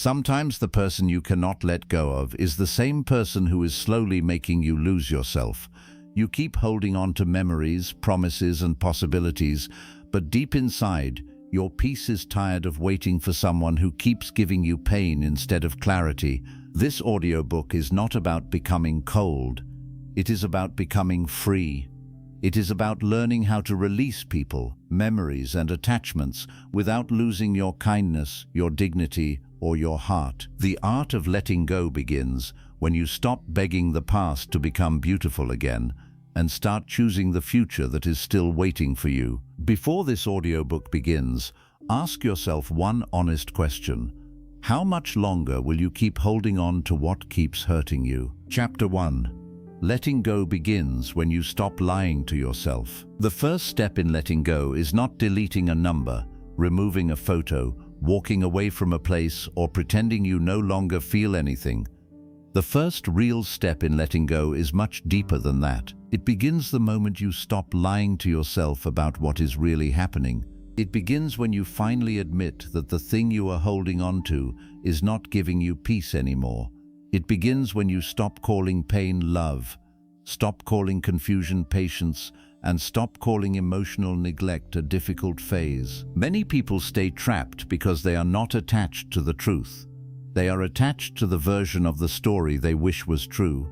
Sometimes the person you cannot let go of is the same person who is slowly making you lose yourself. You keep holding on to memories, promises, and possibilities, but deep inside, your peace is tired of waiting for someone who keeps giving you pain instead of clarity. This audiobook is not about becoming cold. It is about becoming free. It is about learning how to release people, memories, and attachments without losing your kindness, your dignity, or your heart. The art of letting go begins when you stop begging the past to become beautiful again and start choosing the future that is still waiting for you. Before this audiobook begins, ask yourself one honest question. How much longer will you keep holding on to what keeps hurting you? Chapter 1. Letting go begins when you stop lying to yourself. The first step in letting go is not deleting a number, removing a photo, walking away from a place, or pretending you no longer feel anything. The first real step in letting go is much deeper than that. It begins the moment you stop lying to yourself about what is really happening. It begins when you finally admit that the thing you are holding on to is not giving you peace anymore. It begins when you stop calling pain love, stop calling confusion patience, and stop calling emotional neglect a difficult phase. Many people stay trapped because they are not attached to the truth. They are attached to the version of the story they wish was true.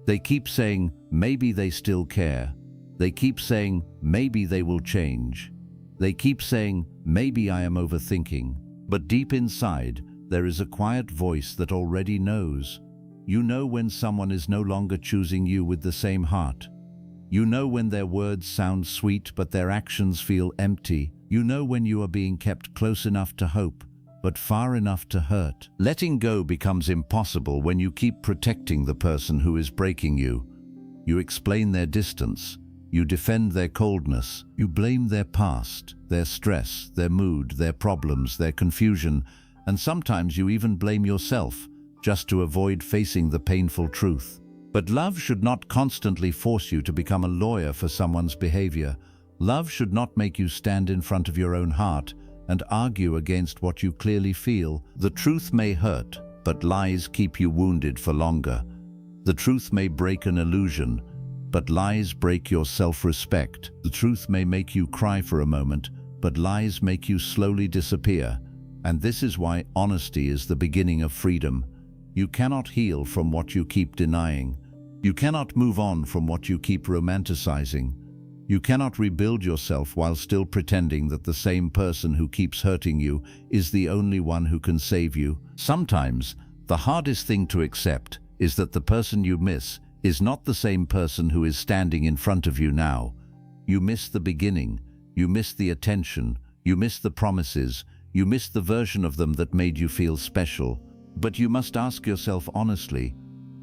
They keep saying, maybe they still care. They keep saying, maybe they will change. They keep saying, maybe I am overthinking. But deep inside, there is a quiet voice that already knows. You know when someone is no longer choosing you with the same heart. You know when their words sound sweet but their actions feel empty. You know when you are being kept close enough to hope, but far enough to hurt. Letting go becomes impossible when you keep protecting the person who is breaking you. You explain their distance. You defend their coldness. You blame their past, their stress, their mood, their problems, their confusion, and sometimes you even blame yourself, just to avoid facing the painful truth. But love should not constantly force you to become a lawyer for someone's behavior. Love should not make you stand in front of your own heart and argue against what you clearly feel. The truth may hurt, but lies keep you wounded for longer. The truth may break an illusion, but lies break your self-respect. The truth may make you cry for a moment, but lies make you slowly disappear. And this is why honesty is the beginning of freedom. You cannot heal from what you keep denying. You cannot move on from what you keep romanticizing. You cannot rebuild yourself while still pretending that the same person who keeps hurting you is the only one who can save you. Sometimes, the hardest thing to accept is that the person you miss is not the same person who is standing in front of you now. You miss the beginning. You miss the attention. You miss the promises. You miss the version of them that made you feel special. But you must ask yourself honestly,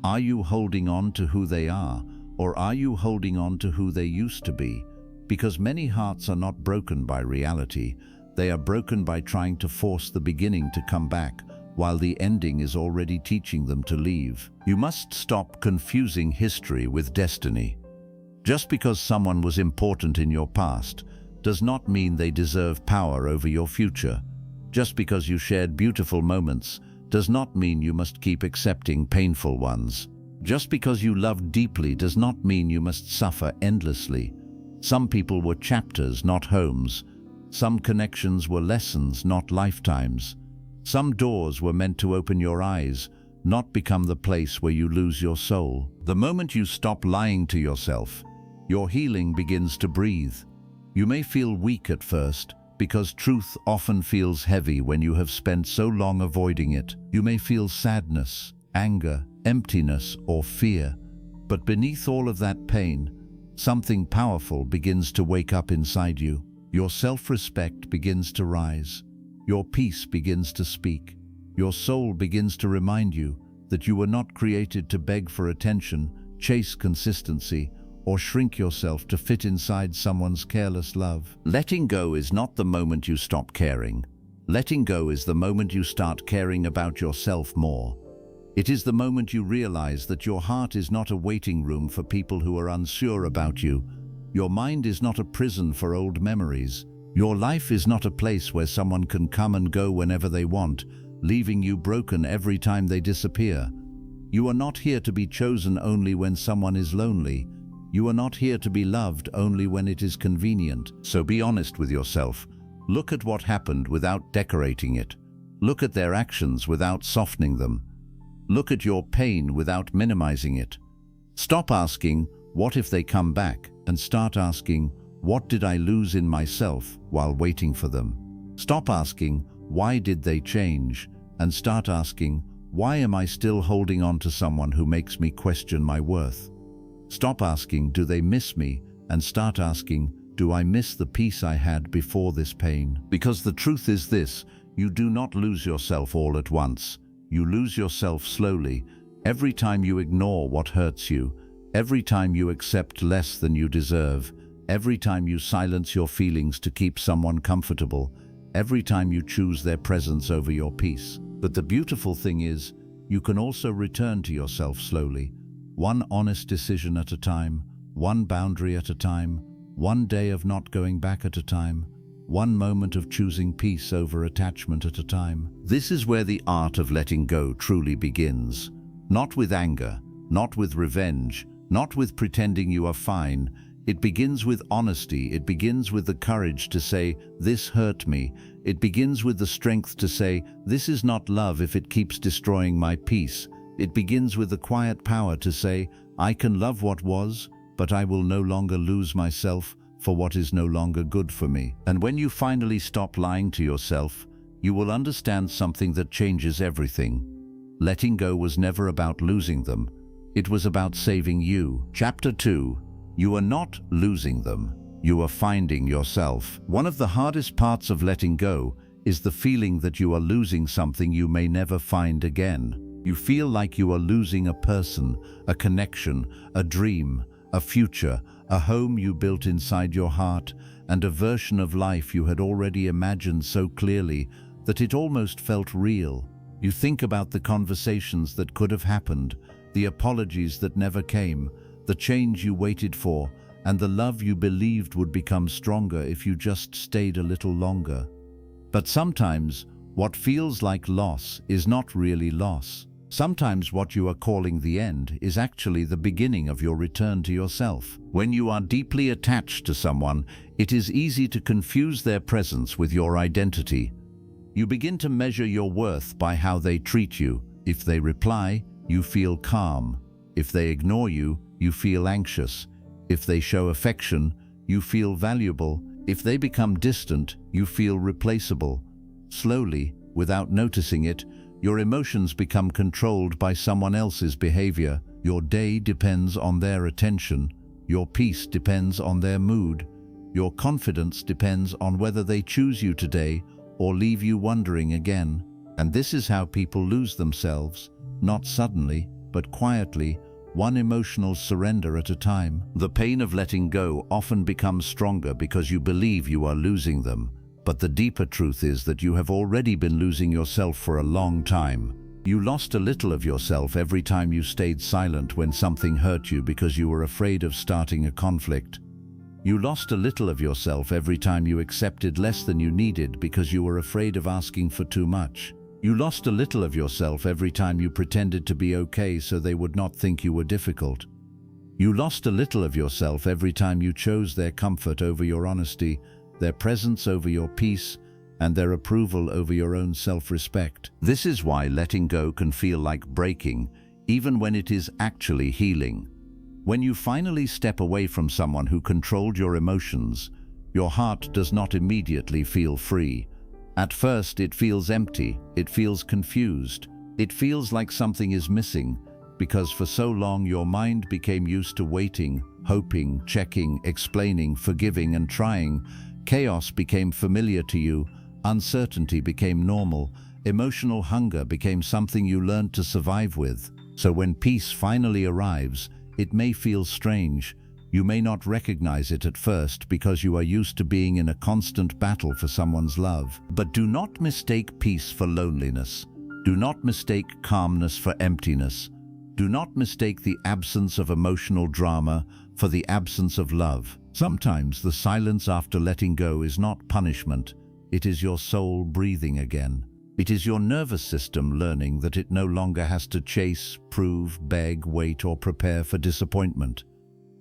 are you holding on to who they are, or are you holding on to who they used to be? Because many hearts are not broken by reality. They are broken by trying to force the beginning to come back, while the ending is already teaching them to leave. You must stop confusing history with destiny. Just because someone was important in your past does not mean they deserve power over your future. Just because you shared beautiful moments does not mean you must keep accepting painful ones. Just because you loved deeply does not mean you must suffer endlessly. Some people were chapters, not homes. Some connections were lessons, not lifetimes. Some doors were meant to open your eyes, not become the place where you lose your soul. The moment you stop lying to yourself, your healing begins to breathe. You may feel weak at first, because truth often feels heavy when you have spent so long avoiding it. You may feel sadness, anger, emptiness, or fear. But beneath all of that pain, something powerful begins to wake up inside you. Your self-respect begins to rise. Your peace begins to speak. Your soul begins to remind you that you were not created to beg for attention, chase consistency, or shrink yourself to fit inside someone's careless love. Letting go is not the moment you stop caring. Letting go is the moment you start caring about yourself more. It is the moment you realize that your heart is not a waiting room for people who are unsure about you. Your mind is not a prison for old memories. Your life is not a place where someone can come and go whenever they want. leaving you broken every time they disappear. You are not here to be chosen only when someone is lonely. You are not here to be loved only when it is convenient. So be honest with yourself. Look at what happened without decorating it. Look at their actions without softening them. Look at your pain without minimizing it. Stop asking, "What if they come back?" and start asking, "What did I lose in myself while waiting for them?" Stop asking, "Why did they change?" and start asking, "Why am I still holding on to someone who makes me question my worth?" Stop asking, "Do they miss me?" and start asking, "Do I miss the peace I had before this pain?" Because the truth is this: you do not lose yourself all at once. You lose yourself slowly, every time you ignore what hurts you, every time you accept less than you deserve, every time you silence your feelings to keep someone comfortable, every time you choose their presence over your peace. But the beautiful thing is, you can also return to yourself slowly, one honest decision at a time, one boundary at a time, one day of not going back at a time, one moment of choosing peace over attachment at a time. This is where the art of letting go truly begins. Not with anger, not with revenge, not with pretending you are fine. It begins with honesty. It begins with the courage to say, "This hurt me." It begins with the strength to say, "This is not love if it keeps destroying my peace." It begins with the quiet power to say, "I can love what was, but I will no longer lose myself for what is no longer good for me." And when you finally stop lying to yourself, you will understand something that changes everything. Letting go was never about losing them. It was about saving you. Chapter 2. You are not losing them. You are finding yourself. One of the hardest parts of letting go is the feeling that you are losing something you may never find again. You feel like you are losing a person, a connection, a dream, a future, a home you built inside your heart, and a version of life you had already imagined so clearly that it almost felt real. You think about the conversations that could have happened, the apologies that never came, the change you waited for, and the love you believed would become stronger if you just stayed a little longer. But sometimes, what feels like loss is not really loss. Sometimes what you are calling the end is actually the beginning of your return to yourself. When you are deeply attached to someone, it is easy to confuse their presence with your identity. You begin to measure your worth by how they treat you. If they reply, you feel calm. If they ignore you, you feel anxious. If they show affection, you feel valuable. If they become distant, you feel replaceable. Slowly, without noticing it, your emotions become controlled by someone else's behavior. Your day depends on their attention. Your peace depends on their mood. Your confidence depends on whether they choose you today or leave you wondering again. And this is how people lose themselves, not suddenly, but quietly, one emotional surrender at a time. The pain of letting go often becomes stronger because you believe you are losing them. But the deeper truth is that you have already been losing yourself for a long time. You lost a little of yourself every time you stayed silent when something hurt you because you were afraid of starting a conflict. You lost a little of yourself every time you accepted less than you needed because you were afraid of asking for too much. You lost a little of yourself every time you pretended to be okay so they would not think you were difficult. You lost a little of yourself every time you chose their comfort over your honesty, their presence over your peace, and their approval over your own self-respect. This is why letting go can feel like breaking, even when it is actually healing. When you finally step away from someone who controlled your emotions, your heart does not immediately feel free. At first, it feels empty, it feels confused, it feels like something is missing, because for so long your mind became used to waiting, hoping, checking, explaining, forgiving, and trying. Chaos became familiar to you, uncertainty became normal, emotional hunger became something you learned to survive with. So when peace finally arrives, it may feel strange. You may not recognize it at first because you are used to being in a constant battle for someone's love. But do not mistake peace for loneliness. Do not mistake calmness for emptiness. Do not mistake the absence of emotional drama for the absence of love. Sometimes the silence after letting go is not punishment. It is your soul breathing again. It is your nervous system learning that it no longer has to chase, prove, beg, wait, or prepare for disappointment.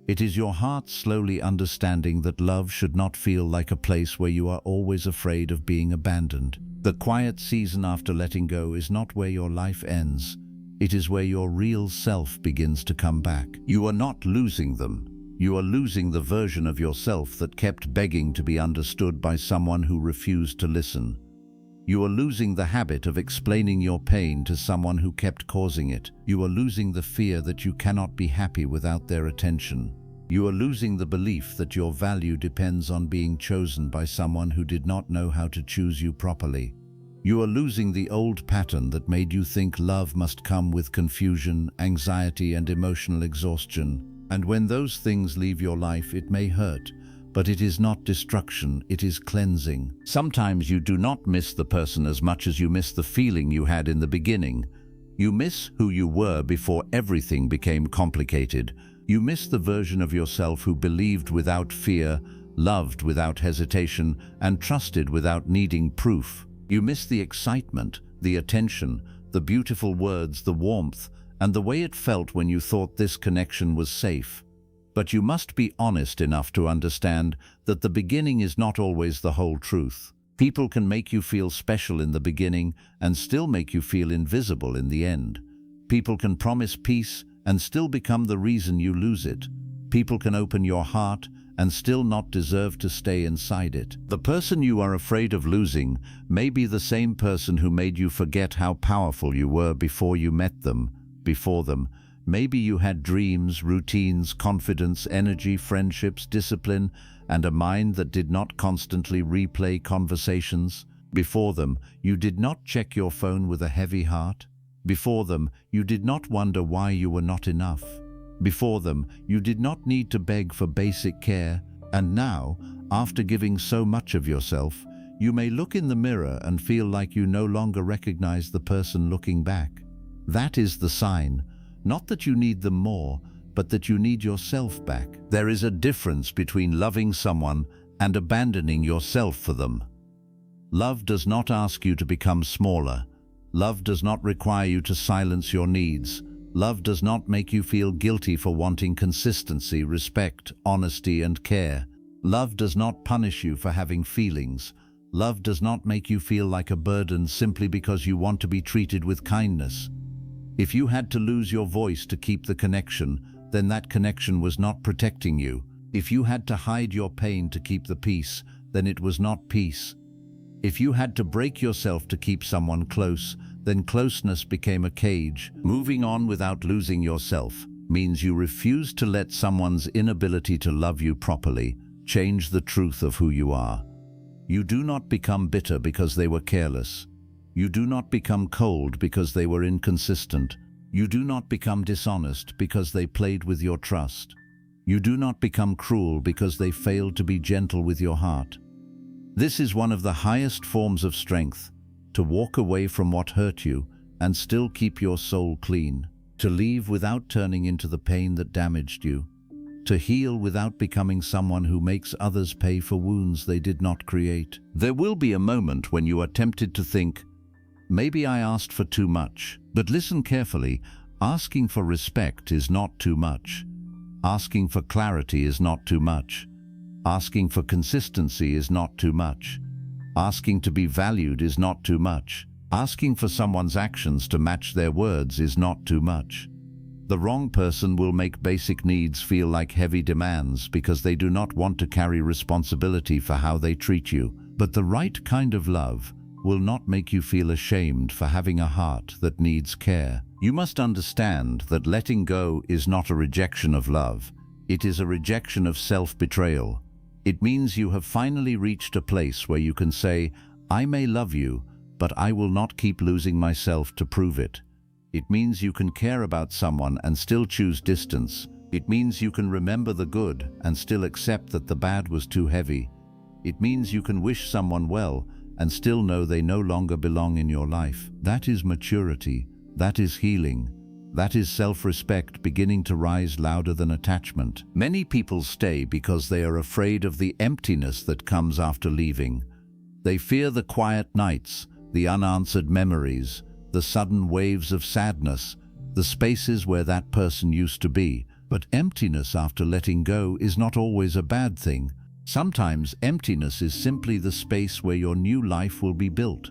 It is your heart slowly understanding that love should not feel like a place where you are always afraid of being abandoned. The quiet season after letting go is not where your life ends. It is where your real self begins to come back. You are not losing them. You are losing the version of yourself that kept begging to be understood by someone who refused to listen. You are losing the habit of explaining your pain to someone who kept causing it. You are losing the fear that you cannot be happy without their attention. You are losing the belief that your value depends on being chosen by someone who did not know how to choose you properly. You are losing the old pattern that made you think love must come with confusion, anxiety, and emotional exhaustion. And when those things leave your life, it may hurt, but it is not destruction, it is cleansing. Sometimes you do not miss the person as much as you miss the feeling you had in the beginning. You miss who you were before everything became complicated. You miss the version of yourself who believed without fear, loved without hesitation, and trusted without needing proof. You miss the excitement, the attention, the beautiful words, the warmth, and the way it felt when you thought this connection was safe. But you must be honest enough to understand that the beginning is not always the whole truth. People can make you feel special in the beginning and still make you feel invisible in the end. People can promise peace and still become the reason you lose it. People can open your heart and still not deserve to stay inside it. The person you are afraid of losing may be the same person who made you forget how powerful you were before you met them. Before them, maybe you had dreams, routines, confidence, energy, friendships, discipline, and a mind that did not constantly replay conversations. Before them, you did not check your phone with a heavy heart. Before them, you did not wonder why you were not enough. Before them, you did not need to beg for basic care. And now, after giving so much of yourself, you may look in the mirror and feel like you no longer recognize the person looking back. That is the sign, not that you need them more, but that you need yourself back. There is a difference between loving someone and abandoning yourself for them. Love does not ask you to become smaller. Love does not require you to silence your needs. Love does not make you feel guilty for wanting consistency, respect, honesty, and care. Love does not punish you for having feelings. Love does not make you feel like a burden simply because you want to be treated with kindness. If you had to lose your voice to keep the connection, then that connection was not protecting you. If you had to hide your pain to keep the peace, then it was not peace. If you had to break yourself to keep someone close, then closeness became a cage. Moving on without losing yourself means you refuse to let someone's inability to love you properly change the truth of who you are. You do not become bitter because they were careless. You do not become cold because they were inconsistent. You do not become dishonest because they played with your trust. You do not become cruel because they failed to be gentle with your heart. This is one of the highest forms of strength, to walk away from what hurt you and still keep your soul clean, to leave without turning into the pain that damaged you, to heal without becoming someone who makes others pay for wounds they did not create. There will be a moment when you are tempted to think, maybe I asked for too much. But listen carefully, asking for respect is not too much. Asking for clarity is not too much. Asking for consistency is not too much. Asking to be valued is not too much. Asking for someone's actions to match their words is not too much. The wrong person will make basic needs feel like heavy demands because they do not want to carry responsibility for how they treat you. But the right kind of love will not make you feel ashamed for having a heart that needs care. You must understand that letting go is not a rejection of love. It is a rejection of self-betrayal. It means you have finally reached a place where you can say, I may love you, but I will not keep losing myself to prove it. It means you can care about someone and still choose distance. It means you can remember the good and still accept that the bad was too heavy. It means you can wish someone well and still know they no longer belong in your life. That is maturity. That is healing. That is self-respect beginning to rise louder than attachment. Many people stay because they are afraid of the emptiness that comes after leaving. They fear the quiet nights, the unanswered memories, the sudden waves of sadness, the spaces where that person used to be. But emptiness after letting go is not always a bad thing. Sometimes emptiness is simply the space where your new life will be built.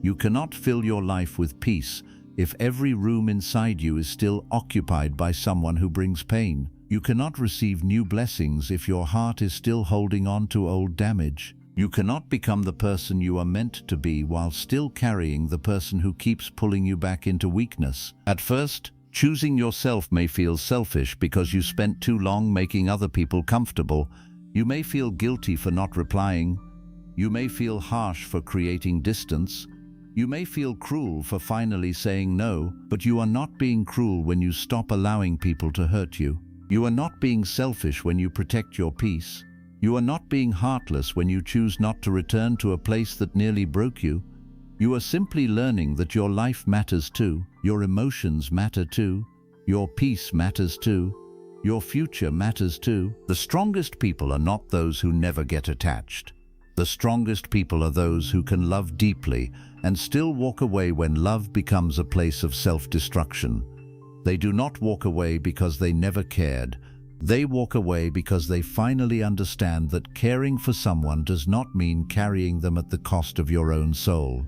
You cannot fill your life with peace if every room inside you is still occupied by someone who brings pain. You cannot receive new blessings if your heart is still holding on to old damage. You cannot become the person you are meant to be while still carrying the person who keeps pulling you back into weakness. At first, choosing yourself may feel selfish because you spent too long making other people comfortable. You may feel guilty for not replying. You may feel harsh for creating distance. You may feel cruel for finally saying no, but you are not being cruel when you stop allowing people to hurt you. You are not being selfish when you protect your peace. You are not being heartless when you choose not to return to a place that nearly broke you. You are simply learning that your life matters too, your emotions matter too, your peace matters too, your future matters too. The strongest people are not those who never get attached. The strongest people are those who can love deeply and still walk away when love becomes a place of self-destruction. They do not walk away because they never cared. They walk away because they finally understand that caring for someone does not mean carrying them at the cost of your own soul.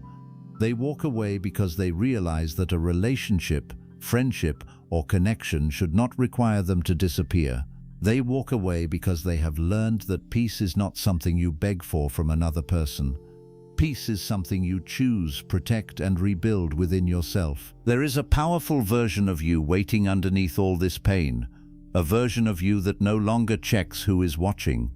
They walk away because they realize that a relationship, friendship, or connection should not require them to disappear. They walk away because they have learned that peace is not something you beg for from another person. Peace is something you choose, protect, and rebuild within yourself. There is a powerful version of you waiting underneath all this pain. A version of you that no longer checks who is watching.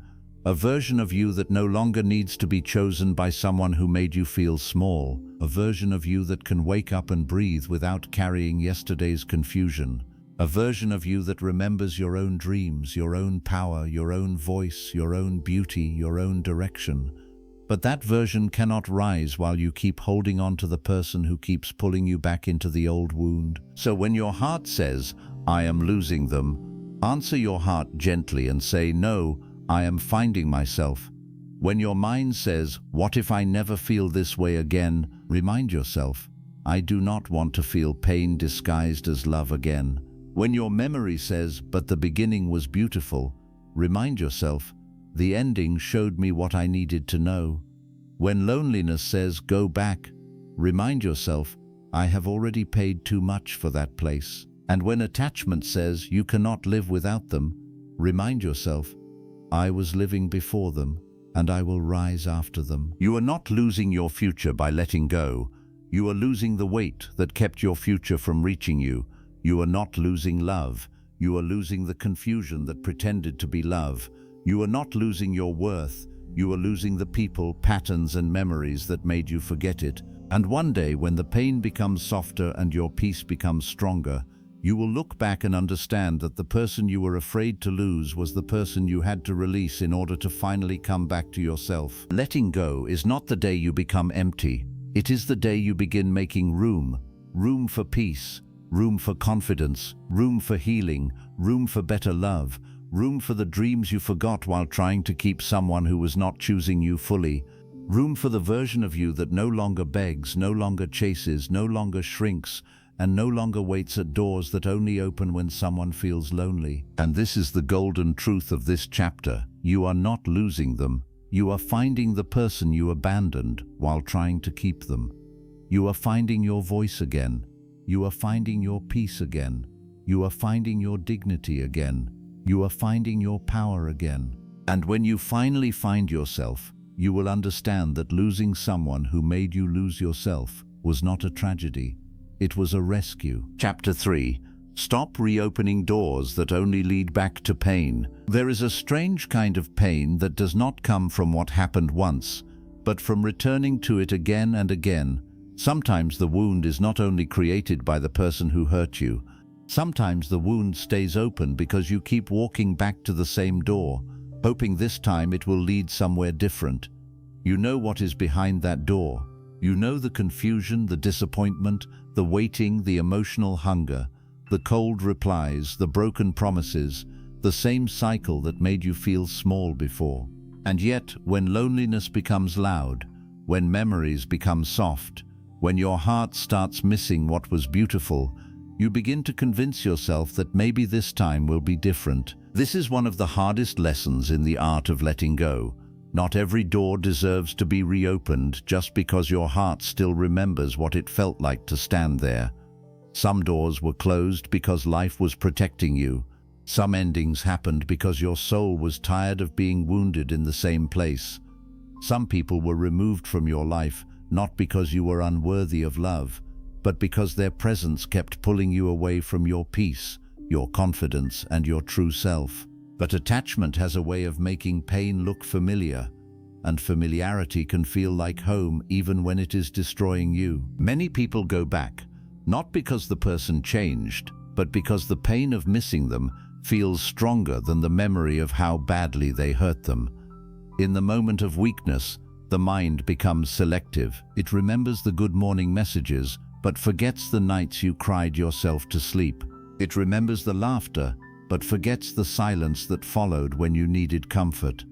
A version of you that no longer needs to be chosen by someone who made you feel small. A version of you that can wake up and breathe without carrying yesterday's confusion. A version of you that remembers your own dreams, your own power, your own voice, your own beauty, your own direction. But that version cannot rise while you keep holding on to the person who keeps pulling you back into the old wound. So when your heart says, "I am losing them," answer your heart gently and say, "No, I am finding myself." When your mind says, "What if I never feel this way again?" remind yourself, "I do not want to feel pain disguised as love again." When your memory says, "But the beginning was beautiful," remind yourself, "The ending showed me what I needed to know." When loneliness says, "Go back," remind yourself, "I have already paid too much for that place." And when attachment says, "You cannot live without them," remind yourself, "I was living before them, and I will rise after them." You are not losing your future by letting go. You are losing the weight that kept your future from reaching you. You are not losing love. You are losing the confusion that pretended to be love. You are not losing your worth. You are losing the people, patterns, and memories that made you forget it. And one day, when the pain becomes softer and your peace becomes stronger, you will look back and understand that the person you were afraid to lose was the person you had to release in order to finally come back to yourself. Letting go is not the day you become empty. It is the day you begin making room. Room for peace, room for confidence, room for healing, room for better love, room for the dreams you forgot while trying to keep someone who was not choosing you fully. Room for the version of you that no longer begs, no longer chases, no longer shrinks, and no longer waits at doors that only open when someone feels lonely. And this is the golden truth of this chapter. You are not losing them. You are finding the person you abandoned while trying to keep them. You are finding your voice again. You are finding your peace again. You are finding your dignity again. You are finding your power again. And when you finally find yourself, you will understand that losing someone who made you lose yourself was not a tragedy. It was a rescue. Chapter 3. Stop reopening doors that only lead back to pain. There is a strange kind of pain that does not come from what happened once, but from returning to it again and again. Sometimes the wound is not only created by the person who hurt you. Sometimes the wound stays open because you keep walking back to the same door, hoping this time it will lead somewhere different. You know what is behind that door. You know the confusion, the disappointment, the waiting, the emotional hunger, the cold replies, the broken promises, the same cycle that made you feel small before. And yet, when loneliness becomes loud, when memories become soft, When your heart starts missing what was beautiful, you begin to convince yourself that maybe this time will be different. This is one of the hardest lessons in the art of letting go. Not every door deserves to be reopened just because your heart still remembers what it felt like to stand there. Some doors were closed because life was protecting you. Some endings happened because your soul was tired of being wounded in the same place. Some people were removed from your life, not because you were unworthy of love, but because their presence kept pulling you away from your peace, your confidence, and your true self. But attachment has a way of making pain look familiar, and familiarity can feel like home even when it is destroying you. Many people go back, not because the person changed, but because the pain of missing them feels stronger than the memory of how badly they hurt them. In the moment of weakness, the mind becomes selective. It remembers the good morning messages, but forgets the nights you cried yourself to sleep. It remembers the laughter, but forgets the silence that followed when you needed comfort.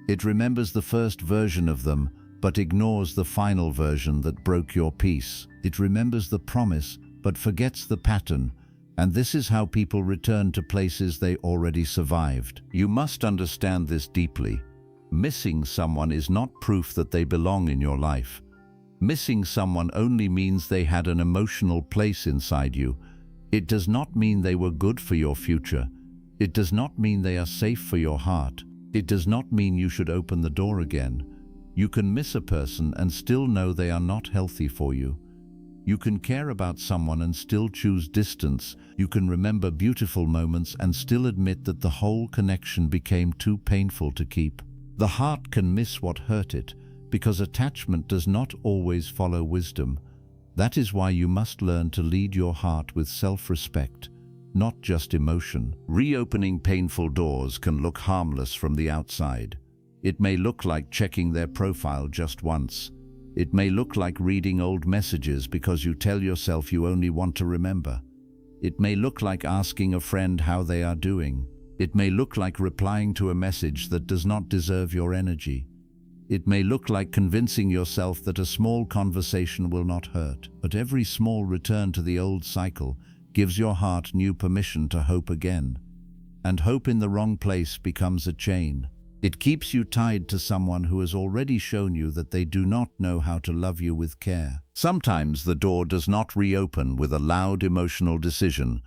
It remembers the first version of them, but ignores the final version that broke your peace. It remembers the promise, but forgets the pattern. And this is how people return to places they already survived. You must understand this deeply. Missing someone is not proof that they belong in your life. Missing someone only means they had an emotional place inside you. It does not mean they were good for your future. It does not mean they are safe for your heart. It does not mean you should open the door again. You can miss a person and still know they are not healthy for you. You can care about someone and still choose distance. You can remember beautiful moments and still admit that the whole connection became too painful to keep. The heart can miss what hurt it, because attachment does not always follow wisdom. That is why you must learn to lead your heart with self-respect, not just emotion. Reopening painful doors can look harmless from the outside. It may look like checking their profile just once. It may look like reading old messages because you tell yourself you only want to remember. It may look like asking a friend how they are doing. It may look like replying to a message that does not deserve your energy. It may look like convincing yourself that a small conversation will not hurt, but every small return to the old cycle gives your heart new permission to hope again. And hope in the wrong place becomes a chain. It keeps you tied to someone who has already shown you that they do not know how to love you with care. Sometimes the door does not reopen with a loud emotional decision.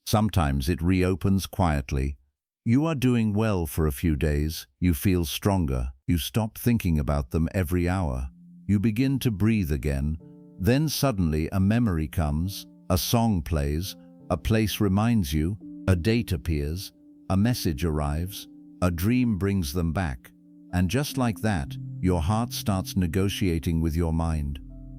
Sometimes it reopens quietly. You are doing well for a few days. You feel stronger. You stop thinking about them every hour. You begin to breathe again. Then suddenly a memory comes, a song plays, a place reminds you, a date appears, a message arrives, a dream brings them back. And just like that, your heart starts negotiating with your mind.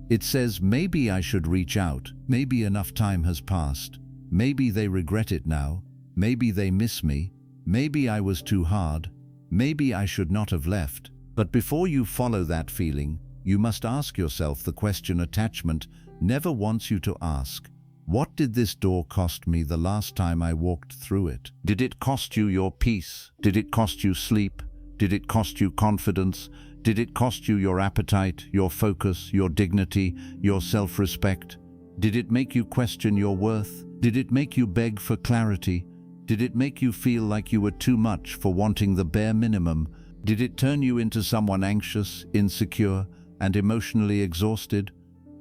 It says, maybe I should reach out. Maybe enough time has passed. Maybe they regret it now. Maybe they miss me. Maybe I was too hard. Maybe I should not have left. But before you follow that feeling, you must ask yourself the question attachment never wants you to ask. What did this door cost me the last time I walked through it? Did it cost you your peace? Did it cost you sleep? Did it cost you confidence? Did it cost you your appetite, your focus, your dignity, your self-respect? Did it make you question your worth? Did it make you beg for clarity? Did it make you feel like you were too much for wanting the bare minimum? Did it turn you into someone anxious, insecure, and emotionally exhausted?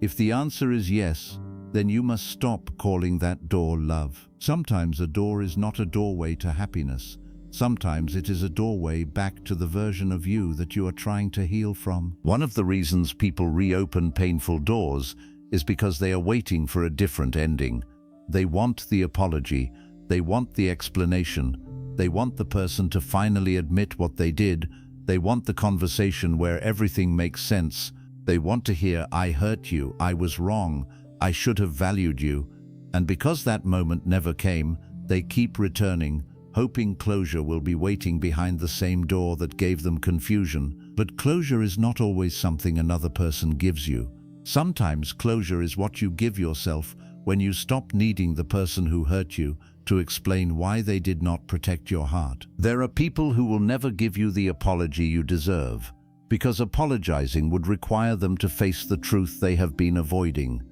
If the answer is yes, then you must stop calling that door love. Sometimes a door is not a doorway to happiness. Sometimes it is a doorway back to the version of you that you are trying to heal from. One of the reasons people reopen painful doors is because they are waiting for a different ending. They want the apology. They want the explanation. They want the person to finally admit what they did. They want the conversation where everything makes sense. They want to hear, I hurt you, I was wrong, I should have valued you. And because that moment never came, they keep returning, hoping closure will be waiting behind the same door that gave them confusion. But closure is not always something another person gives you. Sometimes closure is what you give yourself when you stop needing the person who hurt you to explain why they did not protect your heart. There are people who will never give you the apology you deserve. because apologizing would require them to face the truth they have been avoiding.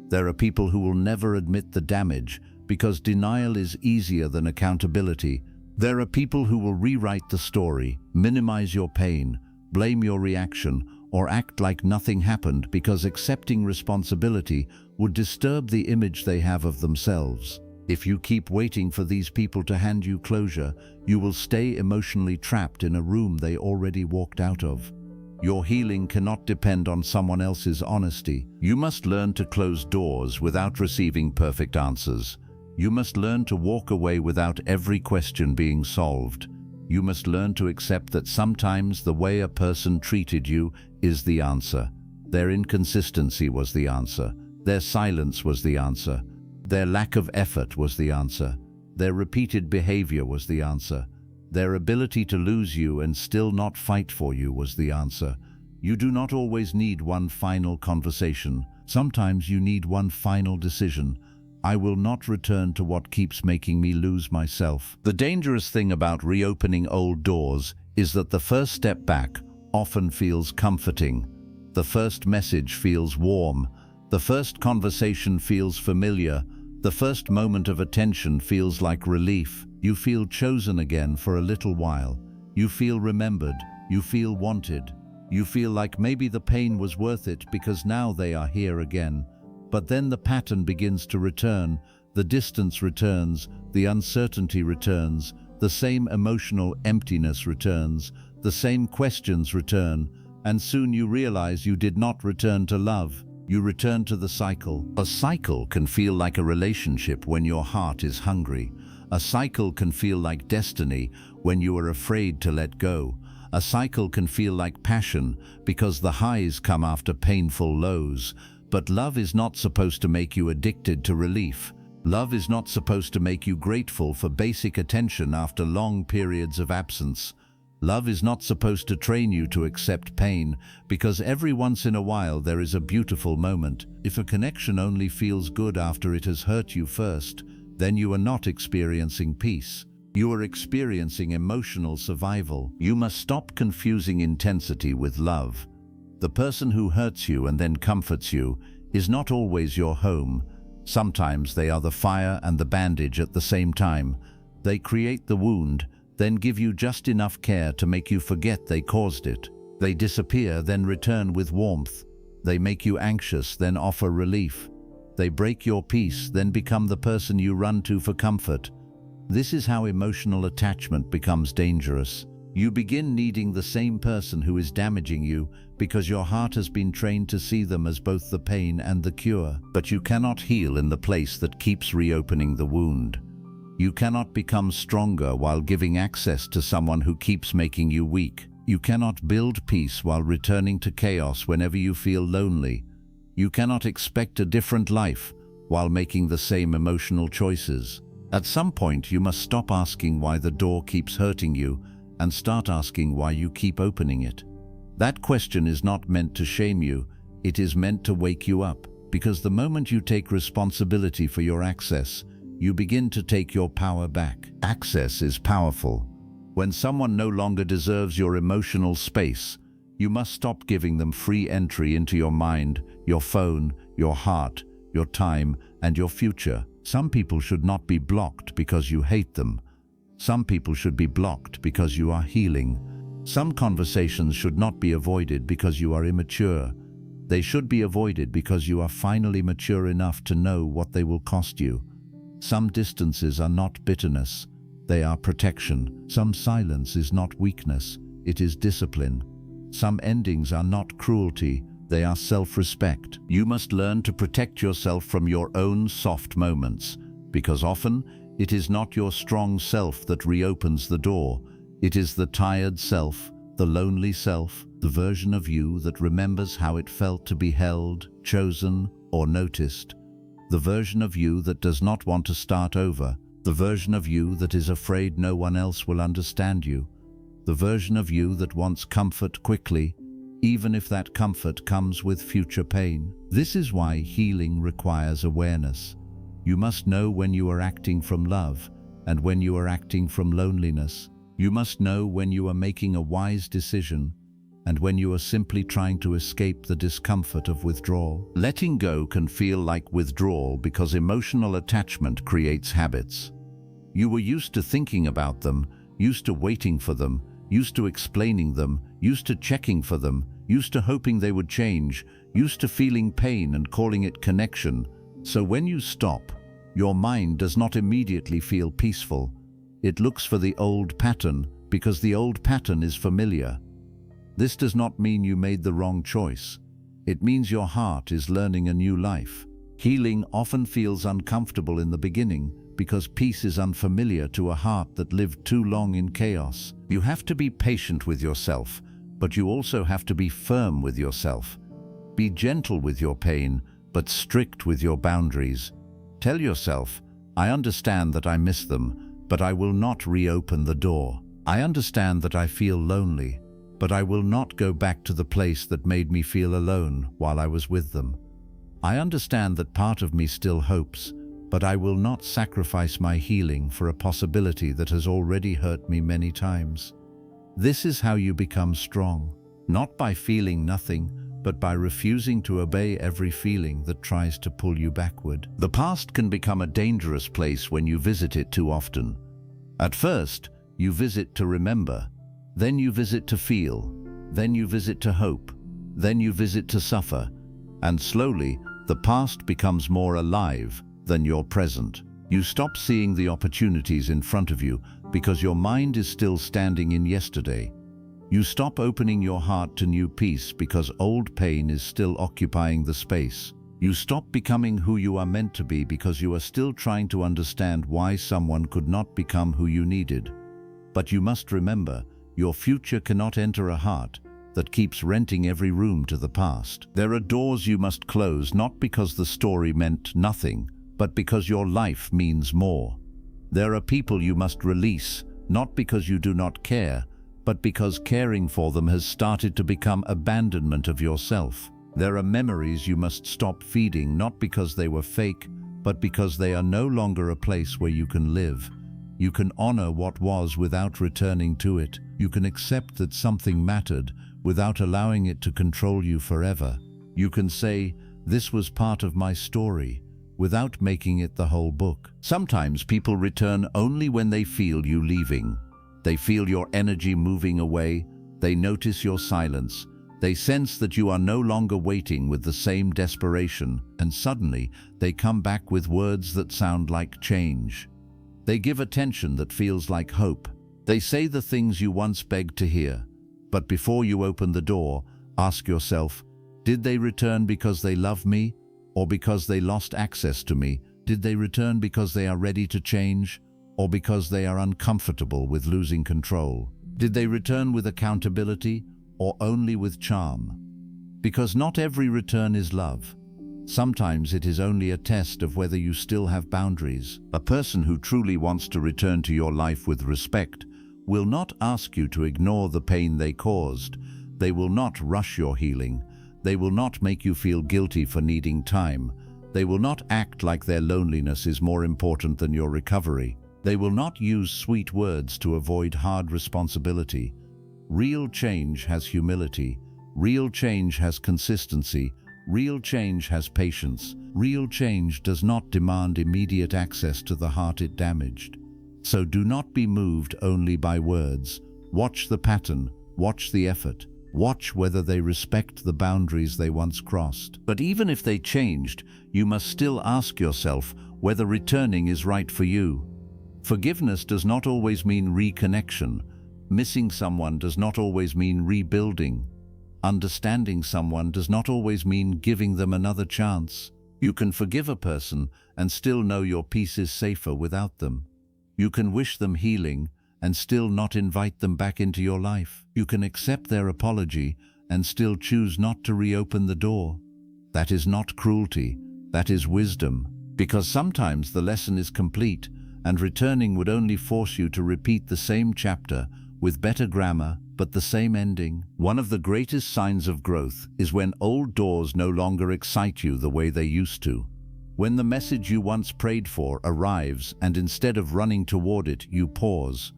There are people who will never admit the damage because denial is easier than accountability. There are people who will rewrite the story, minimize your pain, blame your reaction, or act like nothing happened because accepting responsibility would disturb the image they have of themselves. If you keep waiting for these people to hand you closure, you will stay emotionally trapped in a room they already walked out of. Your healing cannot depend on someone else's honesty. You must learn to close doors without receiving perfect answers. You must learn to walk away without every question being solved. You must learn to accept that sometimes the way a person treated you is the answer. Their inconsistency was the answer. Their silence was the answer. Their lack of effort was the answer. Their repeated behavior was the answer. Their ability to lose you and still not fight for you was the answer. You do not always need one final conversation. Sometimes you need one final decision. I will not return to what keeps making me lose myself. The dangerous thing about reopening old doors is that the first step back often feels comforting. The first message feels warm. The first conversation feels familiar. The first moment of attention feels like relief. You feel chosen again for a little while. You feel remembered. You feel wanted. You feel like maybe the pain was worth it because now they are here again. But then the pattern begins to return. The distance returns. The uncertainty returns. The same emotional emptiness returns. The same questions return. And soon you realize you did not return to love. You return to the cycle. A cycle can feel like a relationship when your heart is hungry. A cycle can feel like destiny when you are afraid to let go. A cycle can feel like passion because the highs come after painful lows. But love is not supposed to make you addicted to relief. Love is not supposed to make you grateful for basic attention after long periods of absence. Love is not supposed to train you to accept pain, because every once in a while there is a beautiful moment. If a connection only feels good after it has hurt you first, then you are not experiencing peace. You are experiencing emotional survival. You must stop confusing intensity with love. The person who hurts you and then comforts you is not always your home. Sometimes they are the fire and the bandage at the same time. They create the wound, then give you just enough care to make you forget they caused it. They disappear, then return with warmth. They make you anxious, then offer relief. They break your peace, then become the person you run to for comfort. This is how emotional attachment becomes dangerous. You begin needing the same person who is damaging you because your heart has been trained to see them as both the pain and the cure. But you cannot heal in the place that keeps reopening the wound. You cannot become stronger while giving access to someone who keeps making you weak. You cannot build peace while returning to chaos whenever you feel lonely. You cannot expect a different life while making the same emotional choices. At some point, you must stop asking why the door keeps hurting you and start asking why you keep opening it. That question is not meant to shame you. It is meant to wake you up, because the moment you take responsibility for your access, you begin to take your power back. Access is powerful. When someone no longer deserves your emotional space, you must stop giving them free entry into your mind, your phone, your heart, your time, and your future. Some people should not be blocked because you hate them. Some people should be blocked because you are healing. Some conversations should not be avoided because you are immature. They should be avoided because you are finally mature enough to know what they will cost you. Some distances are not bitterness, they are protection. Some silence is not weakness, it is discipline. Some endings are not cruelty, they are self-respect. You must learn to protect yourself from your own soft moments, because often it is not your strong self that reopens the door. It is the tired self, the lonely self, the version of you that remembers how it felt to be held, chosen, or noticed. The version of you that does not want to start over. The version of you that is afraid no one else will understand you. The version of you that wants comfort quickly, even if that comfort comes with future pain. This is why healing requires awareness. You must know when you are acting from love and when you are acting from loneliness. You must know when you are making a wise decision and when you are simply trying to escape the discomfort of withdrawal. Letting go can feel like withdrawal because emotional attachment creates habits. You were used to thinking about them, used to waiting for them, used to explaining them, used to checking for them, used to hoping they would change, used to feeling pain and calling it connection. So when you stop, your mind does not immediately feel peaceful. It looks for the old pattern because the old pattern is familiar. This does not mean you made the wrong choice. It means your heart is learning a new life. Healing often feels uncomfortable in the beginning because peace is unfamiliar to a heart that lived too long in chaos. You have to be patient with yourself, but you also have to be firm with yourself. Be gentle with your pain, but strict with your boundaries. Tell yourself, I understand that I miss them, but I will not reopen the door. I understand that I feel lonely, but I will not go back to the place that made me feel alone while I was with them. I understand that part of me still hopes, but I will not sacrifice my healing for a possibility that has already hurt me many times. This is how you become strong, not by feeling nothing, but by refusing to obey every feeling that tries to pull you backward. The past can become a dangerous place when you visit it too often. At first, you visit to remember, then you visit to feel, then you visit to hope, then you visit to suffer, and slowly, the past becomes more alive than your present. You stop seeing the opportunities in front of you because your mind is still standing in yesterday. You stop opening your heart to new peace because old pain is still occupying the space. You stop becoming who you are meant to be because you are still trying to understand why someone could not become who you needed. But you must remember, your future cannot enter a heart that keeps renting every room to the past. There are doors you must close not because the story meant nothing, but because your life means more. There are people you must release, not because you do not care, but because caring for them has started to become abandonment of yourself. There are memories you must stop feeding, not because they were fake, but because they are no longer a place where you can live. You can honor what was without returning to it. You can accept that something mattered without allowing it to control you forever. You can say, this was part of my story, without making it the whole book. Sometimes people return only when they feel you leaving. They feel your energy moving away. They notice your silence. They sense that you are no longer waiting with the same desperation, and suddenly they come back with words that sound like change. They give attention that feels like hope. They say the things you once begged to hear. But before you open the door, ask yourself, did they return because they love me, or because they lost access to me? Did they return because they are ready to change, or because they are uncomfortable with losing control? Did they return with accountability, or only with charm? Because not every return is love. Sometimes it is only a test of whether you still have boundaries. A person who truly wants to return to your life with respect will not ask you to ignore the pain they caused. They will not rush your healing. They will not make you feel guilty for needing time. They will not act like their loneliness is more important than your recovery. They will not use sweet words to avoid hard responsibility. Real change has humility. Real change has consistency. Real change has patience. Real change does not demand immediate access to the heart it damaged. So do not be moved only by words. Watch the pattern. Watch the effort. Watch whether they respect the boundaries they once crossed. But even if they changed, you must still ask yourself whether returning is right for you. Forgiveness does not always mean reconnection. Missing someone does not always mean rebuilding. Understanding someone does not always mean giving them another chance. You can forgive a person and still know your peace is safer without them. You can wish them healing and still not invite them back into your life. You can accept their apology and still choose not to reopen the door. That is not cruelty, that is wisdom. Because sometimes the lesson is complete, and returning would only force you to repeat the same chapter with better grammar, but the same ending. One of the greatest signs of growth is when old doors no longer excite you the way they used to. When the message you once prayed for arrives and instead of running toward it, you pause.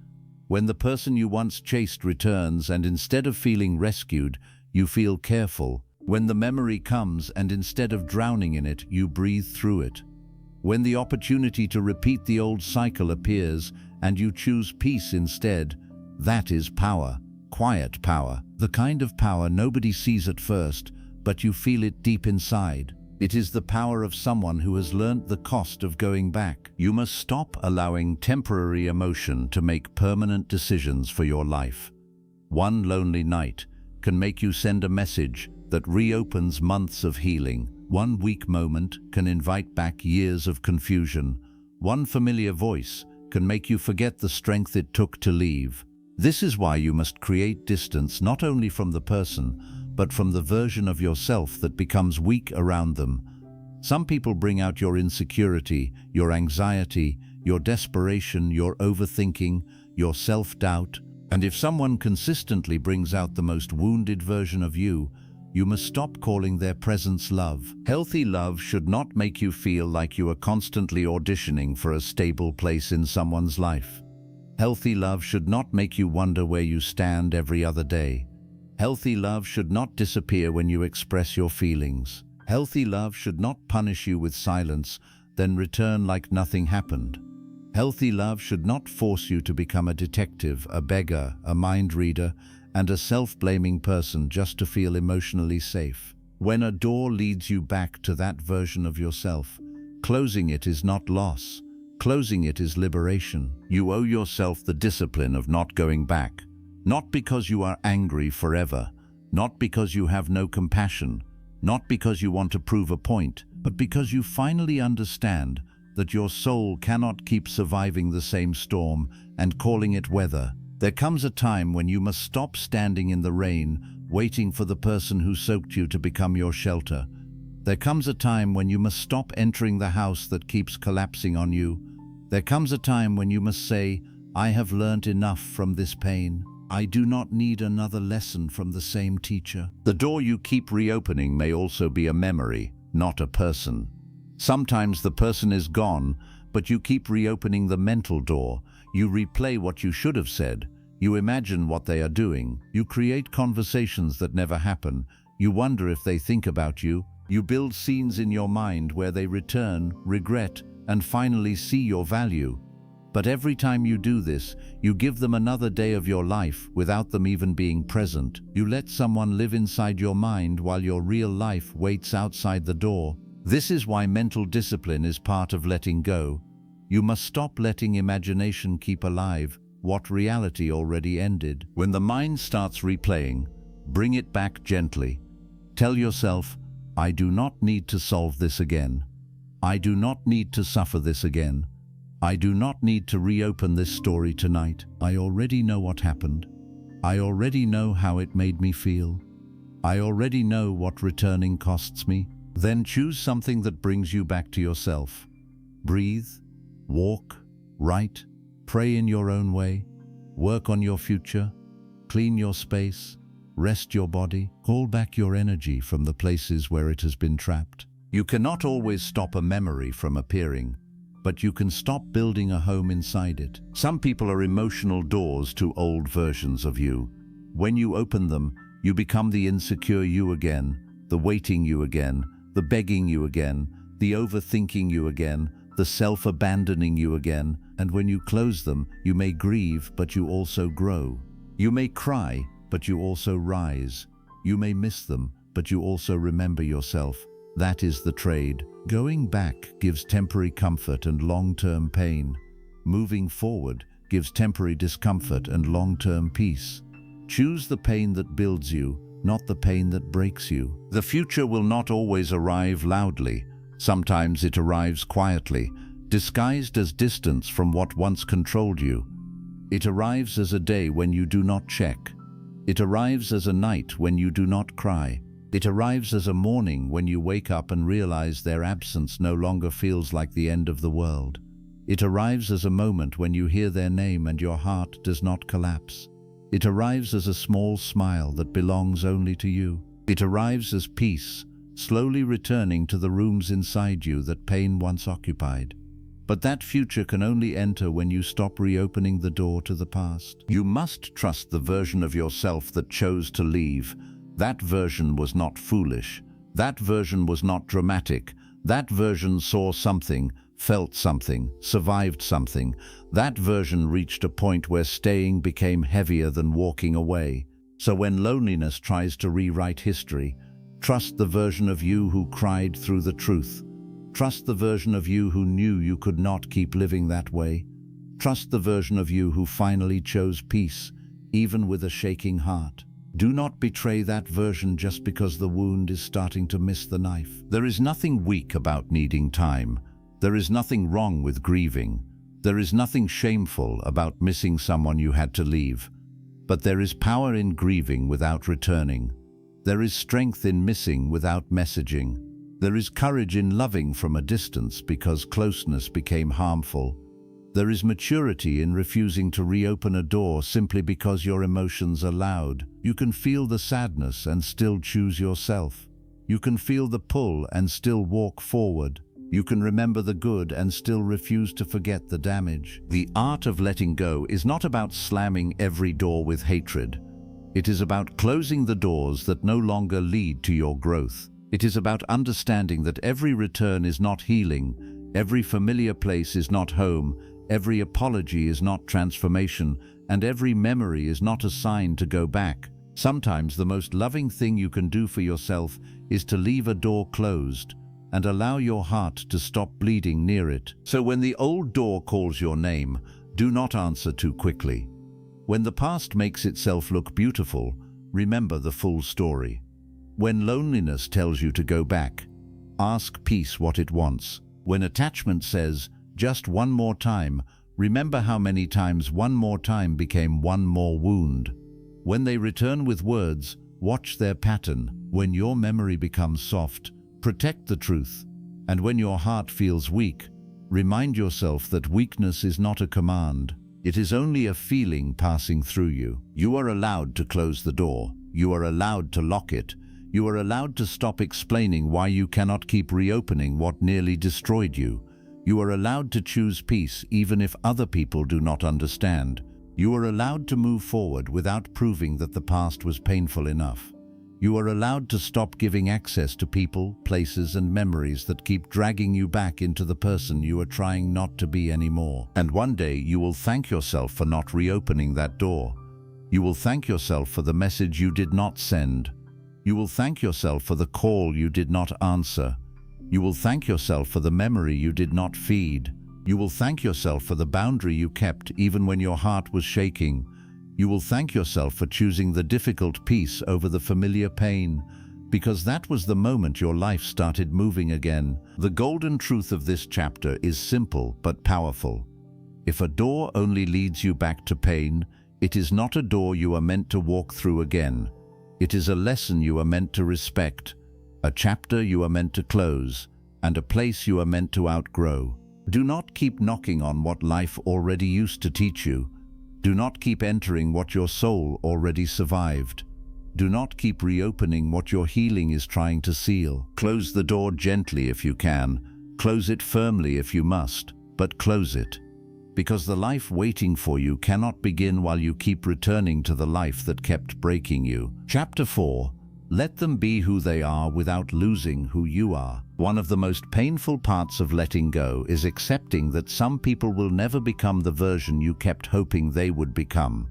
When the person you once chased returns and instead of feeling rescued, you feel careful. When the memory comes and instead of drowning in it, you breathe through it. When the opportunity to repeat the old cycle appears and you choose peace instead, that is power, quiet power, the kind of power nobody sees at first, but you feel it deep inside. It is the power of someone who has learned the cost of going back. You must stop allowing temporary emotion to make permanent decisions for your life. One lonely night can make you send a message that reopens months of healing. One weak moment can invite back years of confusion. One familiar voice can make you forget the strength it took to leave. This is why you must create distance not only from the person, but from the version of yourself that becomes weak around them. Some people bring out your insecurity, your anxiety, your desperation, your overthinking, your self-doubt. And if someone consistently brings out the most wounded version of you, you must stop calling their presence love. Healthy love should not make you feel like you are constantly auditioning for a stable place in someone's life. Healthy love should not make you wonder where you stand every other day. Healthy love should not disappear when you express your feelings. Healthy love should not punish you with silence, then return like nothing happened. Healthy love should not force you to become a detective, a beggar, a mind reader, and a self-blaming person just to feel emotionally safe. When a door leads you back to that version of yourself, closing it is not loss. Closing it is liberation. You owe yourself the discipline of not going back. Not because you are angry forever, not because you have no compassion, not because you want to prove a point, but because you finally understand that your soul cannot keep surviving the same storm and calling it weather. There comes a time when you must stop standing in the rain, waiting for the person who soaked you to become your shelter. There comes a time when you must stop entering the house that keeps collapsing on you. There comes a time when you must say, I have learned enough from this pain. I do not need another lesson from the same teacher. The door you keep reopening may also be a memory, not a person. Sometimes the person is gone, but you keep reopening the mental door. You replay what you should have said. You imagine what they are doing. You create conversations that never happen. You wonder if they think about you. You build scenes in your mind where they return, regret, and finally see your value. But every time you do this, you give them another day of your life without them even being present. You let someone live inside your mind while your real life waits outside the door. This is why mental discipline is part of letting go. You must stop letting imagination keep alive what reality already ended. When the mind starts replaying, bring it back gently. Tell yourself, I do not need to solve this again. I do not need to suffer this again. I do not need to reopen this story tonight. I already know what happened. I already know how it made me feel. I already know what returning costs me. Then choose something that brings you back to yourself. Breathe, walk, write, pray in your own way, work on your future, clean your space, rest your body, call back your energy from the places where it has been trapped. You cannot always stop a memory from appearing, but you can stop building a home inside it. Some people are emotional doors to old versions of you. When you open them, you become the insecure you again, the waiting you again, the begging you again, the overthinking you again, the self-abandoning you again. And when you close them, you may grieve, but you also grow. You may cry, but you also rise. You may miss them, but you also remember yourself. That is the trade. Going back gives temporary comfort and long-term pain. Moving forward gives temporary discomfort and long-term peace. Choose the pain that builds you, not the pain that breaks you. The future will not always arrive loudly. Sometimes it arrives quietly, disguised as distance from what once controlled you. It arrives as a day when you do not check. It arrives as a night when you do not cry. It arrives as a morning when you wake up and realize their absence no longer feels like the end of the world. It arrives as a moment when you hear their name and your heart does not collapse. It arrives as a small smile that belongs only to you. It arrives as peace, slowly returning to the rooms inside you that pain once occupied. But that future can only enter when you stop reopening the door to the past. You must trust the version of yourself that chose to leave. That version was not foolish. That version was not dramatic. That version saw something, felt something, survived something. That version reached a point where staying became heavier than walking away. So when loneliness tries to rewrite history, trust the version of you who cried through the truth. Trust the version of you who knew you could not keep living that way. Trust the version of you who finally chose peace, even with a shaking heart. Do not betray that version just because the wound is starting to miss the knife. There is nothing weak about needing time. There is nothing wrong with grieving. There is nothing shameful about missing someone you had to leave. But there is power in grieving without returning. There is strength in missing without messaging. There is courage in loving from a distance because closeness became harmful. There is maturity in refusing to reopen a door simply because your emotions are loud. You can feel the sadness and still choose yourself. You can feel the pull and still walk forward. You can remember the good and still refuse to forget the damage. The art of letting go is not about slamming every door with hatred. It is about closing the doors that no longer lead to your growth. It is about understanding that every return is not healing, every familiar place is not home, every apology is not transformation, and every memory is not a sign to go back. Sometimes the most loving thing you can do for yourself is to leave a door closed and allow your heart to stop bleeding near it. So when the old door calls your name, do not answer too quickly. When the past makes itself look beautiful, remember the full story. When loneliness tells you to go back, ask peace what it wants. When attachment says, just one more time, remember how many times one more time became one more wound. When they return with words, watch their pattern. When your memory becomes soft, protect the truth. And when your heart feels weak, remind yourself that weakness is not a command. It is only a feeling passing through you. You are allowed to close the door. You are allowed to lock it. You are allowed to stop explaining why you cannot keep reopening what nearly destroyed you. You are allowed to choose peace even if other people do not understand. You are allowed to move forward without proving that the past was painful enough. You are allowed to stop giving access to people, places, and memories that keep dragging you back into the person you are trying not to be anymore. And one day you will thank yourself for not reopening that door. You will thank yourself for the message you did not send. You will thank yourself for the call you did not answer. You will thank yourself for the memory you did not feed. You will thank yourself for the boundary you kept even when your heart was shaking. You will thank yourself for choosing the difficult peace over the familiar pain, because that was the moment your life started moving again. The golden truth of this chapter is simple but powerful. If a door only leads you back to pain, it is not a door you are meant to walk through again. It is a lesson you are meant to respect, a chapter you are meant to close, and a place you are meant to outgrow. Do not keep knocking on what life already used to teach you. Do not keep entering what your soul already survived. Do not keep reopening what your healing is trying to seal. Close the door gently if you can. Close it firmly if you must, but close it. Because the life waiting for you cannot begin while you keep returning to the life that kept breaking you. Chapter 4. Let them be who they are without losing who you are. One of the most painful parts of letting go is accepting that some people will never become the version you kept hoping they would become.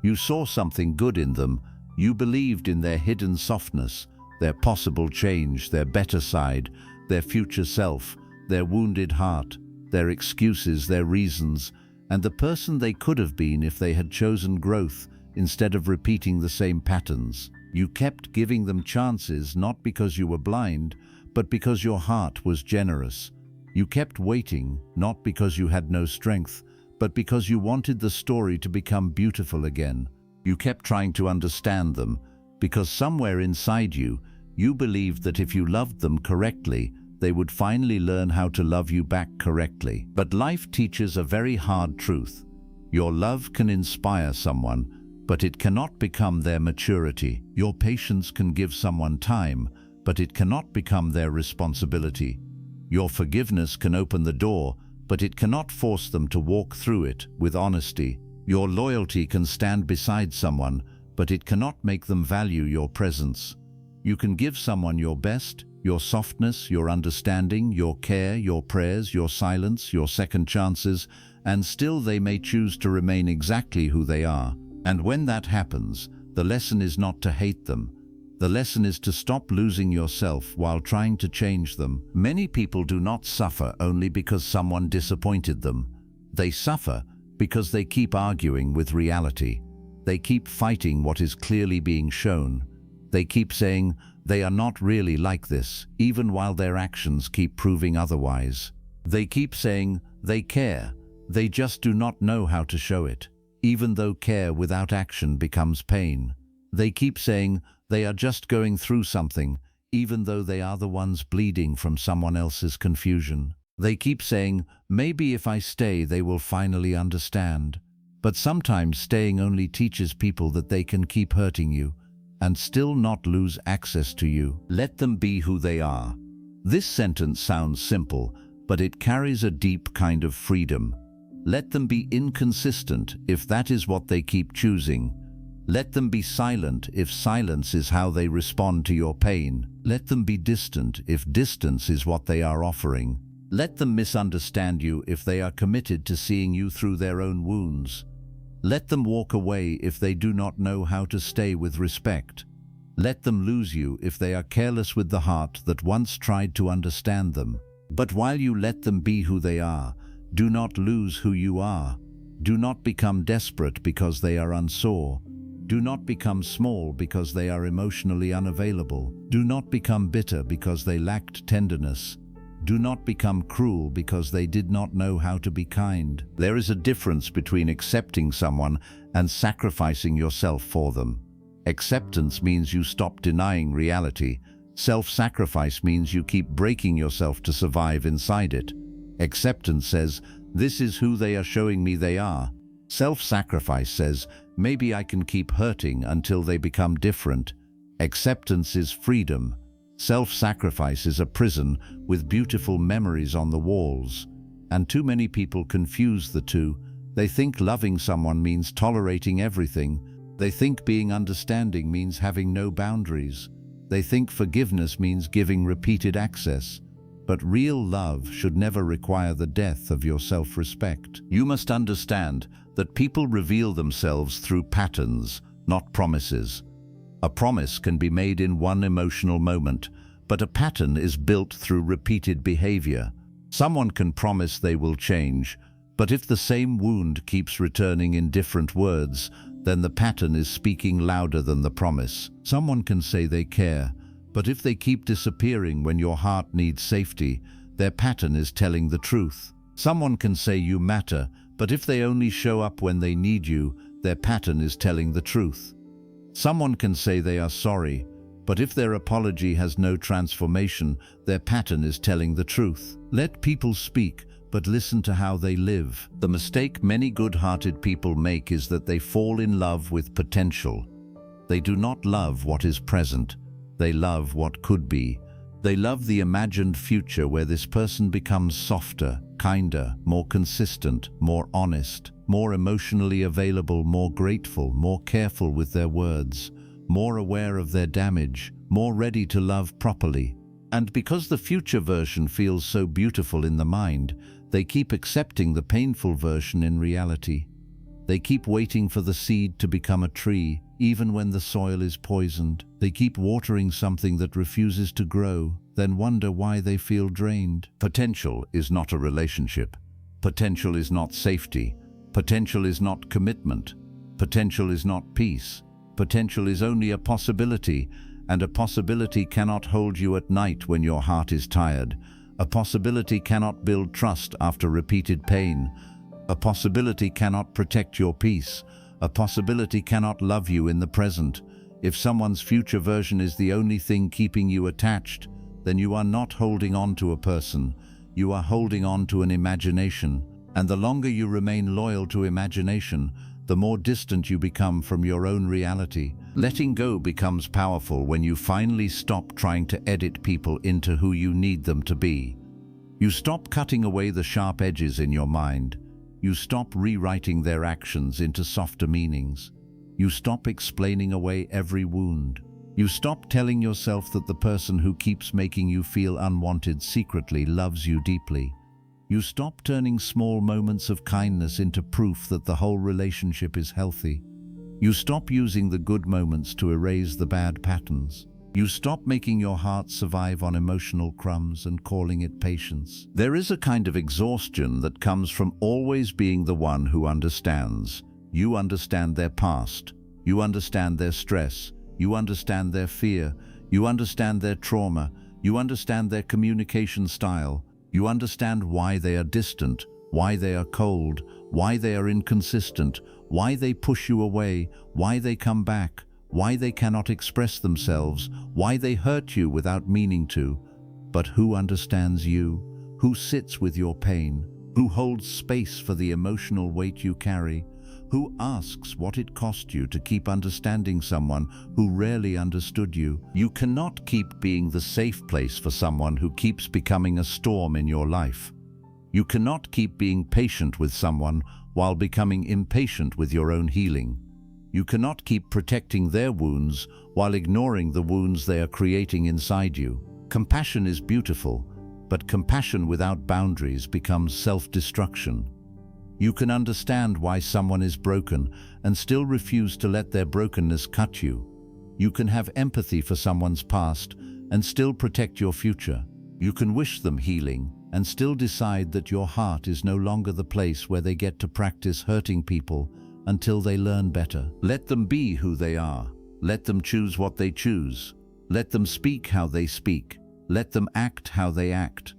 You saw something good in them. You believed in their hidden softness, their possible change, their better side, their future self, their wounded heart, their excuses, their reasons, and the person they could have been if they had chosen growth instead of repeating the same patterns. You kept giving them chances not because you were blind, but because your heart was generous. You kept waiting not because you had no strength, but because you wanted the story to become beautiful again. You kept trying to understand them because somewhere inside you, you believed that if you loved them correctly, they would finally learn how to love you back correctly. But life teaches a very hard truth. Your love can inspire someone, but it cannot become their maturity. Your patience can give someone time, but it cannot become their responsibility. Your forgiveness can open the door, but it cannot force them to walk through it with honesty. Your loyalty can stand beside someone, but it cannot make them value your presence. You can give someone your best, your softness, your understanding, your care, your prayers, your silence, your second chances, and still they may choose to remain exactly who they are. And when that happens, the lesson is not to hate them. The lesson is to stop losing yourself while trying to change them. Many people do not suffer only because someone disappointed them. They suffer because they keep arguing with reality. They keep fighting what is clearly being shown. They keep saying they are not really like this, even while their actions keep proving otherwise. They keep saying they care. They just do not know how to show it, even though care without action becomes pain. They keep saying they are just going through something, even though they are the ones bleeding from someone else's confusion. They keep saying, maybe if I stay, they will finally understand. But sometimes staying only teaches people that they can keep hurting you and still not lose access to you. Let them be who they are. This sentence sounds simple, but it carries a deep kind of freedom. Let them be inconsistent if that is what they keep choosing. Let them be silent if silence is how they respond to your pain. Let them be distant if distance is what they are offering. Let them misunderstand you if they are committed to seeing you through their own wounds. Let them walk away if they do not know how to stay with respect. Let them lose you if they are careless with the heart that once tried to understand them. But while you let them be who they are, do not lose who you are. Do not become desperate because they are unsure. Do not become small because they are emotionally unavailable. Do not become bitter because they lacked tenderness. Do not become cruel because they did not know how to be kind. There is a difference between accepting someone and sacrificing yourself for them. Acceptance means you stop denying reality. Self-sacrifice means you keep breaking yourself to survive inside it. Acceptance says, this is who they are showing me they are. Self-sacrifice says, maybe I can keep hurting until they become different. Acceptance is freedom. Self-sacrifice is a prison with beautiful memories on the walls. And too many people confuse the two. They think loving someone means tolerating everything. They think being understanding means having no boundaries. They think forgiveness means giving repeated access. But real love should never require the death of your self-respect. You must understand that people reveal themselves through patterns, not promises. A promise can be made in one emotional moment, but a pattern is built through repeated behavior. Someone can promise they will change, but if the same wound keeps returning in different words, then the pattern is speaking louder than the promise. Someone can say they care, but if they keep disappearing when your heart needs safety, their pattern is telling the truth. Someone can say you matter, but if they only show up when they need you, their pattern is telling the truth. Someone can say they are sorry, but if their apology has no transformation, their pattern is telling the truth. Let people speak, but listen to how they live. The mistake many good-hearted people make is that they fall in love with potential. They do not love what is present. They love what could be. They love the imagined future where this person becomes softer, kinder, more consistent, more honest, more emotionally available, more grateful, more careful with their words, more aware of their damage, more ready to love properly. And because the future version feels so beautiful in the mind, they keep accepting the painful version in reality. They keep waiting for the seed to become a tree, even when the soil is poisoned. They keep watering something that refuses to grow, then wonder why they feel drained. Potential is not a relationship. Potential is not safety. Potential is not commitment. Potential is not peace. Potential is only a possibility, and a possibility cannot hold you at night when your heart is tired. A possibility cannot build trust after repeated pain. A possibility cannot protect your peace. A possibility cannot love you in the present. If someone's future version is the only thing keeping you attached, then you are not holding on to a person. You are holding on to an imagination. And the longer you remain loyal to imagination, the more distant you become from your own reality. Letting go becomes powerful when you finally stop trying to edit people into who you need them to be. You stop cutting away the sharp edges in your mind. You stop rewriting their actions into softer meanings. You stop explaining away every wound. You stop telling yourself that the person who keeps making you feel unwanted secretly loves you deeply. You stop turning small moments of kindness into proof that the whole relationship is healthy. You stop using the good moments to erase the bad patterns. You stop making your heart survive on emotional crumbs and calling it patience. There is a kind of exhaustion that comes from always being the one who understands. You understand their past. You understand their stress. You understand their fear. You understand their trauma. You understand their communication style. You understand why they are distant, why they are cold, why they are inconsistent, why they push you away, why they come back, why they cannot express themselves, why they hurt you without meaning to. But who understands you? Who sits with your pain? Who holds space for the emotional weight you carry? Who asks what it cost you to keep understanding someone who rarely understood you? You cannot keep being the safe place for someone who keeps becoming a storm in your life. You cannot keep being patient with someone while becoming impatient with your own healing. You cannot keep protecting their wounds while ignoring the wounds they are creating inside you. Compassion is beautiful, but compassion without boundaries becomes self-destruction. You can understand why someone is broken and still refuse to let their brokenness cut you. You can have empathy for someone's past and still protect your future. You can wish them healing and still decide that your heart is no longer the place where they get to practice hurting people until they learn better. Let them be who they are. Let them choose what they choose. Let them speak how they speak. Let them act how they act.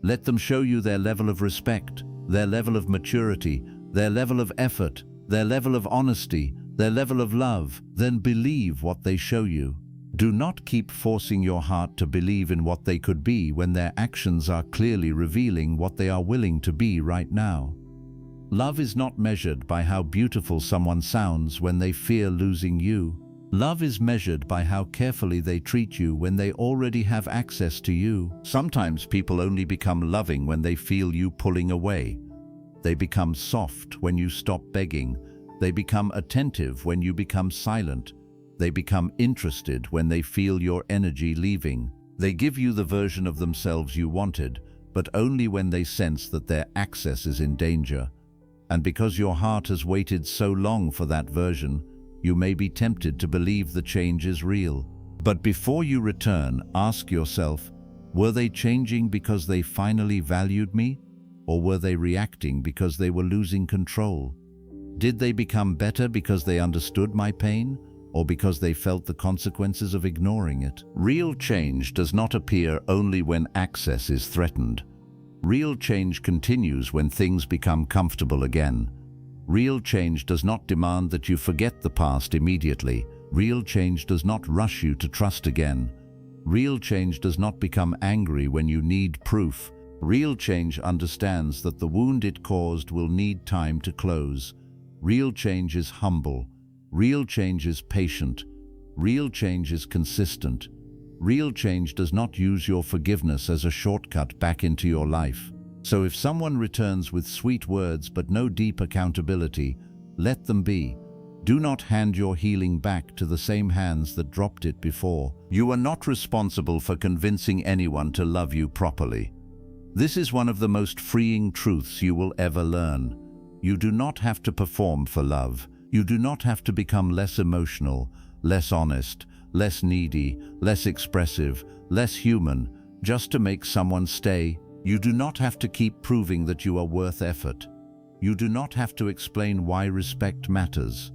Let them show you their level of respect, their level of maturity, their level of effort, their level of honesty, their level of love. Then believe what they show you. Do not keep forcing your heart to believe in what they could be when their actions are clearly revealing what they are willing to be right now. Love is not measured by how beautiful someone sounds when they fear losing you. Love is measured by how carefully they treat you when they already have access to you. Sometimes people only become loving when they feel you pulling away. They become soft when you stop begging. They become attentive when you become silent. They become interested when they feel your energy leaving. They give you the version of themselves you wanted, but only when they sense that their access is in danger. And because your heart has waited so long for that version, you may be tempted to believe the change is real. But before you return, ask yourself, were they changing because they finally valued me? Or were they reacting because they were losing control? Did they become better because they understood my pain? Or because they felt the consequences of ignoring it? Real change does not appear only when access is threatened. Real change continues when things become comfortable again. Real change does not demand that you forget the past immediately. Real change does not rush you to trust again. Real change does not become angry when you need proof. Real change understands that the wound it caused will need time to close. Real change is humble. Real change is patient. Real change is consistent. Real change does not use your forgiveness as a shortcut back into your life. So if someone returns with sweet words but no deep accountability, let them be. Do not hand your healing back to the same hands that dropped it before. You are not responsible for convincing anyone to love you properly. This is one of the most freeing truths you will ever learn. You do not have to perform for love. You do not have to become less emotional, less honest, less needy, less expressive, less human, just to make someone stay. You do not have to keep proving that you are worth effort. You do not have to explain why respect matters.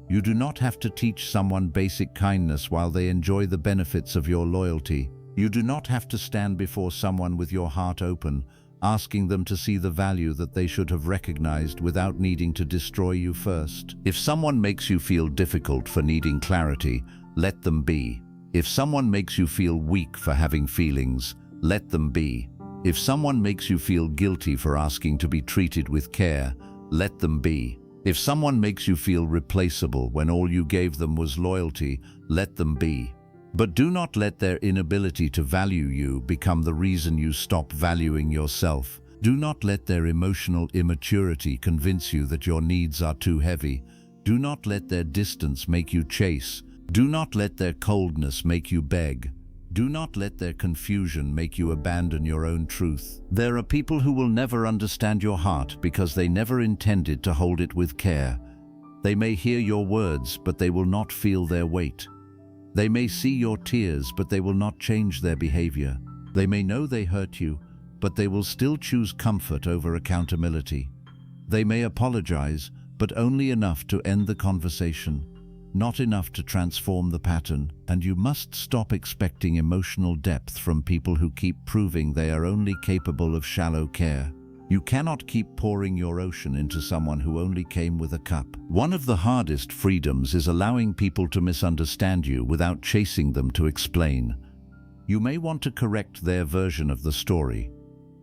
You do not have to teach someone basic kindness while they enjoy the benefits of your loyalty. You do not have to stand before someone with your heart open, asking them to see the value that they should have recognized without needing to destroy you first. If someone makes you feel difficult for needing clarity, let them be. If someone makes you feel weak for having feelings, let them be. If someone makes you feel guilty for asking to be treated with care, let them be. If someone makes you feel replaceable when all you gave them was loyalty, let them be. But do not let their inability to value you become the reason you stop valuing yourself. Do not let their emotional immaturity convince you that your needs are too heavy. Do not let their distance make you chase. Do not let their coldness make you beg. Do not let their confusion make you abandon your own truth. There are people who will never understand your heart because they never intended to hold it with care. They may hear your words, but they will not feel their weight. They may see your tears, but they will not change their behavior. They may know they hurt you, but they will still choose comfort over accountability. They may apologize, but only enough to end the conversation, not enough to transform the pattern. And you must stop expecting emotional depth from people who keep proving they are only capable of shallow care. You cannot keep pouring your ocean into someone who only came with a cup. One of the hardest freedoms is allowing people to misunderstand you without chasing them to explain. You may want to correct their version of the story.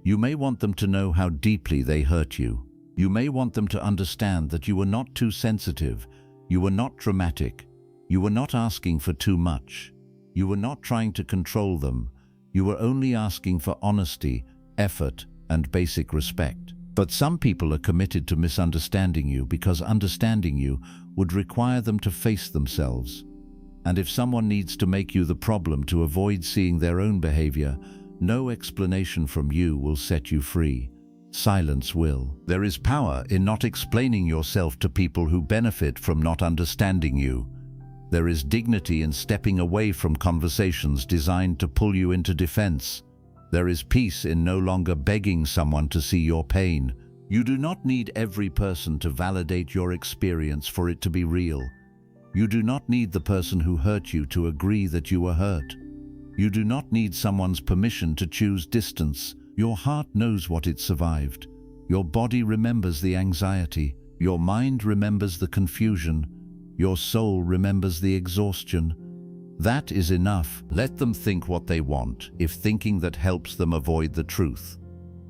You may want them to know how deeply they hurt you. You may want them to understand that you were not too sensitive, you were not dramatic, you were not asking for too much. You were not trying to control them. You were only asking for honesty, effort, and basic respect. But some people are committed to misunderstanding you because understanding you would require them to face themselves. And if someone needs to make you the problem to avoid seeing their own behavior, no explanation from you will set you free. Silence will. There is power in not explaining yourself to people who benefit from not understanding you. There is dignity in stepping away from conversations designed to pull you into defense. There is peace in no longer begging someone to see your pain. You do not need every person to validate your experience for it to be real. You do not need the person who hurt you to agree that you were hurt. You do not need someone's permission to choose distance. Your heart knows what it survived. Your body remembers the anxiety. Your mind remembers the confusion. Your soul remembers the exhaustion. That is enough. Let them think what they want, if thinking that helps them avoid the truth.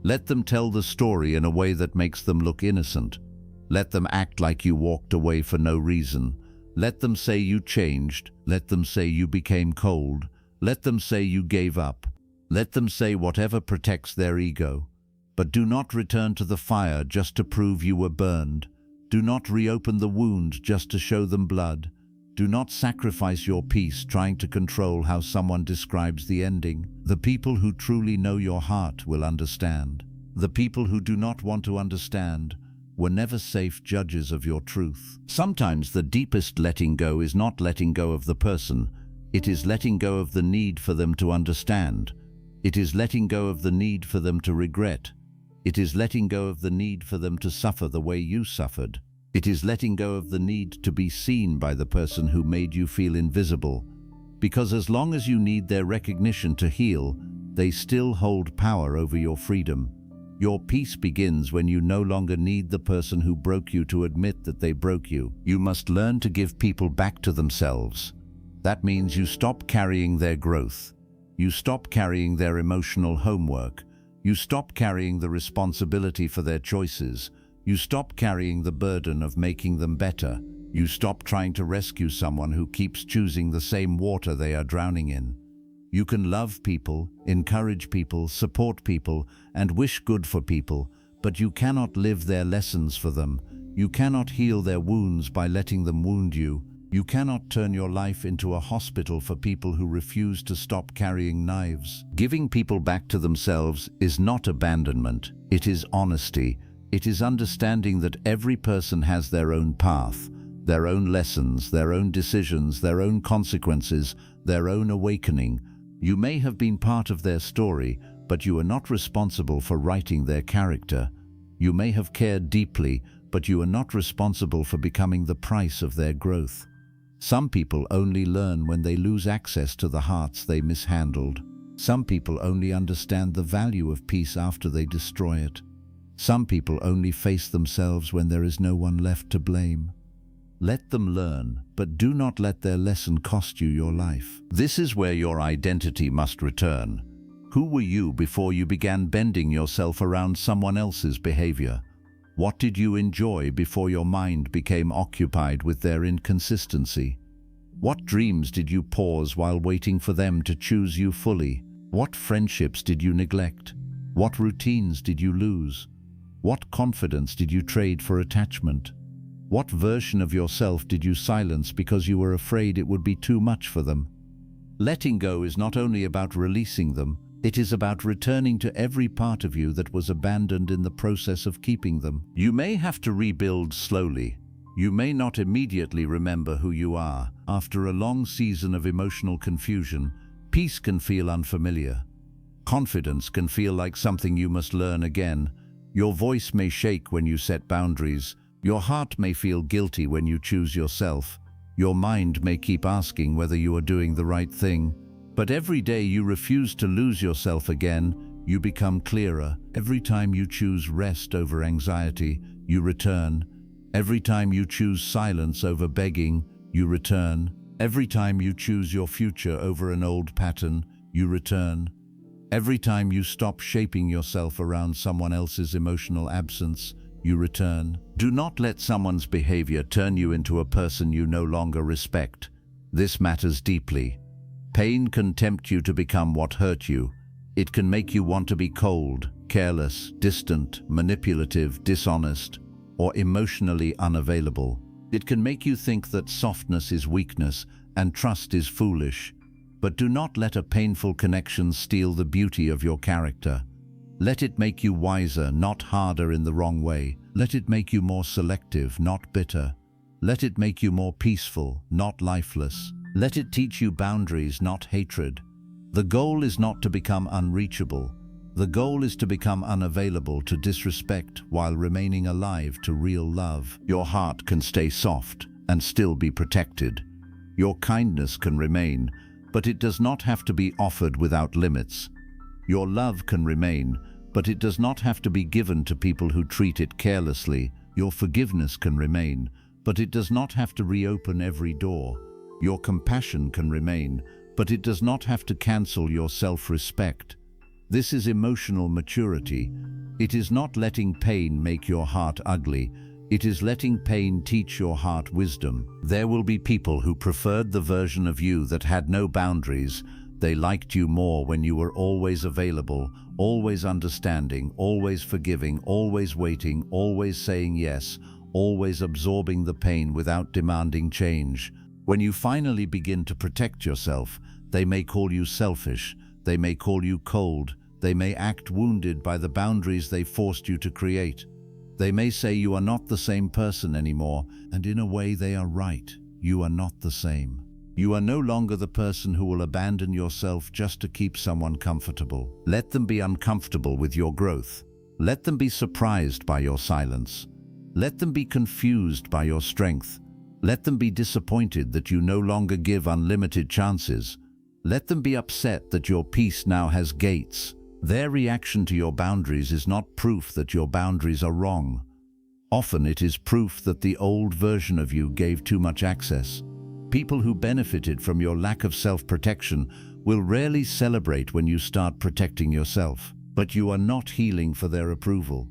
Let them tell the story in a way that makes them look innocent. Let them act like you walked away for no reason. Let them say you changed. Let them say you became cold. Let them say you gave up. Let them say whatever protects their ego. But do not return to the fire just to prove you were burned. Do not reopen the wound just to show them blood. Do not sacrifice your peace trying to control how someone describes the ending. The people who truly know your heart will understand. The people who do not want to understand were never safe judges of your truth. Sometimes the deepest letting go is not letting go of the person. It is letting go of the need for them to understand. It is letting go of the need for them to regret. It is letting go of the need for them to suffer the way you suffered. It is letting go of the need to be seen by the person who made you feel invisible. Because as long as you need their recognition to heal, they still hold power over your freedom. Your peace begins when you no longer need the person who broke you to admit that they broke you. You must learn to give people back to themselves. That means you stop carrying their growth. You stop carrying their emotional homework. You stop carrying the responsibility for their choices. You stop carrying the burden of making them better. You stop trying to rescue someone who keeps choosing the same water they are drowning in. You can love people, encourage people, support people, and wish good for people, but you cannot live their lessons for them. You cannot heal their wounds by letting them wound you. You cannot turn your life into a hospital for people who refuse to stop carrying knives. Giving people back to themselves is not abandonment. It is honesty. It is understanding that every person has their own path, their own lessons, their own decisions, their own consequences, their own awakening. You may have been part of their story, but you are not responsible for writing their character. You may have cared deeply, but you are not responsible for becoming the price of their growth. Some people only learn when they lose access to the hearts they mishandled. Some people only understand the value of peace after they destroy it. Some people only face themselves when there is no one left to blame. Let them learn, but do not let their lesson cost you your life. This is where your identity must return. Who were you before you began bending yourself around someone else's behavior? What did you enjoy before your mind became occupied with their inconsistency? What dreams did you pause while waiting for them to choose you fully? What friendships did you neglect? What routines did you lose? What confidence did you trade for attachment? What version of yourself did you silence because you were afraid it would be too much for them? Letting go is not only about releasing them, it is about returning to every part of you that was abandoned in the process of keeping them. You may have to rebuild slowly. You may not immediately remember who you are. After a long season of emotional confusion, peace can feel unfamiliar. Confidence can feel like something you must learn again. Your voice may shake when you set boundaries. Your heart may feel guilty when you choose yourself. Your mind may keep asking whether you are doing the right thing. But every day you refuse to lose yourself again, you become clearer. Every time you choose rest over anxiety, you return. Every time you choose silence over begging, you return. Every time you choose your future over an old pattern, you return. Every time you stop shaping yourself around someone else's emotional absence, you return. Do not let someone's behavior turn you into a person you no longer respect. This matters deeply. Pain can tempt you to become what hurt you. It can make you want to be cold, careless, distant, manipulative, dishonest, or emotionally unavailable. It can make you think that softness is weakness and trust is foolish. But do not let a painful connection steal the beauty of your character. Let it make you wiser, not harder in the wrong way. Let it make you more selective, not bitter. Let it make you more peaceful, not lifeless. Let it teach you boundaries, not hatred. The goal is not to become unreachable. The goal is to become unavailable to disrespect while remaining alive to real love. Your heart can stay soft and still be protected. Your kindness can remain, but it does not have to be offered without limits. Your love can remain, but it does not have to be given to people who treat it carelessly. Your forgiveness can remain, but it does not have to reopen every door. Your compassion can remain, but it does not have to cancel your self-respect. This is emotional maturity. It is not letting pain make your heart ugly. It is letting pain teach your heart wisdom. There will be people who preferred the version of you that had no boundaries. They liked you more when you were always available, always understanding, always forgiving, always waiting, always saying yes, always absorbing the pain without demanding change. When you finally begin to protect yourself, they may call you selfish, they may call you cold, they may act wounded by the boundaries they forced you to create. They may say you are not the same person anymore, and in a way they are right. You are not the same. You are no longer the person who will abandon yourself just to keep someone comfortable. Let them be uncomfortable with your growth. Let them be surprised by your silence. Let them be confused by your strength. Let them be disappointed that you no longer give unlimited chances. Let them be upset that your peace now has gates. Their reaction to your boundaries is not proof that your boundaries are wrong. Often it is proof that the old version of you gave too much access. People who benefited from your lack of self-protection will rarely celebrate when you start protecting yourself. But you are not healing for their approval.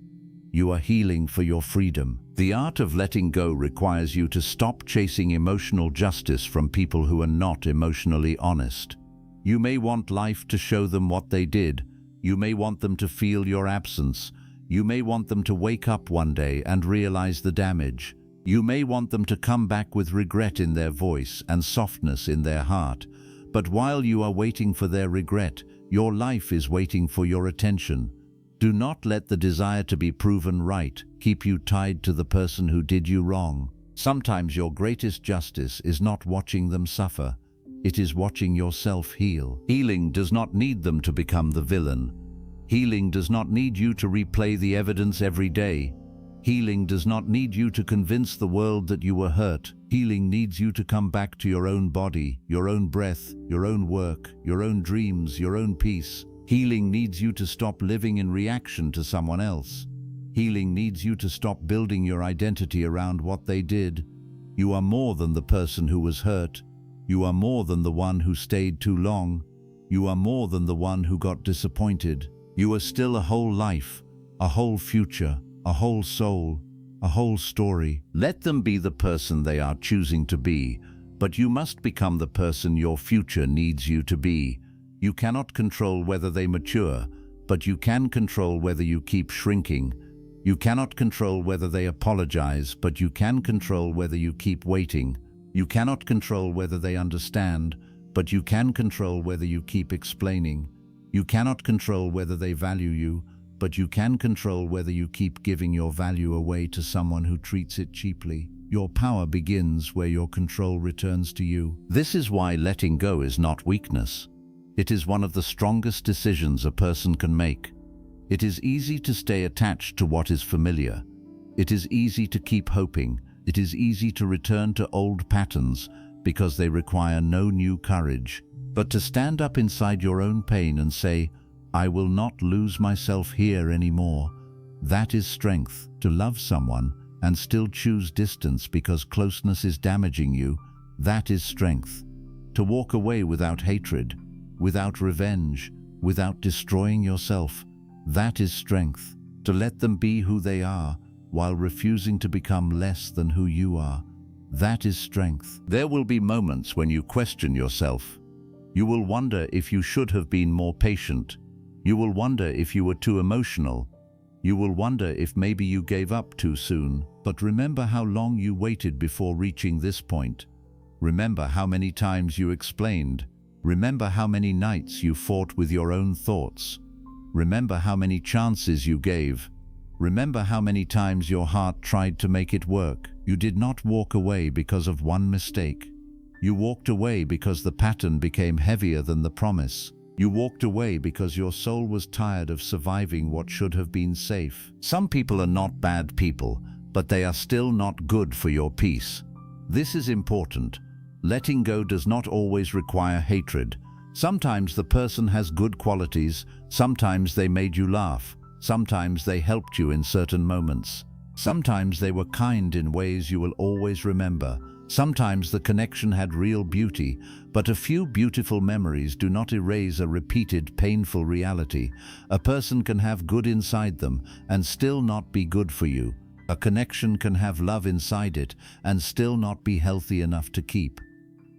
You are healing for your freedom. The art of letting go requires you to stop chasing emotional justice from people who are not emotionally honest. You may want life to show them what they did. You may want them to feel your absence. You may want them to wake up one day and realize the damage. You may want them to come back with regret in their voice and softness in their heart. But while you are waiting for their regret, your life is waiting for your attention. Do not let the desire to be proven right keep you tied to the person who did you wrong. Sometimes your greatest justice is not watching them suffer. It is watching yourself heal. Healing does not need them to become the villain. Healing does not need you to replay the evidence every day. Healing does not need you to convince the world that you were hurt. Healing needs you to come back to your own body, your own breath, your own work, your own dreams, your own peace. Healing needs you to stop living in reaction to someone else. Healing needs you to stop building your identity around what they did. You are more than the person who was hurt. You are more than the one who stayed too long. You are more than the one who got disappointed. You are still a whole life, a whole future, a whole soul, a whole story. Let them be the person they are choosing to be, but you must become the person your future needs you to be. You cannot control whether they mature, but you can control whether you keep shrinking. You cannot control whether they apologize, but you can control whether you keep waiting. You cannot control whether they understand, but you can control whether you keep explaining. You cannot control whether they value you, but you can control whether you keep giving your value away to someone who treats it cheaply. Your power begins where your control returns to you. This is why letting go is not weakness. It is one of the strongest decisions a person can make. It is easy to stay attached to what is familiar. It is easy to keep hoping. It is easy to return to old patterns because they require no new courage. But to stand up inside your own pain and say, I will not lose myself here anymore, that is strength. To love someone and still choose distance because closeness is damaging you, that is strength. To walk away without hatred, without revenge, without destroying yourself, that is strength. To let them be who they are while refusing to become less than who you are, that is strength. There will be moments when you question yourself. You will wonder if you should have been more patient. You will wonder if you were too emotional. You will wonder if maybe you gave up too soon. But remember how long you waited before reaching this point. Remember how many times you explained. Remember how many nights you fought with your own thoughts. Remember how many chances you gave. Remember how many times your heart tried to make it work. You did not walk away because of one mistake. You walked away because the pattern became heavier than the promise. You walked away because your soul was tired of surviving what should have been safe. Some people are not bad people, but they are still not good for your peace. This is important. Letting go does not always require hatred. Sometimes the person has good qualities, sometimes they made you laugh, sometimes they helped you in certain moments. Sometimes they were kind in ways you will always remember. Sometimes the connection had real beauty, but a few beautiful memories do not erase a repeated, painful reality. A person can have good inside them and still not be good for you. A connection can have love inside it and still not be healthy enough to keep.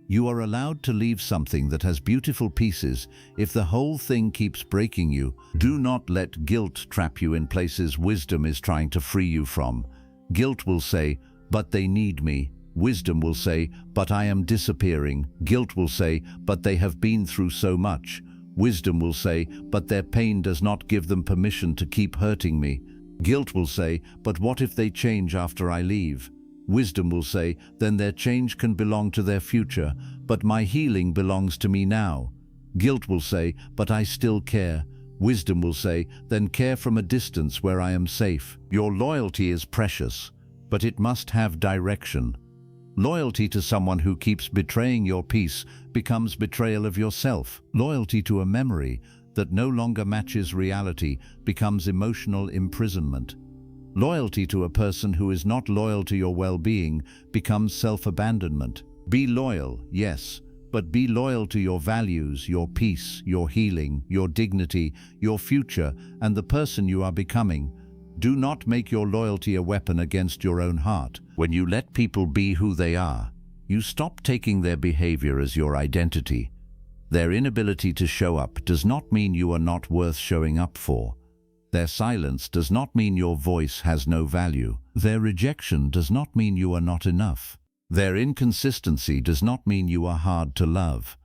You are allowed to leave something that has beautiful pieces if the whole thing keeps breaking you. Do not let guilt trap you in places wisdom is trying to free you from. Guilt will say, but they need me. Wisdom will say, but I am disappearing. Guilt will say, but they have been through so much. Wisdom will say, but their pain does not give them permission to keep hurting me. Guilt will say, but what if they change after I leave? Wisdom will say, then their change can belong to their future, but my healing belongs to me now. Guilt will say, but I still care. Wisdom will say, then care from a distance where I am safe. Your loyalty is precious, but it must have direction. Loyalty to someone who keeps betraying your peace becomes betrayal of yourself. Loyalty to a memory that no longer matches reality becomes emotional imprisonment. Loyalty to a person who is not loyal to your well-being becomes self-abandonment. Be loyal, yes, but be loyal to your values, your peace, your healing, your dignity, your future, and the person you are becoming. Do not make your loyalty a weapon against your own heart. When you let people be who they are, you stop taking their behavior as your identity. Their inability to show up does not mean you are not worth showing up for. Their silence does not mean your voice has no value. Their rejection does not mean you are not enough. Their inconsistency does not mean you are hard to love.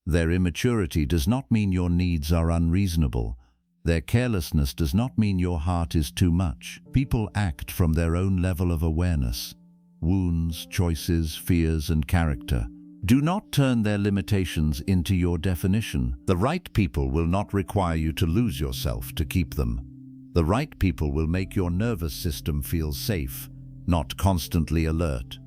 Their immaturity does not mean your needs are unreasonable. Their carelessness does not mean your heart is too much. People act from their own level of awareness. Wounds, choices, fears, and character. Do not turn their limitations into your definition. The right people will not require you to lose yourself to keep them. The right people will make your nervous system feel safe, not constantly alert.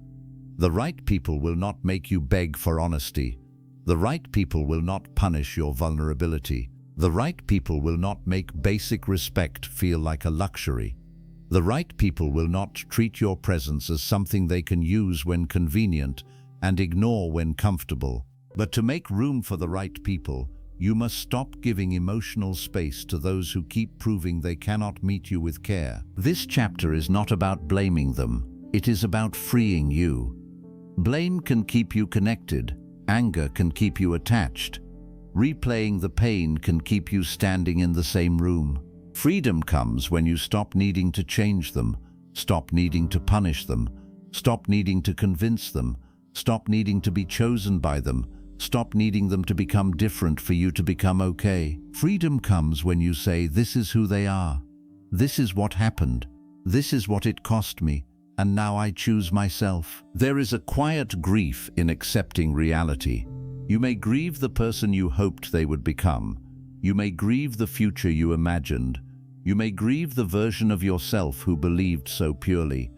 The right people will not make you beg for honesty. The right people will not punish your vulnerability. The right people will not make basic respect feel like a luxury. The right people will not treat your presence as something they can use when convenient and ignore when comfortable. But to make room for the right people, you must stop giving emotional space to those who keep proving they cannot meet you with care. This chapter is not about blaming them. It is about freeing you. Blame can keep you connected. Anger can keep you attached. Replaying the pain can keep you standing in the same room. Freedom comes when you stop needing to change them, stop needing to punish them, stop needing to convince them, stop needing to be chosen by them, stop needing them to become different for you to become okay. Freedom comes when you say, this is who they are. This is what happened. This is what it cost me. And now I choose myself. There is a quiet grief in accepting reality. You may grieve the person you hoped they would become. You may grieve the future you imagined. You may grieve the version of yourself who believed so purely.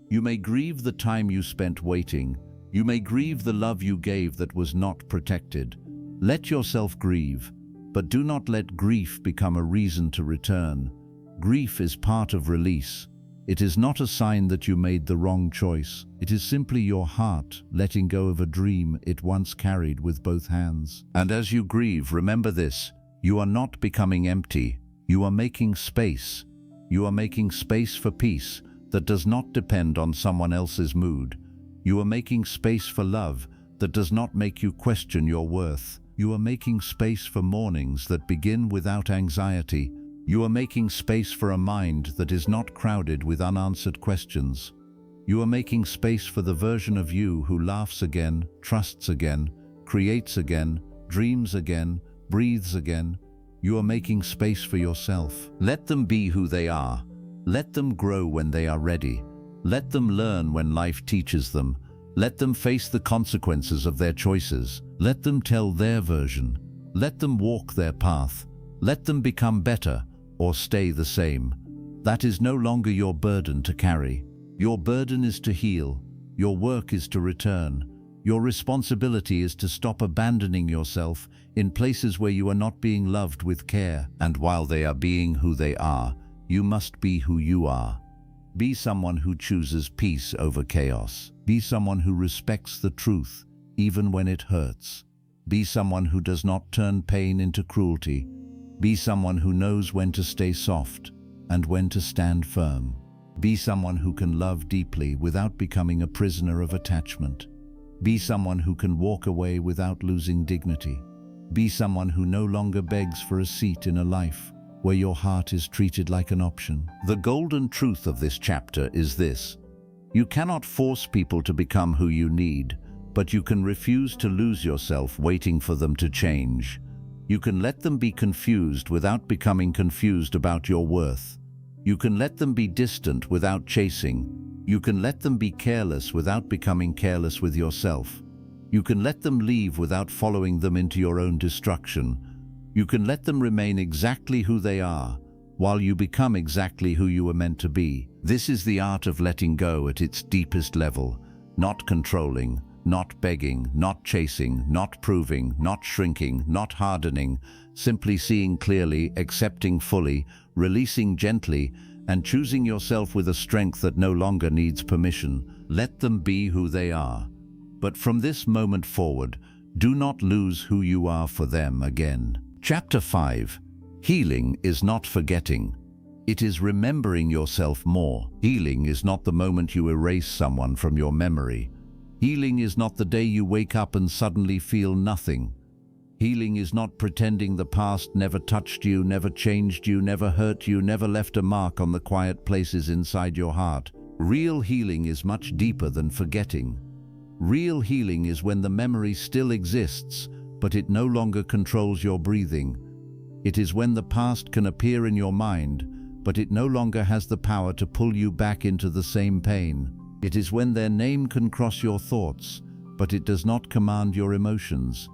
You may grieve the time you spent waiting. You may grieve the love you gave that was not protected. Let yourself grieve, but do not let grief become a reason to return. Grief is part of release. It is not a sign that you made the wrong choice. It is simply your heart letting go of a dream it once carried with both hands. And as you grieve, remember this: you are not becoming empty. You are making space. You are making space for peace that does not depend on someone else's mood. You are making space for love that does not make you question your worth. You are making space for mornings that begin without anxiety. You are making space for a mind that is not crowded with unanswered questions. You are making space for the version of you who laughs again, trusts again, creates again, dreams again, breathes again. You are making space for yourself. Let them be who they are. Let them grow when they are ready. Let them learn when life teaches them. Let them face the consequences of their choices. Let them tell their version. Let them walk their path. Let them become better or stay the same. That is no longer your burden to carry. Your burden is to heal. Your work is to return. Your responsibility is to stop abandoning yourself in places where you are not being loved with care. And while they are being who they are, you must be who you are. Be someone who chooses peace over chaos. Be someone who respects the truth, even when it hurts. Be someone who does not turn pain into cruelty. Be someone who knows when to stay soft and when to stand firm. Be someone who can love deeply without becoming a prisoner of attachment. Be someone who can walk away without losing dignity. Be someone who no longer begs for a seat in a life where your heart is treated like an option. The golden truth of this chapter is this: you cannot force people to become who you need, but you can refuse to lose yourself waiting for them to change. You can let them be confused without becoming confused about your worth. You can let them be distant without chasing. You can let them be careless without becoming careless with yourself. You can let them leave without following them into your own destruction. You can let them remain exactly who they are, while you become exactly who you were meant to be. This is the art of letting go at its deepest level, not controlling, not begging, not chasing, not proving, not shrinking, not hardening, simply seeing clearly, accepting fully, releasing gently, and choosing yourself with a strength that no longer needs permission. Let them be who they are. But from this moment forward, do not lose who you are for them again. Chapter 5. Healing is not forgetting. It is remembering yourself more. Healing is not the moment you erase someone from your memory. Healing is not the day you wake up and suddenly feel nothing. Healing is not pretending the past never touched you, never changed you, never hurt you, never left a mark on the quiet places inside your heart. Real healing is much deeper than forgetting. Real healing is when the memory still exists, but it no longer controls your breathing. It is when the past can appear in your mind, but it no longer has the power to pull you back into the same pain. It is when their name can cross your thoughts, but it does not command your emotions.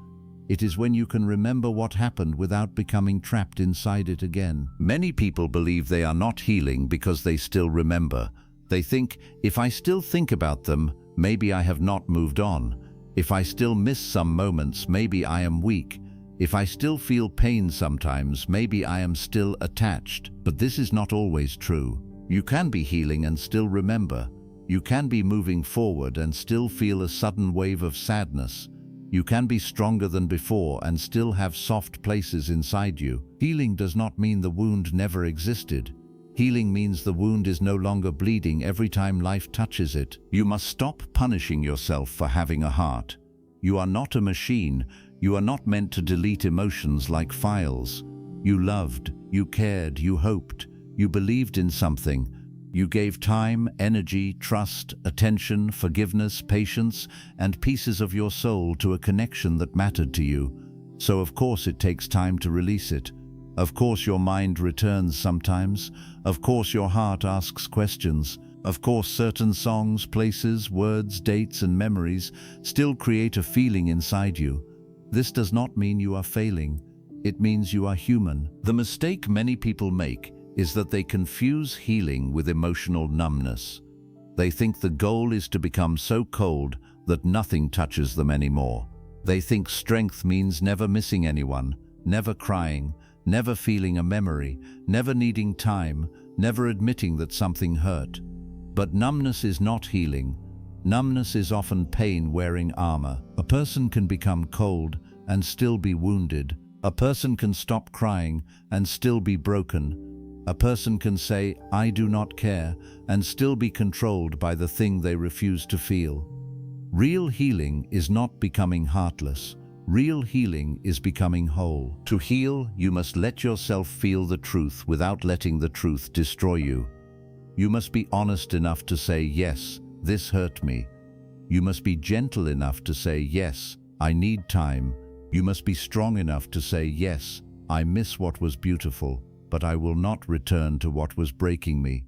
It is when you can remember what happened without becoming trapped inside it again. Many people believe they are not healing because they still remember. They think, if I still think about them, maybe I have not moved on. If I still miss some moments, maybe I am weak. If I still feel pain sometimes, maybe I am still attached. But this is not always true. You can be healing and still remember. You can be moving forward and still feel a sudden wave of sadness. You can be stronger than before and still have soft places inside you. Healing does not mean the wound never existed. Healing means the wound is no longer bleeding every time life touches it. You must stop punishing yourself for having a heart. You are not a machine. You are not meant to delete emotions like files. You loved, you cared, you hoped, you believed in something. You gave time, energy, trust, attention, forgiveness, patience, and pieces of your soul to a connection that mattered to you. So of course it takes time to release it. Of course your mind returns sometimes. Of course your heart asks questions. Of course certain songs, places, words, dates, and memories still create a feeling inside you. This does not mean you are failing. It means you are human. The mistake many people make is that they confuse healing with emotional numbness. They think the goal is to become so cold that nothing touches them anymore. They think strength means never missing anyone, never crying, never feeling a memory, never needing time, never admitting that something hurt. But numbness is not healing. Numbness is often pain wearing armor. A person can become cold and still be wounded. A person can stop crying and still be broken. A person can say, "I do not care," and still be controlled by the thing they refuse to feel. Real healing is not becoming heartless. Real healing is becoming whole. To heal, you must let yourself feel the truth without letting the truth destroy you. You must be honest enough to say, "Yes, this hurt me." You must be gentle enough to say, "Yes, I need time." You must be strong enough to say, "Yes, I miss what was beautiful, but I will not return to what was breaking me."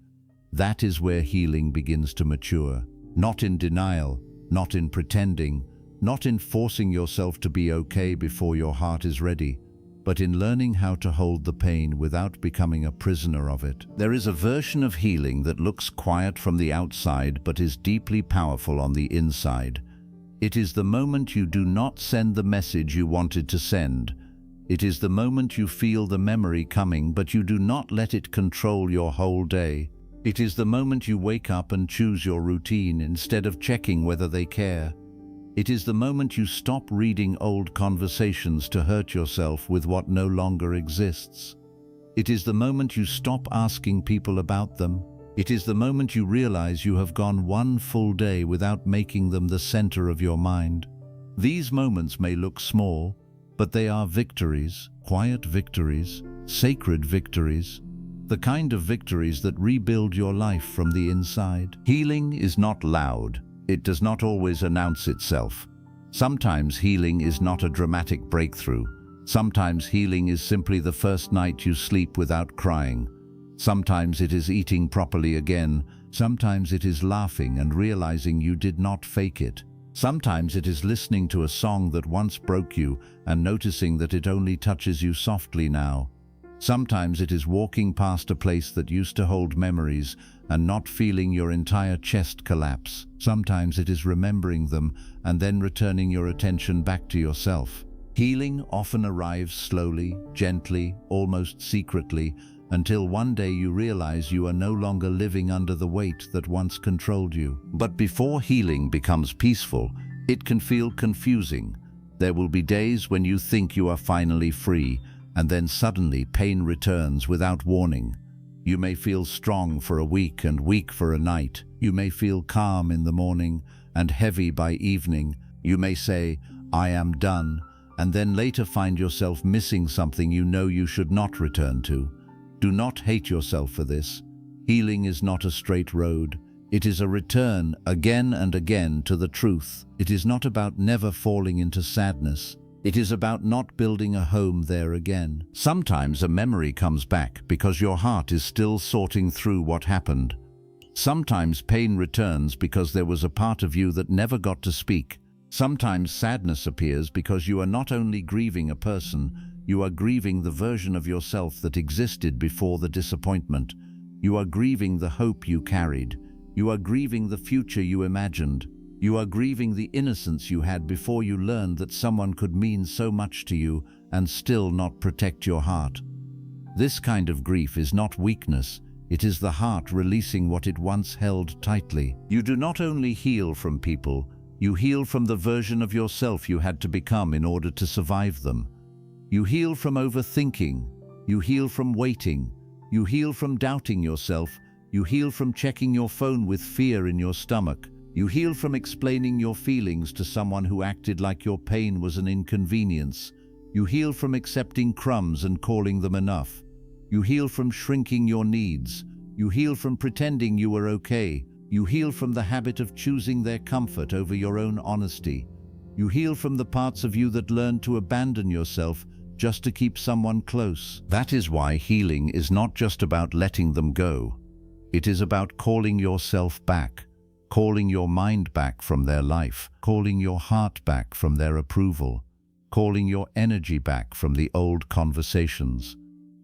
That is where healing begins to mature. Not in denial, not in pretending, not in forcing yourself to be okay before your heart is ready, but in learning how to hold the pain without becoming a prisoner of it. There is a version of healing that looks quiet from the outside but is deeply powerful on the inside. It is the moment you do not send the message you wanted to send. It is the moment you feel the memory coming but you do not let it control your whole day. It is the moment you wake up and choose your routine instead of checking whether they care. It is the moment you stop reading old conversations to hurt yourself with what no longer exists. It is the moment you stop asking people about them. It is the moment you realize you have gone one full day without making them the center of your mind. These moments may look small, but they are victories, quiet victories, sacred victories, the kind of victories that rebuild your life from the inside. Healing is not loud. It does not always announce itself. Sometimes healing is not a dramatic breakthrough. Sometimes healing is simply the first night you sleep without crying. Sometimes it is eating properly again. Sometimes it is laughing and realizing you did not fake it. Sometimes it is listening to a song that once broke you and noticing that it only touches you softly now. Sometimes it is walking past a place that used to hold memories and not feeling your entire chest collapse. Sometimes it is remembering them and then returning your attention back to yourself. Healing often arrives slowly, gently, almost secretly, until one day you realize you are no longer living under the weight that once controlled you. But before healing becomes peaceful, it can feel confusing. There will be days when you think you are finally free, and then suddenly pain returns without warning. You may feel strong for a week and weak for a night. You may feel calm in the morning and heavy by evening. You may say, "I am done," and then later find yourself missing something you know you should not return to. Do not hate yourself for this. Healing is not a straight road. It is a return again and again to the truth. It is not about never falling into sadness. It is about not building a home there again. Sometimes a memory comes back because your heart is still sorting through what happened. Sometimes pain returns because there was a part of you that never got to speak. Sometimes sadness appears because you are not only grieving a person, you are grieving the version of yourself that existed before the disappointment. You are grieving the hope you carried. You are grieving the future you imagined. You are grieving the innocence you had before you learned that someone could mean so much to you and still not protect your heart. This kind of grief is not weakness. It is the heart releasing what it once held tightly. You do not only heal from people, you heal from the version of yourself you had to become in order to survive them. You heal from overthinking. You heal from waiting. You heal from doubting yourself. You heal from checking your phone with fear in your stomach. You heal from explaining your feelings to someone who acted like your pain was an inconvenience. You heal from accepting crumbs and calling them enough. You heal from shrinking your needs. You heal from pretending you were okay. You heal from the habit of choosing their comfort over your own honesty. You heal from the parts of you that learned to abandon yourself just to keep someone close. That is why healing is not just about letting them go. It is about calling yourself back, calling your mind back from their life, calling your heart back from their approval, calling your energy back from the old conversations,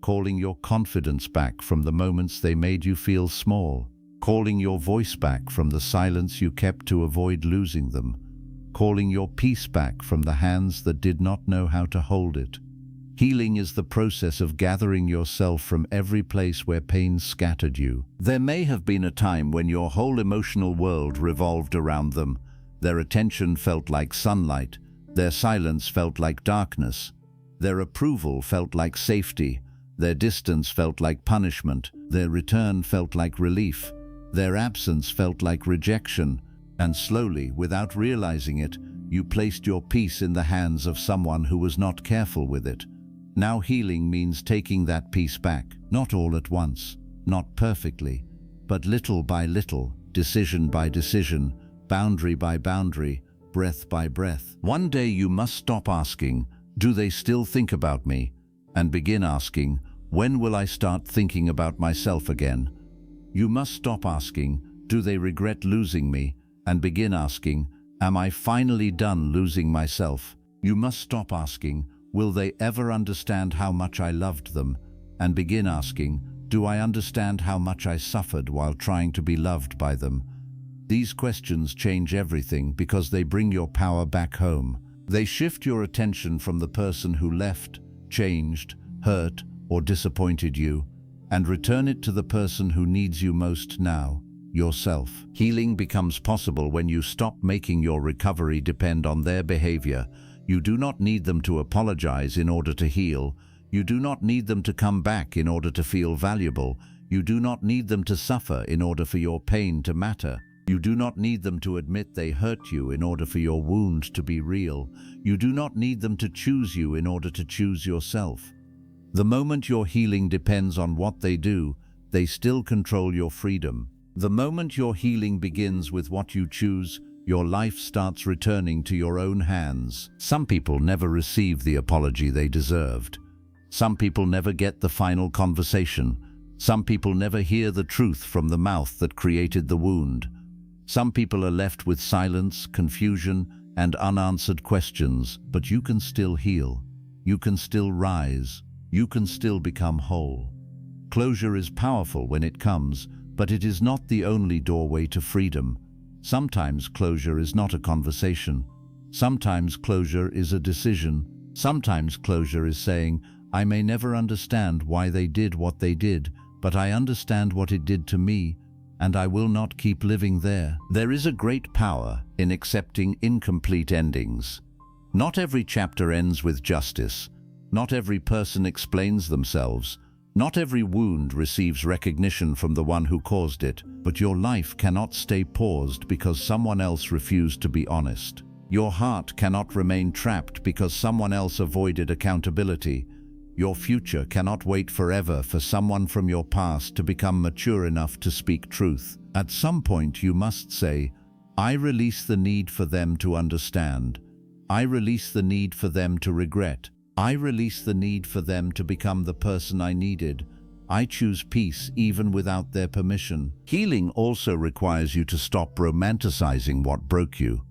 calling your confidence back from the moments they made you feel small, calling your voice back from the silence you kept to avoid losing them, calling your peace back from the hands that did not know how to hold it. Healing is the process of gathering yourself from every place where pain scattered you. There may have been a time when your whole emotional world revolved around them. Their attention felt like sunlight. Their silence felt like darkness. Their approval felt like safety. Their distance felt like punishment. Their return felt like relief. Their absence felt like rejection. And slowly, without realizing it, you placed your peace in the hands of someone who was not careful with it. Now healing means taking that peace back, not all at once, not perfectly, but little by little, decision by decision, boundary by boundary, breath by breath. One day you must stop asking, "Do they still think about me?" and begin asking, "When will I start thinking about myself again?" You must stop asking, "Do they regret losing me?" and begin asking, "Am I finally done losing myself?" You must stop asking, "Will they ever understand how much I loved them?" and begin asking, "Do I understand how much I suffered while trying to be loved by them?" These questions change everything because they bring your power back home. They shift your attention from the person who left, changed, hurt, or disappointed you, and return it to the person who needs you most now, yourself. Healing becomes possible when you stop making your recovery depend on their behavior. You do not need them to apologize in order to heal. You do not need them to come back in order to feel valuable. You do not need them to suffer in order for your pain to matter. You do not need them to admit they hurt you in order for your wound to be real. You do not need them to choose you in order to choose yourself. The moment your healing depends on what they do, they still control your freedom. The moment your healing begins with what you choose, your life starts returning to your own hands. Some people never receive the apology they deserved. Some people never get the final conversation. Some people never hear the truth from the mouth that created the wound. Some people are left with silence, confusion, and unanswered questions, but you can still heal. You can still rise. You can still become whole. Closure is powerful when it comes, but it is not the only doorway to freedom. Sometimes closure is not a conversation. Sometimes closure is a decision. Sometimes closure is saying, "I may never understand why they did what they did, but I understand what it did to me, and I will not keep living there." There is a great power in accepting incomplete endings. Not every chapter ends with justice. Not every person explains themselves. Not every wound receives recognition from the one who caused it, but your life cannot stay paused because someone else refused to be honest. Your heart cannot remain trapped because someone else avoided accountability. Your future cannot wait forever for someone from your past to become mature enough to speak truth. At some point you must say, "I release the need for them to understand. I release the need for them to regret. I release the need for them to become the person I needed. I choose peace even without their permission." Healing also requires you to stop romanticizing what broke you.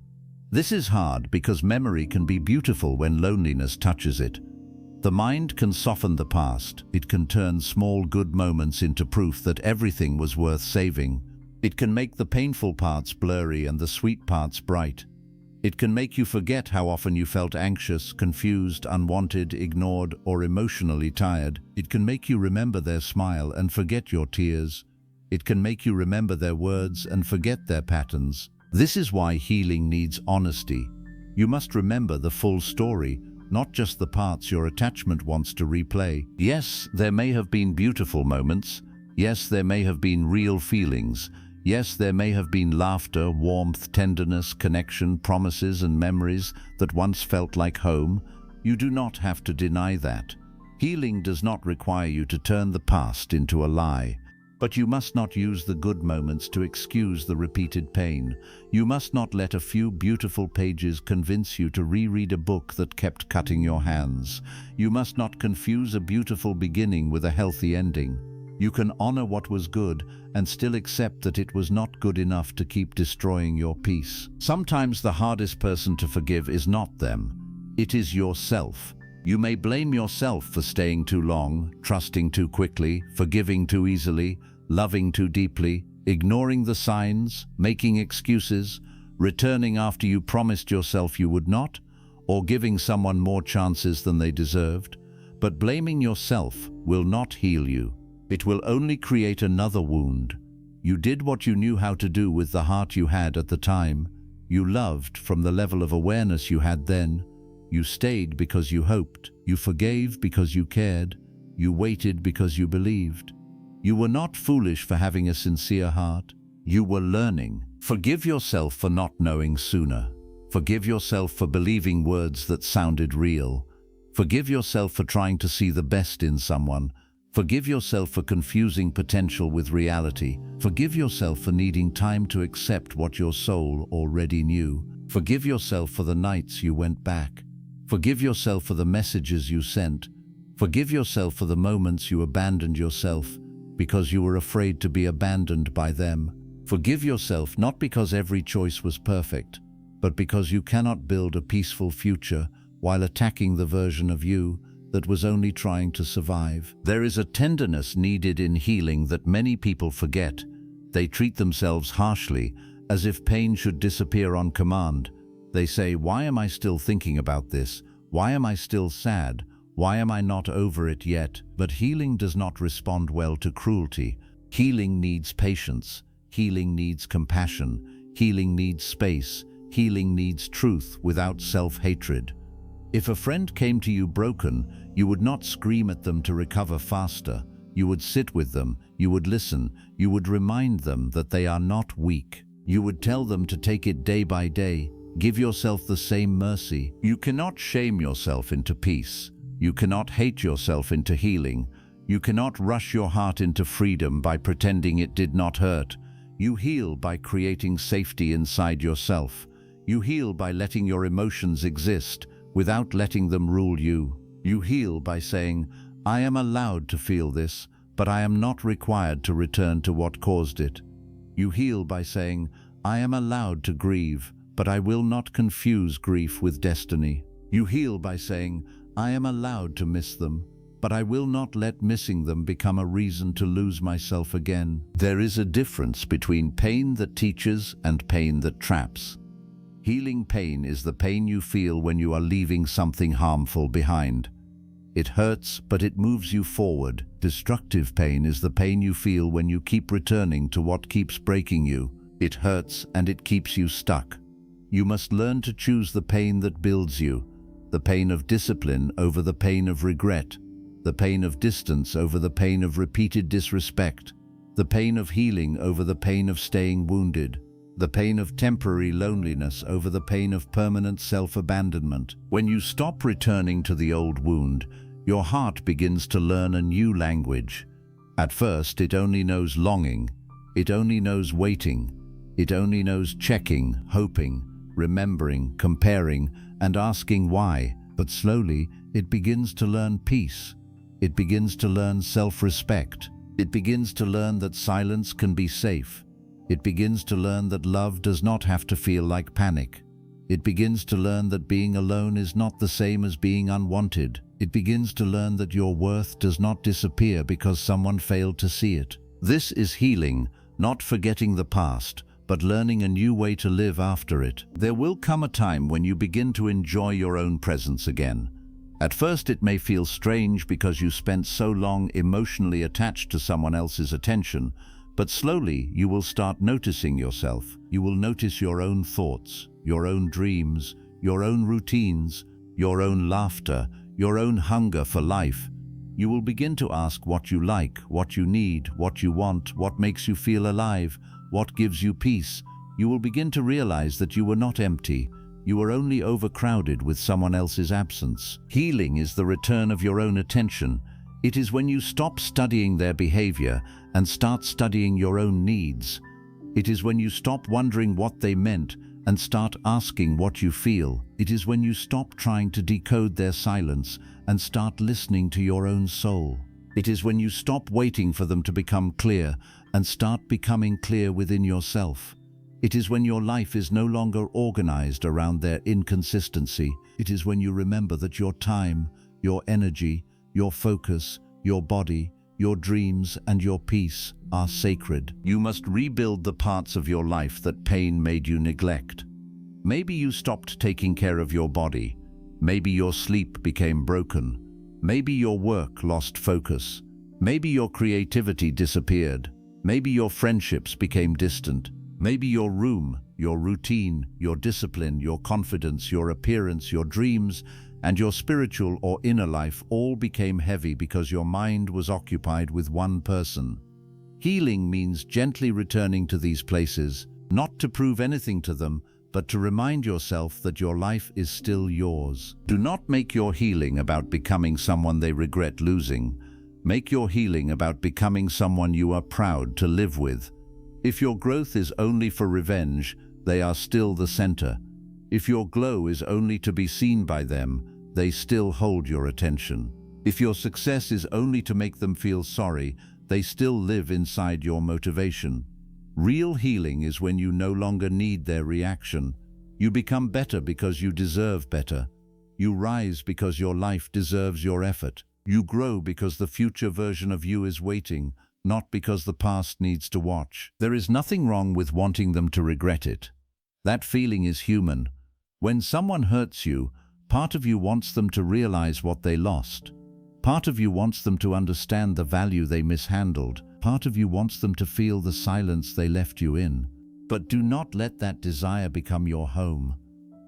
This is hard because memory can be beautiful when loneliness touches it. The mind can soften the past. It can turn small good moments into proof that everything was worth saving. It can make the painful parts blurry and the sweet parts bright. It can make you forget how often you felt anxious, confused, unwanted, ignored, or emotionally tired. It can make you remember their smile and forget your tears. It can make you remember their words and forget their patterns. This is why healing needs honesty. You must remember the full story, not just the parts your attachment wants to replay. Yes, there may have been beautiful moments. Yes, there may have been real feelings. Yes, there may have been laughter, warmth, tenderness, connection, promises and memories that once felt like home. You do not have to deny that. Healing does not require you to turn the past into a lie. But you must not use the good moments to excuse the repeated pain. You must not let a few beautiful pages convince you to reread a book that kept cutting your hands. You must not confuse a beautiful beginning with a healthy ending. You can honor what was good and still accept that it was not good enough to keep destroying your peace. Sometimes the hardest person to forgive is not them. It is yourself. You may blame yourself for staying too long, trusting too quickly, forgiving too easily, loving too deeply, ignoring the signs, making excuses, returning after you promised yourself you would not, or giving someone more chances than they deserved. But blaming yourself will not heal you. It will only create another wound. You did what you knew how to do with the heart you had at the time. You loved from the level of awareness you had then. You stayed because you hoped. You forgave because you cared. You waited because you believed. You were not foolish for having a sincere heart. You were learning. Forgive yourself for not knowing sooner. Forgive yourself for believing words that sounded real. Forgive yourself for trying to see the best in someone. Forgive yourself for confusing potential with reality. Forgive yourself for needing time to accept what your soul already knew. Forgive yourself for the nights you went back. Forgive yourself for the messages you sent. Forgive yourself for the moments you abandoned yourself because you were afraid to be abandoned by them. Forgive yourself not because every choice was perfect, but because you cannot build a peaceful future while attacking the version of you that was only trying to survive. There is a tenderness needed in healing that many people forget. They treat themselves harshly, as if pain should disappear on command. They say, "Why am I still thinking about this? Why am I still sad? Why am I not over it yet?" But healing does not respond well to cruelty. Healing needs patience. Healing needs compassion. Healing needs space. Healing needs truth without self-hatred. If a friend came to you broken, you would not scream at them to recover faster. You would sit with them. You would listen. You would remind them that they are not weak. You would tell them to take it day by day. Give yourself the same mercy. You cannot shame yourself into peace. You cannot hate yourself into healing. You cannot rush your heart into freedom by pretending it did not hurt. You heal by creating safety inside yourself. You heal by letting your emotions exist without letting them rule you. You heal by saying, "I am allowed to feel this, but I am not required to return to what caused it." You heal by saying, "I am allowed to grieve, but I will not confuse grief with destiny." You heal by saying, "I am allowed to miss them, but I will not let missing them become a reason to lose myself again." There is a difference between pain that teaches and pain that traps. Healing pain is the pain you feel when you are leaving something harmful behind. It hurts, but it moves you forward. Destructive pain is the pain you feel when you keep returning to what keeps breaking you. It hurts and it keeps you stuck. You must learn to choose the pain that builds you, the pain of discipline over the pain of regret, the pain of distance over the pain of repeated disrespect, the pain of healing over the pain of staying wounded, the pain of temporary loneliness over the pain of permanent self-abandonment. When you stop returning to the old wound, your heart begins to learn a new language. At first, it only knows longing, it only knows waiting, it only knows checking, hoping, remembering, comparing, and asking why. But slowly, it begins to learn peace. It begins to learn self-respect. It begins to learn that silence can be safe. It begins to learn that love does not have to feel like panic. It begins to learn that being alone is not the same as being unwanted. It begins to learn that your worth does not disappear because someone failed to see it. This is healing, not forgetting the past, but learning a new way to live after it. There will come a time when you begin to enjoy your own presence again. At first it may feel strange because you spent so long emotionally attached to someone else's attention, but slowly you will start noticing yourself. You will notice your own thoughts, your own dreams, your own routines, your own laughter, your own hunger for life. You will begin to ask what you like, what you need, what you want, what makes you feel alive, what gives you peace. You will begin to realize that you were not empty. You were only overcrowded with someone else's absence. Healing is the return of your own attention. It is when you stop studying their behavior and start studying your own needs. It is when you stop wondering what they meant and start asking what you feel. It is when you stop trying to decode their silence and start listening to your own soul. It is when you stop waiting for them to become clear and start becoming clear within yourself. It is when your life is no longer organized around their inconsistency. It is when you remember that your time, your energy, your focus, your body, your dreams, and your peace are sacred. You must rebuild the parts of your life that pain made you neglect. Maybe you stopped taking care of your body. Maybe your sleep became broken. Maybe your work lost focus. Maybe your creativity disappeared. Maybe your friendships became distant. Maybe your room, your routine, your discipline, your confidence, your appearance, your dreams, and your spiritual or inner life all became heavy because your mind was occupied with one person. Healing means gently returning to these places, not to prove anything to them, but to remind yourself that your life is still yours. Do not make your healing about becoming someone they regret losing. Make your healing about becoming someone you are proud to live with. If your growth is only for revenge, they are still the center. If your glow is only to be seen by them, they still hold your attention. If your success is only to make them feel sorry, they still live inside your motivation. Real healing is when you no longer need their reaction. You become better because you deserve better. You rise because your life deserves your effort. You grow because the future version of you is waiting, not because the past needs to watch. There is nothing wrong with wanting them to regret it. That feeling is human. When someone hurts you, part of you wants them to realize what they lost. Part of you wants them to understand the value they mishandled. Part of you wants them to feel the silence they left you in. But do not let that desire become your home.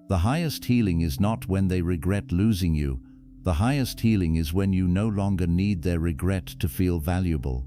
The highest healing is not when they regret losing you. The highest healing is when you no longer need their regret to feel valuable.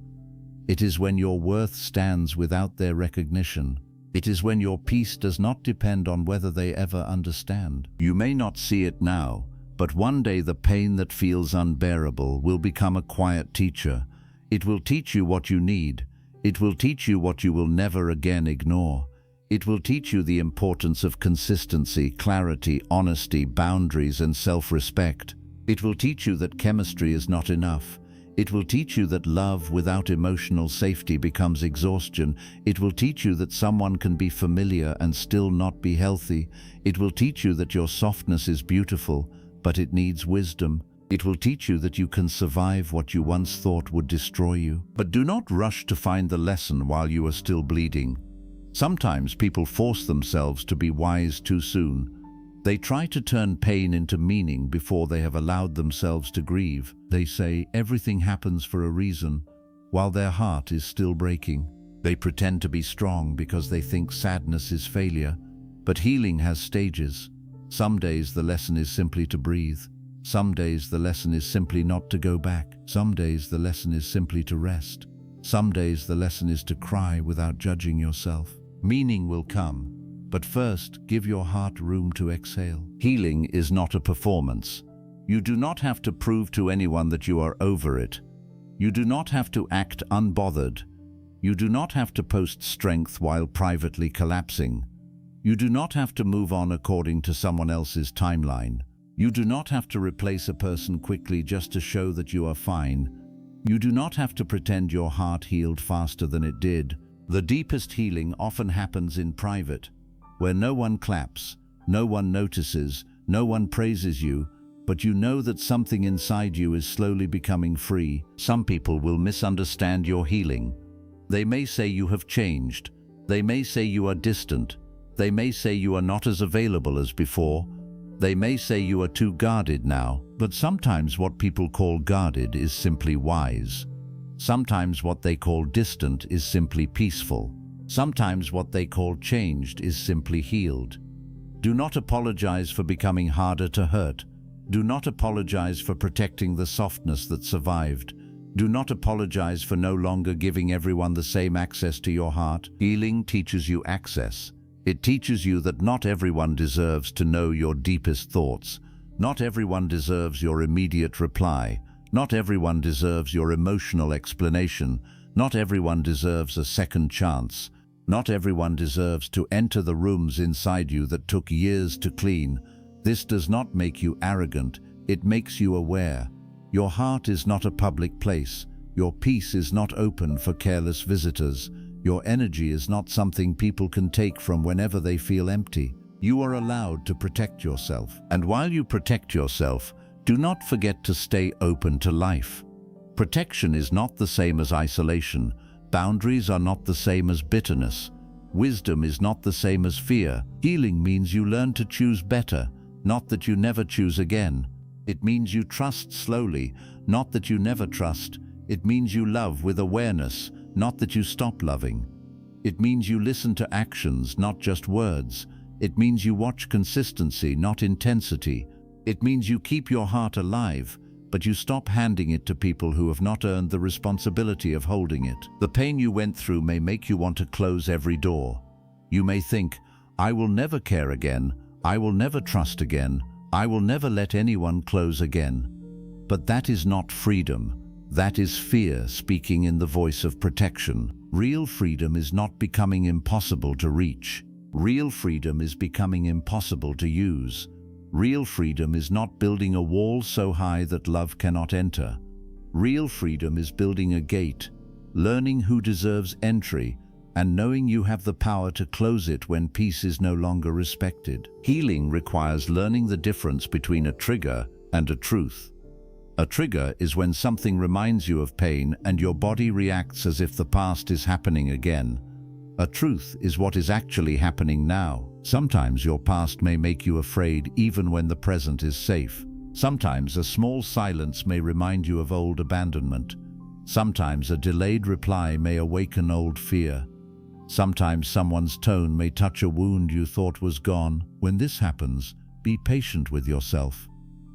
It is when your worth stands without their recognition. It is when your peace does not depend on whether they ever understand. You may not see it now, but one day the pain that feels unbearable will become a quiet teacher. It will teach you what you need. It will teach you what you will never again ignore. It will teach you the importance of consistency, clarity, honesty, boundaries, and self-respect. It will teach you that chemistry is not enough. It will teach you that love without emotional safety becomes exhaustion. It will teach you that someone can be familiar and still not be healthy. It will teach you that your softness is beautiful, but it needs wisdom. It will teach you that you can survive what you once thought would destroy you. But do not rush to find the lesson while you are still bleeding. Sometimes people force themselves to be wise too soon. They try to turn pain into meaning before they have allowed themselves to grieve. They say everything happens for a reason, while their heart is still breaking. They pretend to be strong because they think sadness is failure. But healing has stages. Some days the lesson is simply to breathe. Some days the lesson is simply not to go back. Some days the lesson is simply to rest. Some days the lesson is to cry without judging yourself. Meaning will come. But first, give your heart room to exhale. Healing is not a performance. You do not have to prove to anyone that you are over it. You do not have to act unbothered. You do not have to post strength while privately collapsing. You do not have to move on according to someone else's timeline. You do not have to replace a person quickly just to show that you are fine. You do not have to pretend your heart healed faster than it did. The deepest healing often happens in private, where no one claps, no one notices, no one praises you, but you know that something inside you is slowly becoming free. Some people will misunderstand your healing. They may say you have changed. They may say you are distant. They may say you are not as available as before. They may say you are too guarded now. But sometimes what people call guarded is simply wise. Sometimes what they call distant is simply peaceful. Sometimes what they call changed is simply healed. Do not apologize for becoming harder to hurt. Do not apologize for protecting the softness that survived. Do not apologize for no longer giving everyone the same access to your heart. Healing teaches you access. It teaches you that not everyone deserves to know your deepest thoughts. Not everyone deserves your immediate reply. Not everyone deserves your emotional explanation. Not everyone deserves a second chance. Not everyone deserves to enter the rooms inside you that took years to clean. This does not make you arrogant. It makes you aware. Your heart is not a public place. Your peace is not open for careless visitors. Your energy is not something people can take from whenever they feel empty. You are allowed to protect yourself. And while you protect yourself, do not forget to stay open to life. Protection is not the same as isolation. Boundaries are not the same as bitterness. Wisdom is not the same as fear. Healing means you learn to choose better, not that you never choose again. It means you trust slowly, not that you never trust. It means you love with awareness, not that you stop loving. It means you listen to actions, not just words. It means you watch consistency, not intensity. It means you keep your heart alive, but you stop handing it to people who have not earned the responsibility of holding it. The pain you went through may make you want to close every door. You may think, I will never care again. I will never trust again. I will never let anyone close again. But that is not freedom. That is fear speaking in the voice of protection. Real freedom is not becoming impossible to reach. Real freedom is becoming impossible to use. Real freedom is not building a wall so high that love cannot enter. Real freedom is building a gate, learning who deserves entry, and knowing you have the power to close it when peace is no longer respected. Healing requires learning the difference between a trigger and a truth. A trigger is when something reminds you of pain and your body reacts as if the past is happening again. A truth is what is actually happening now. Sometimes your past may make you afraid even when the present is safe. Sometimes a small silence may remind you of old abandonment. Sometimes a delayed reply may awaken old fear. Sometimes someone's tone may touch a wound you thought was gone. When this happens, be patient with yourself.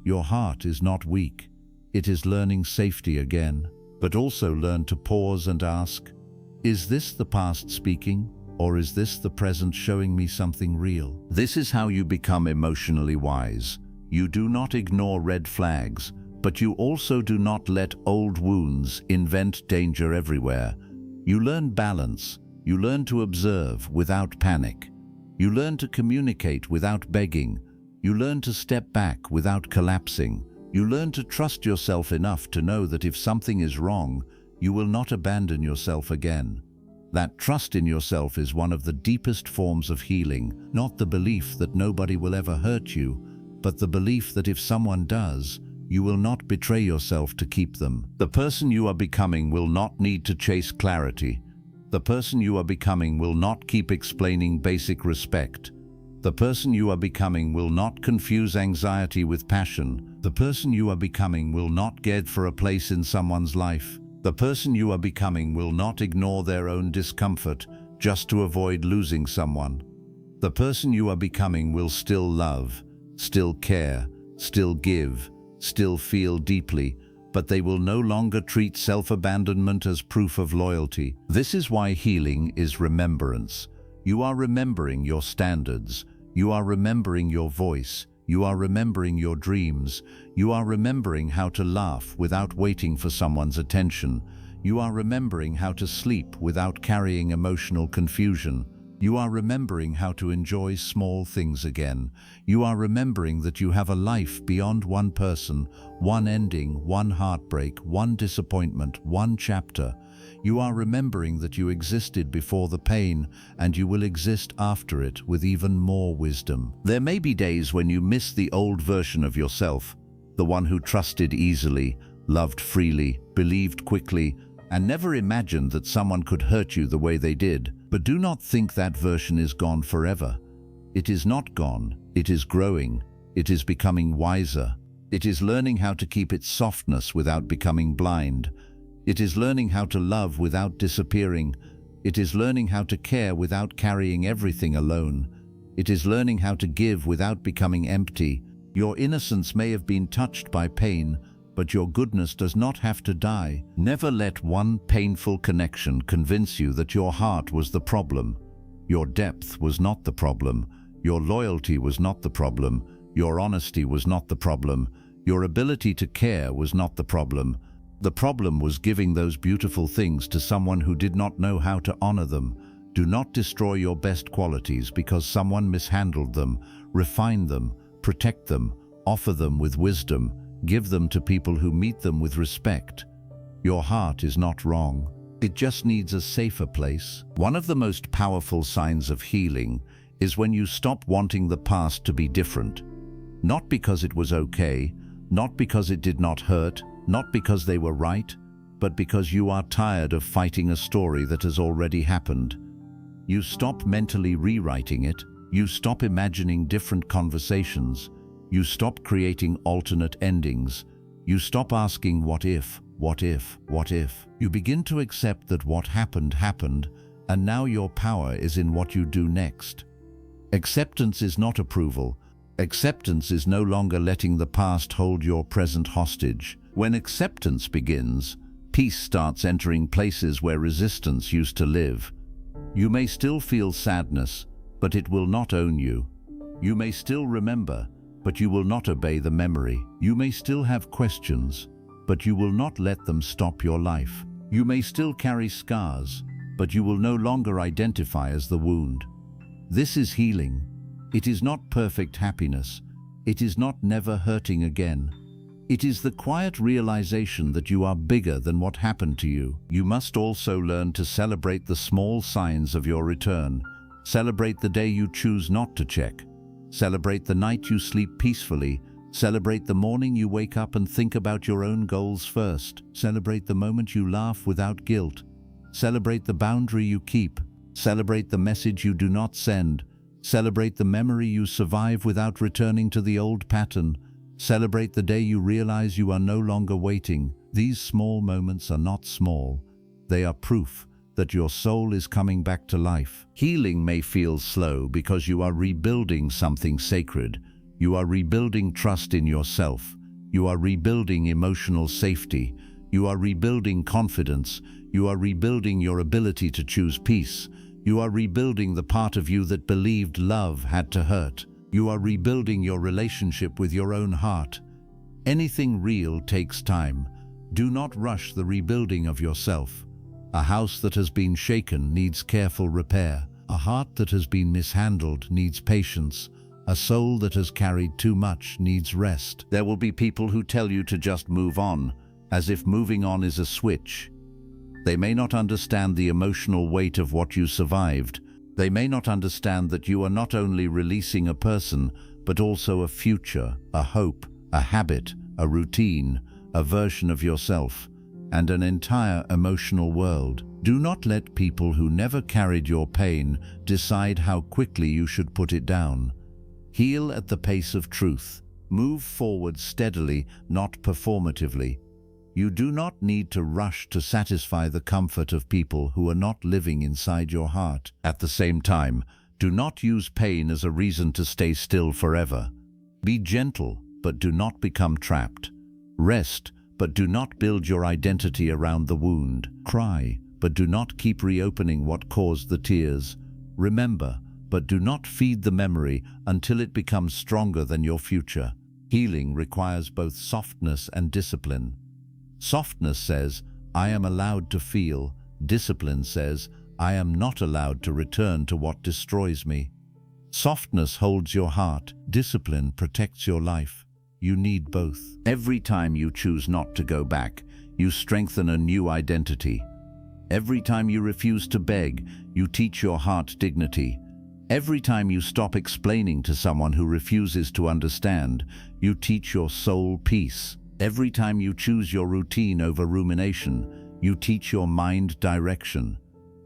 Your heart is not weak. It is learning safety again, but also learn to pause and ask, is this the past speaking, or is this the present showing me something real? This is how you become emotionally wise. You do not ignore red flags, but you also do not let old wounds invent danger everywhere. You learn balance. You learn to observe without panic. You learn to communicate without begging. You learn to step back without collapsing. You learn to trust yourself enough to know that if something is wrong, you will not abandon yourself again. That trust in yourself is one of the deepest forms of healing, not the belief that nobody will ever hurt you, but the belief that if someone does, you will not betray yourself to keep them. The person you are becoming will not need to chase clarity. The person you are becoming will not keep explaining basic respect. The person you are becoming will not confuse anxiety with passion. The person you are becoming will not get for a place in someone's life. The person you are becoming will not ignore their own discomfort just to avoid losing someone. The person you are becoming will still love, still care, still give, still feel deeply, but they will no longer treat self-abandonment as proof of loyalty. This is why healing is remembrance. You are remembering your standards. You are remembering your voice. You are remembering your dreams. You are remembering how to laugh without waiting for someone's attention. You are remembering how to sleep without carrying emotional confusion. You are remembering how to enjoy small things again. You are remembering that you have a life beyond one person, one ending, one heartbreak, one disappointment, one chapter. You are remembering that you existed before the pain and you will exist after it with even more wisdom. There may be days when you miss the old version of yourself, the one who trusted easily, loved freely, believed quickly, and never imagined that someone could hurt you the way they did. But do not think that version is gone forever. It is not gone. It is growing. It is becoming wiser. It is learning how to keep its softness without becoming blind. It is learning how to love without disappearing. It is learning how to care without carrying everything alone. It is learning how to give without becoming empty. Your innocence may have been touched by pain, but your goodness does not have to die. Never let one painful connection convince you that your heart was the problem. Your depth was not the problem. Your loyalty was not the problem. Your honesty was not the problem. Your ability to care was not the problem. The problem was giving those beautiful things to someone who did not know how to honor them. Do not destroy your best qualities because someone mishandled them. Refine them, protect them, offer them with wisdom, give them to people who meet them with respect. Your heart is not wrong. It just needs a safer place. One of the most powerful signs of healing is when you stop wanting the past to be different. Not because it was okay, not because it did not hurt, not because they were right, but because you are tired of fighting a story that has already happened. You stop mentally rewriting it. You stop imagining different conversations. You stop creating alternate endings. You stop asking what if, what if, what if. You begin to accept that what happened happened, and now your power is in what you do next. Acceptance is not approval. Acceptance is no longer letting the past hold your present hostage. When acceptance begins, peace starts entering places where resistance used to live. You may still feel sadness, but it will not own you. You may still remember, but you will not obey the memory. You may still have questions, but you will not let them stop your life. You may still carry scars, but you will no longer identify as the wound. This is healing. It is not perfect happiness. It is not never hurting again. It is the quiet realization that you are bigger than what happened to you. You must also learn to celebrate the small signs of your return. Celebrate the day you choose not to check. Celebrate the night you sleep peacefully. Celebrate the morning you wake up and think about your own goals first. Celebrate the moment you laugh without guilt. Celebrate the boundary you keep. Celebrate the message you do not send. Celebrate the memory you survive without returning to the old pattern. Celebrate the day you realize you are no longer waiting. These small moments are not small. They are proof that your soul is coming back to life. Healing may feel slow because you are rebuilding something sacred. You are rebuilding trust in yourself. You are rebuilding emotional safety. You are rebuilding confidence. You are rebuilding your ability to choose peace. You are rebuilding the part of you that believed love had to hurt. You are rebuilding your relationship with your own heart. Anything real takes time. Do not rush the rebuilding of yourself. A house that has been shaken needs careful repair. A heart that has been mishandled needs patience. A soul that has carried too much needs rest. There will be people who tell you to just move on, as if moving on is a switch. They may not understand the emotional weight of what you survived. They may not understand that you are not only releasing a person, but also a future, a hope, a habit, a routine, a version of yourself, and an entire emotional world. Do not let people who never carried your pain decide how quickly you should put it down. Heal at the pace of truth. Move forward steadily, not performatively. You do not need to rush to satisfy the comfort of people who are not living inside your heart. At the same time, do not use pain as a reason to stay still forever. Be gentle, but do not become trapped. Rest, but do not build your identity around the wound. Cry, but do not keep reopening what caused the tears. Remember, but do not feed the memory until it becomes stronger than your future. Healing requires both softness and discipline. Softness says, I am allowed to feel. Discipline says, I am not allowed to return to what destroys me. Softness holds your heart. Discipline protects your life. You need both. Every time you choose not to go back, you strengthen a new identity. Every time you refuse to beg, you teach your heart dignity. Every time you stop explaining to someone who refuses to understand, you teach your soul peace. Every time you choose your routine over rumination, you teach your mind direction.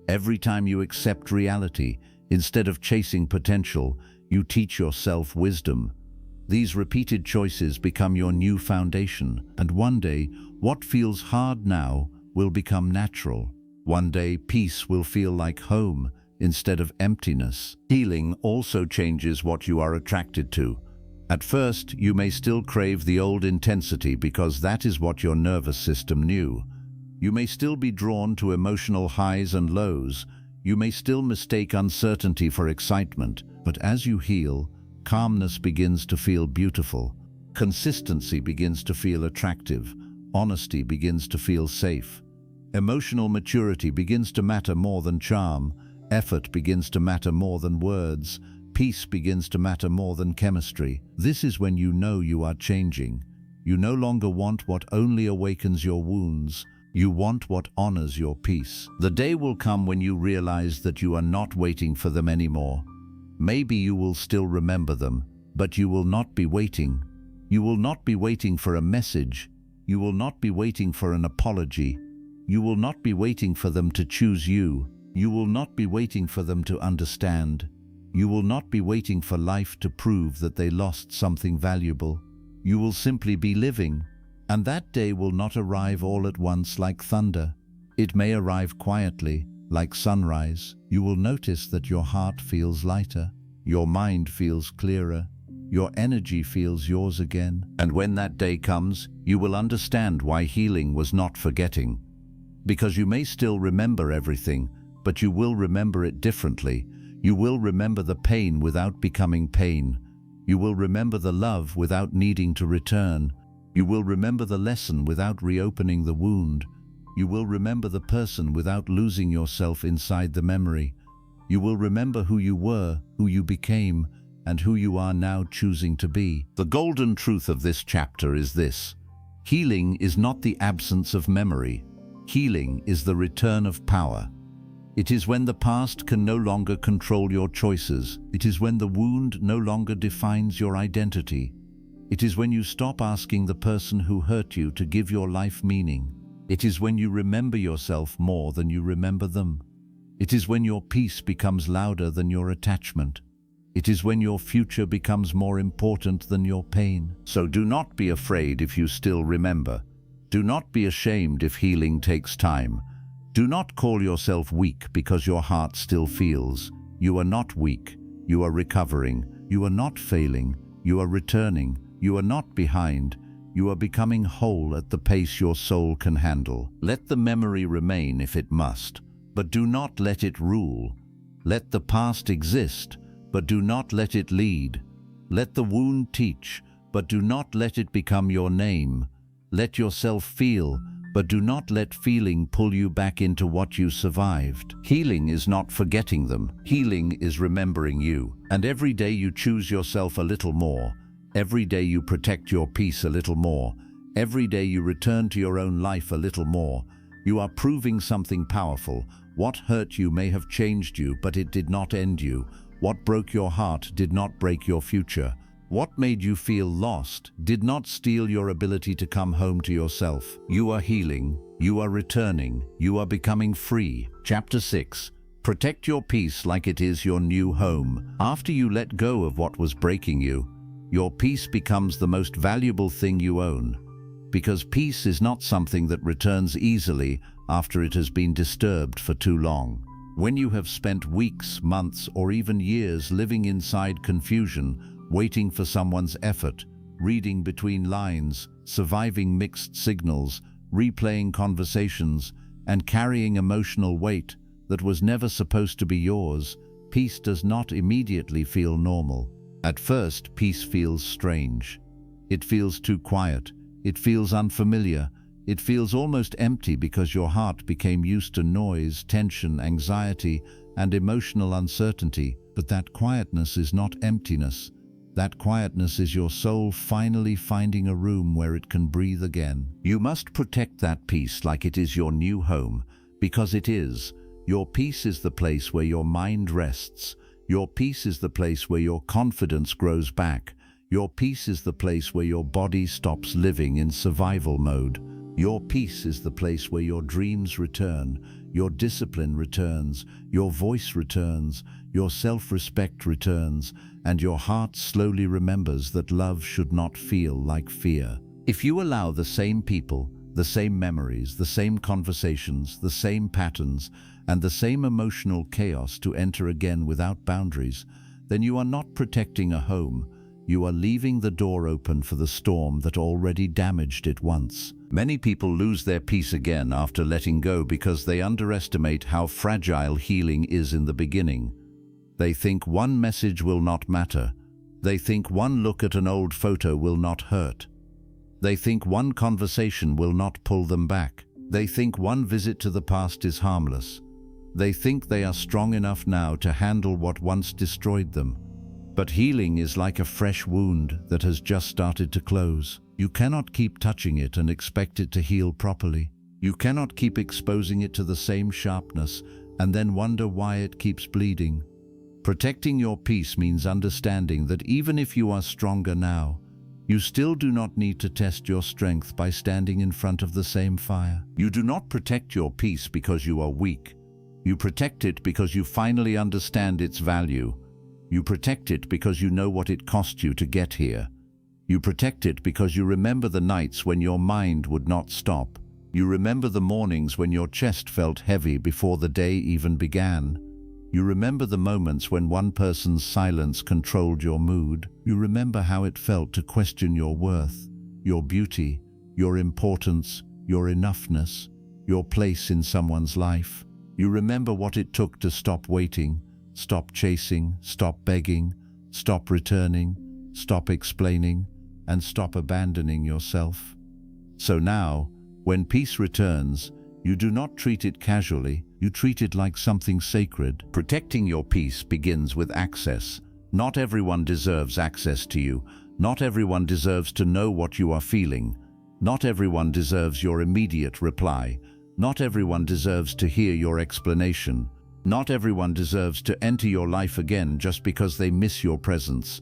Every time you accept reality, instead of chasing potential, you teach yourself wisdom. These repeated choices become your new foundation, and one day, what feels hard now will become natural. One day, peace will feel like home instead of emptiness. Healing also changes what you are attracted to. At first, you may still crave the old intensity because that is what your nervous system knew. You may still be drawn to emotional highs and lows. You may still mistake uncertainty for excitement. But as you heal, calmness begins to feel beautiful. Consistency begins to feel attractive. Honesty begins to feel safe. Emotional maturity begins to matter more than charm. Effort begins to matter more than words. Peace begins to matter more than chemistry. This is when you know you are changing. You no longer want what only awakens your wounds. You want what honors your peace. The day will come when you realize that you are not waiting for them anymore. Maybe you will still remember them, but you will not be waiting. You will not be waiting for a message. You will not be waiting for an apology. You will not be waiting for them to choose you. You will not be waiting for them to understand. You will not be waiting for life to prove that they lost something valuable. You will simply be living, and that day will not arrive all at once like thunder. It may arrive quietly, like sunrise. You will notice that your heart feels lighter, your mind feels clearer, your energy feels yours again. And when that day comes, you will understand why healing was not forgetting. Because you may still remember everything, but you will remember it differently. You will remember the pain without becoming pain. You will remember the love without needing to return. You will remember the lesson without reopening the wound. You will remember the person without losing yourself inside the memory. You will remember who you were, who you became, and who you are now choosing to be. The golden truth of this chapter is this: healing is not the absence of memory. Healing is the return of power. It is when the past can no longer control your choices. It is when the wound no longer defines your identity. It is when you stop asking the person who hurt you to give your life meaning. It is when you remember yourself more than you remember them. It is when your peace becomes louder than your attachment. It is when your future becomes more important than your pain. So do not be afraid if you still remember. Do not be ashamed if healing takes time. Do not call yourself weak because your heart still feels. You are not weak. You are recovering. You are not failing. You are returning. You are not behind. You are becoming whole at the pace your soul can handle. Let the memory remain if it must, but do not let it rule. Let the past exist, but do not let it lead. Let the wound teach, but do not let it become your name. Let yourself feel, but do not let feeling pull you back into what you survived. Healing is not forgetting them. Healing is remembering you. And every day you choose yourself a little more. Every day you protect your peace a little more. Every day you return to your own life a little more. You are proving something powerful. What hurt you may have changed you, but it did not end you. What broke your heart did not break your future. What made you feel lost did not steal your ability to come home to yourself. You are healing. You are returning. You are becoming free. Chapter 6. Protect your peace like it is your new home. After you let go of what was breaking you, your peace becomes the most valuable thing you own. Because peace is not something that returns easily after it has been disturbed for too long. When you have spent weeks, months, or even years living inside confusion, waiting for someone's effort, reading between lines, surviving mixed signals, replaying conversations, and carrying emotional weight that was never supposed to be yours, peace does not immediately feel normal. At first, peace feels strange. It feels too quiet. It feels unfamiliar. It feels almost empty because your heart became used to noise, tension, anxiety, and emotional uncertainty. But that quietness is not emptiness. That quietness is your soul finally finding a room where it can breathe again. You must protect that peace like it is your new home, because it is. Your peace is the place where your mind rests. Your peace is the place where your confidence grows back. Your peace is the place where your body stops living in survival mode. Your peace is the place where your dreams return, your discipline returns, your voice returns, your self-respect returns, and your heart slowly remembers that love should not feel like fear. If you allow the same people, the same memories, the same conversations, the same patterns, and the same emotional chaos to enter again without boundaries, then you are not protecting a home, you are leaving the door open for the storm that already damaged it once. Many people lose their peace again after letting go because they underestimate how fragile healing is in the beginning. They think one message will not matter. They think one look at an old photo will not hurt. They think one conversation will not pull them back. They think one visit to the past is harmless. They think they are strong enough now to handle what once destroyed them. But healing is like a fresh wound that has just started to close. You cannot keep touching it and expect it to heal properly. You cannot keep exposing it to the same sharpness and then wonder why it keeps bleeding. Protecting your peace means understanding that even if you are stronger now, you still do not need to test your strength by standing in front of the same fire. You do not protect your peace because you are weak. You protect it because you finally understand its value. You protect it because you know what it cost you to get here. You protect it because you remember the nights when your mind would not stop. You remember the mornings when your chest felt heavy before the day even began. You remember the moments when one person's silence controlled your mood. You remember how it felt to question your worth, your beauty, your importance, your enoughness, your place in someone's life. You remember what it took to stop waiting, stop chasing, stop begging, stop returning, stop explaining, and stop abandoning yourself. So now, when peace returns, you do not treat it casually, you treat it like something sacred. Protecting your peace begins with access. Not everyone deserves access to you. Not everyone deserves to know what you are feeling. Not everyone deserves your immediate reply. Not everyone deserves to hear your explanation. Not everyone deserves to enter your life again just because they miss your presence.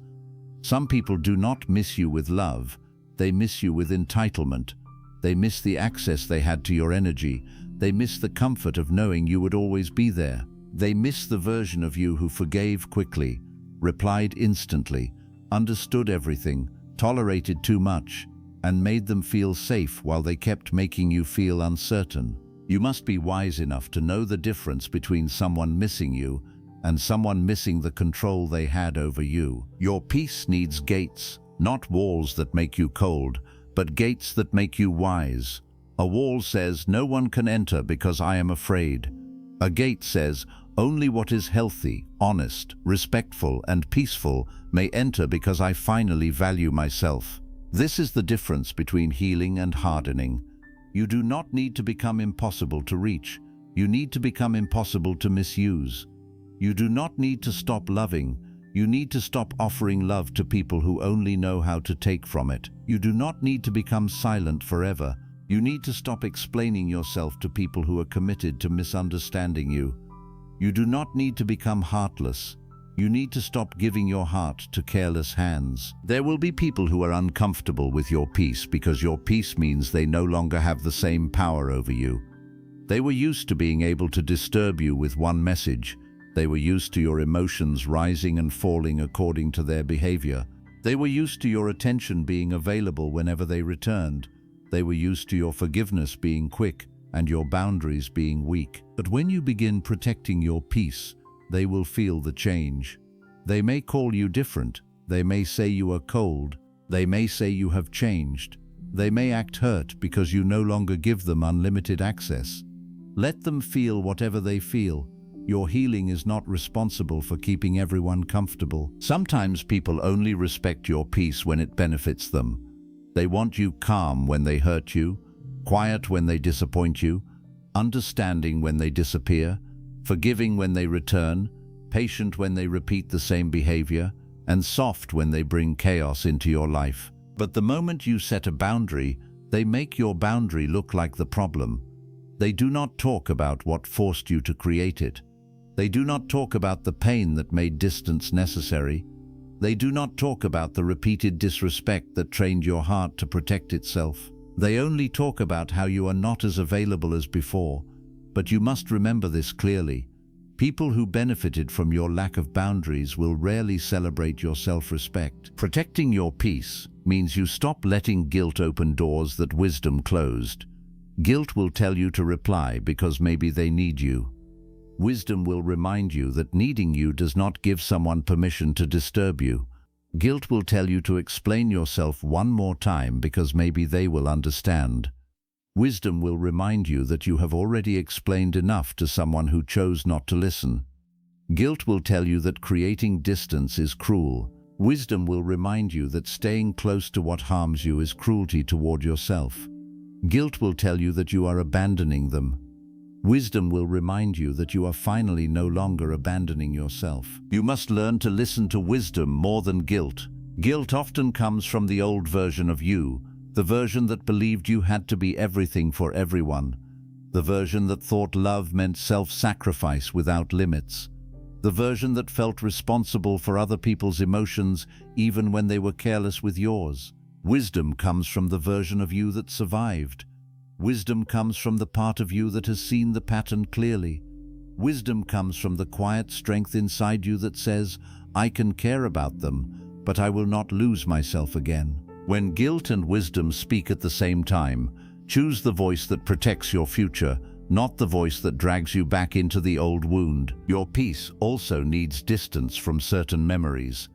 Some people do not miss you with love. They miss you with entitlement. They miss the access they had to your energy. They miss the comfort of knowing you would always be there. They miss the version of you who forgave quickly, replied instantly, understood everything, tolerated too much, and made them feel safe while they kept making you feel uncertain. You must be wise enough to know the difference between someone missing you and someone missing the control they had over you. Your peace needs gates, not walls that make you cold, but gates that make you wise. A wall says, "No one can enter because I am afraid." A gate says, "Only what is healthy, honest, respectful, and peaceful may enter because I finally value myself." This is the difference between healing and hardening. You do not need to become impossible to reach. You need to become impossible to misuse. You do not need to stop loving. You need to stop offering love to people who only know how to take from it. You do not need to become silent forever. You need to stop explaining yourself to people who are committed to misunderstanding you. You do not need to become heartless. You need to stop giving your heart to careless hands. There will be people who are uncomfortable with your peace because your peace means they no longer have the same power over you. They were used to being able to disturb you with one message. They were used to your emotions rising and falling according to their behavior. They were used to your attention being available whenever they returned. They were used to your forgiveness being quick and your boundaries being weak. But when you begin protecting your peace, they will feel the change. They may call you different. They may say you are cold. They may say you have changed. They may act hurt because you no longer give them unlimited access. Let them feel whatever they feel. Your healing is not responsible for keeping everyone comfortable. Sometimes people only respect your peace when it benefits them. They want you calm when they hurt you, quiet when they disappoint you, understanding when they disappear, forgiving when they return, patient when they repeat the same behavior, and soft when they bring chaos into your life. But the moment you set a boundary, they make your boundary look like the problem. They do not talk about what forced you to create it. They do not talk about the pain that made distance necessary. They do not talk about the repeated disrespect that trained your heart to protect itself. They only talk about how you are not as available as before. But you must remember this clearly. People who benefited from your lack of boundaries will rarely celebrate your self-respect. Protecting your peace means you stop letting guilt open doors that wisdom closed. Guilt will tell you to reply because maybe they need you. Wisdom will remind you that needing you does not give someone permission to disturb you. Guilt will tell you to explain yourself one more time because maybe they will understand. Wisdom will remind you that you have already explained enough to someone who chose not to listen. Guilt will tell you that creating distance is cruel. Wisdom will remind you that staying close to what harms you is cruelty toward yourself. Guilt will tell you that you are abandoning them. Wisdom will remind you that you are finally no longer abandoning yourself. You must learn to listen to wisdom more than guilt. Guilt often comes from the old version of you, the version that believed you had to be everything for everyone, the version that thought love meant self-sacrifice without limits, the version that felt responsible for other people's emotions even when they were careless with yours. Wisdom comes from the version of you that survived. Wisdom comes from the part of you that has seen the pattern clearly. Wisdom comes from the quiet strength inside you that says, I can care about them, but I will not lose myself again. When guilt and wisdom speak at the same time, choose the voice that protects your future, not the voice that drags you back into the old wound. Your peace also needs distance from certain memories.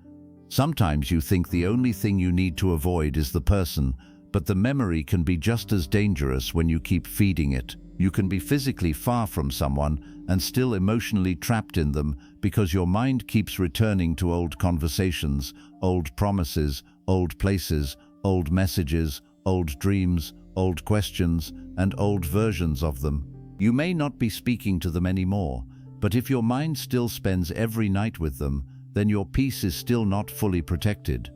Sometimes you think the only thing you need to avoid is the person, but the memory can be just as dangerous when you keep feeding it. You can be physically far from someone and still emotionally trapped in them because your mind keeps returning to old conversations, old promises, old places, old messages, old dreams, old questions, and old versions of them. You may not be speaking to them anymore, but if your mind still spends every night with them, then your peace is still not fully protected.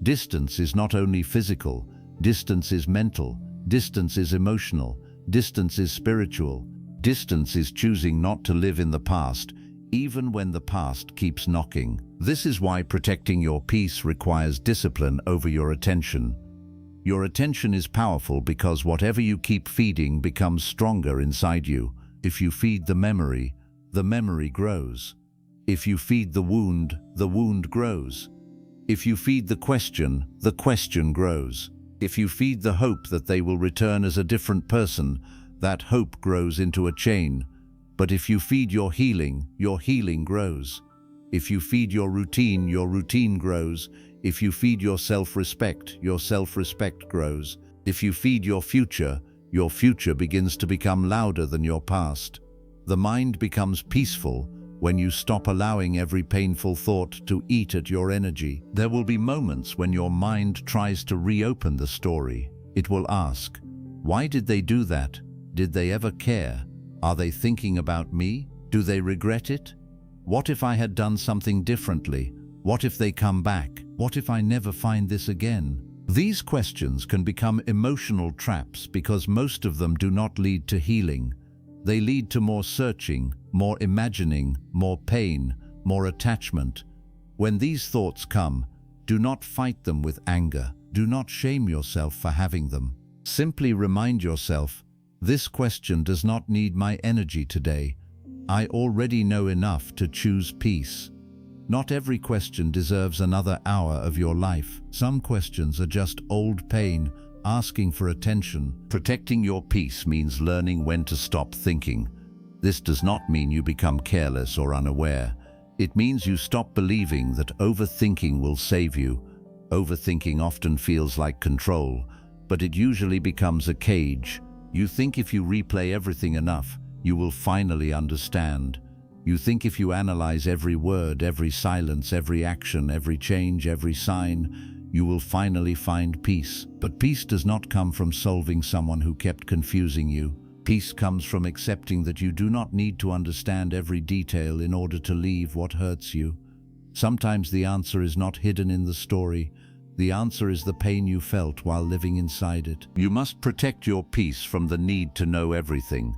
Distance is not only physical, distance is mental, distance is emotional, distance is spiritual. Distance is choosing not to live in the past, even when the past keeps knocking. This is why protecting your peace requires discipline over your attention. Your attention is powerful because whatever you keep feeding becomes stronger inside you. If you feed the memory grows. If you feed the wound grows. If you feed the question grows. If you feed the hope that they will return as a different person, that hope grows into a chain. But if you feed your healing grows. If you feed your routine grows. If you feed your self-respect grows. If you feed your future begins to become louder than your past. The mind becomes peaceful when you stop allowing every painful thought to eat at your energy. There will be moments when your mind tries to reopen the story. It will ask, why did they do that? Did they ever care? Are they thinking about me? Do they regret it? What if I had done something differently? What if they come back? What if I never find this again? These questions can become emotional traps because most of them do not lead to healing. They lead to more searching, more imagining, more pain, more attachment. When these thoughts come, do not fight them with anger. Do not shame yourself for having them. Simply remind yourself, this question does not need my energy today. I already know enough to choose peace. Not every question deserves another hour of your life. Some questions are just old pain, asking for attention. Protecting your peace means learning when to stop thinking. This does not mean you become careless or unaware. It means you stop believing that overthinking will save you. Overthinking often feels like control, but it usually becomes a cage. You think if you replay everything enough, you will finally understand. You think if you analyze every word, every silence, every action, every change, every sign, you will finally find peace. But peace does not come from solving someone who kept confusing you. Peace comes from accepting that you do not need to understand every detail in order to leave what hurts you. Sometimes the answer is not hidden in the story. The answer is the pain you felt while living inside it. You must protect your peace from the need to know everything.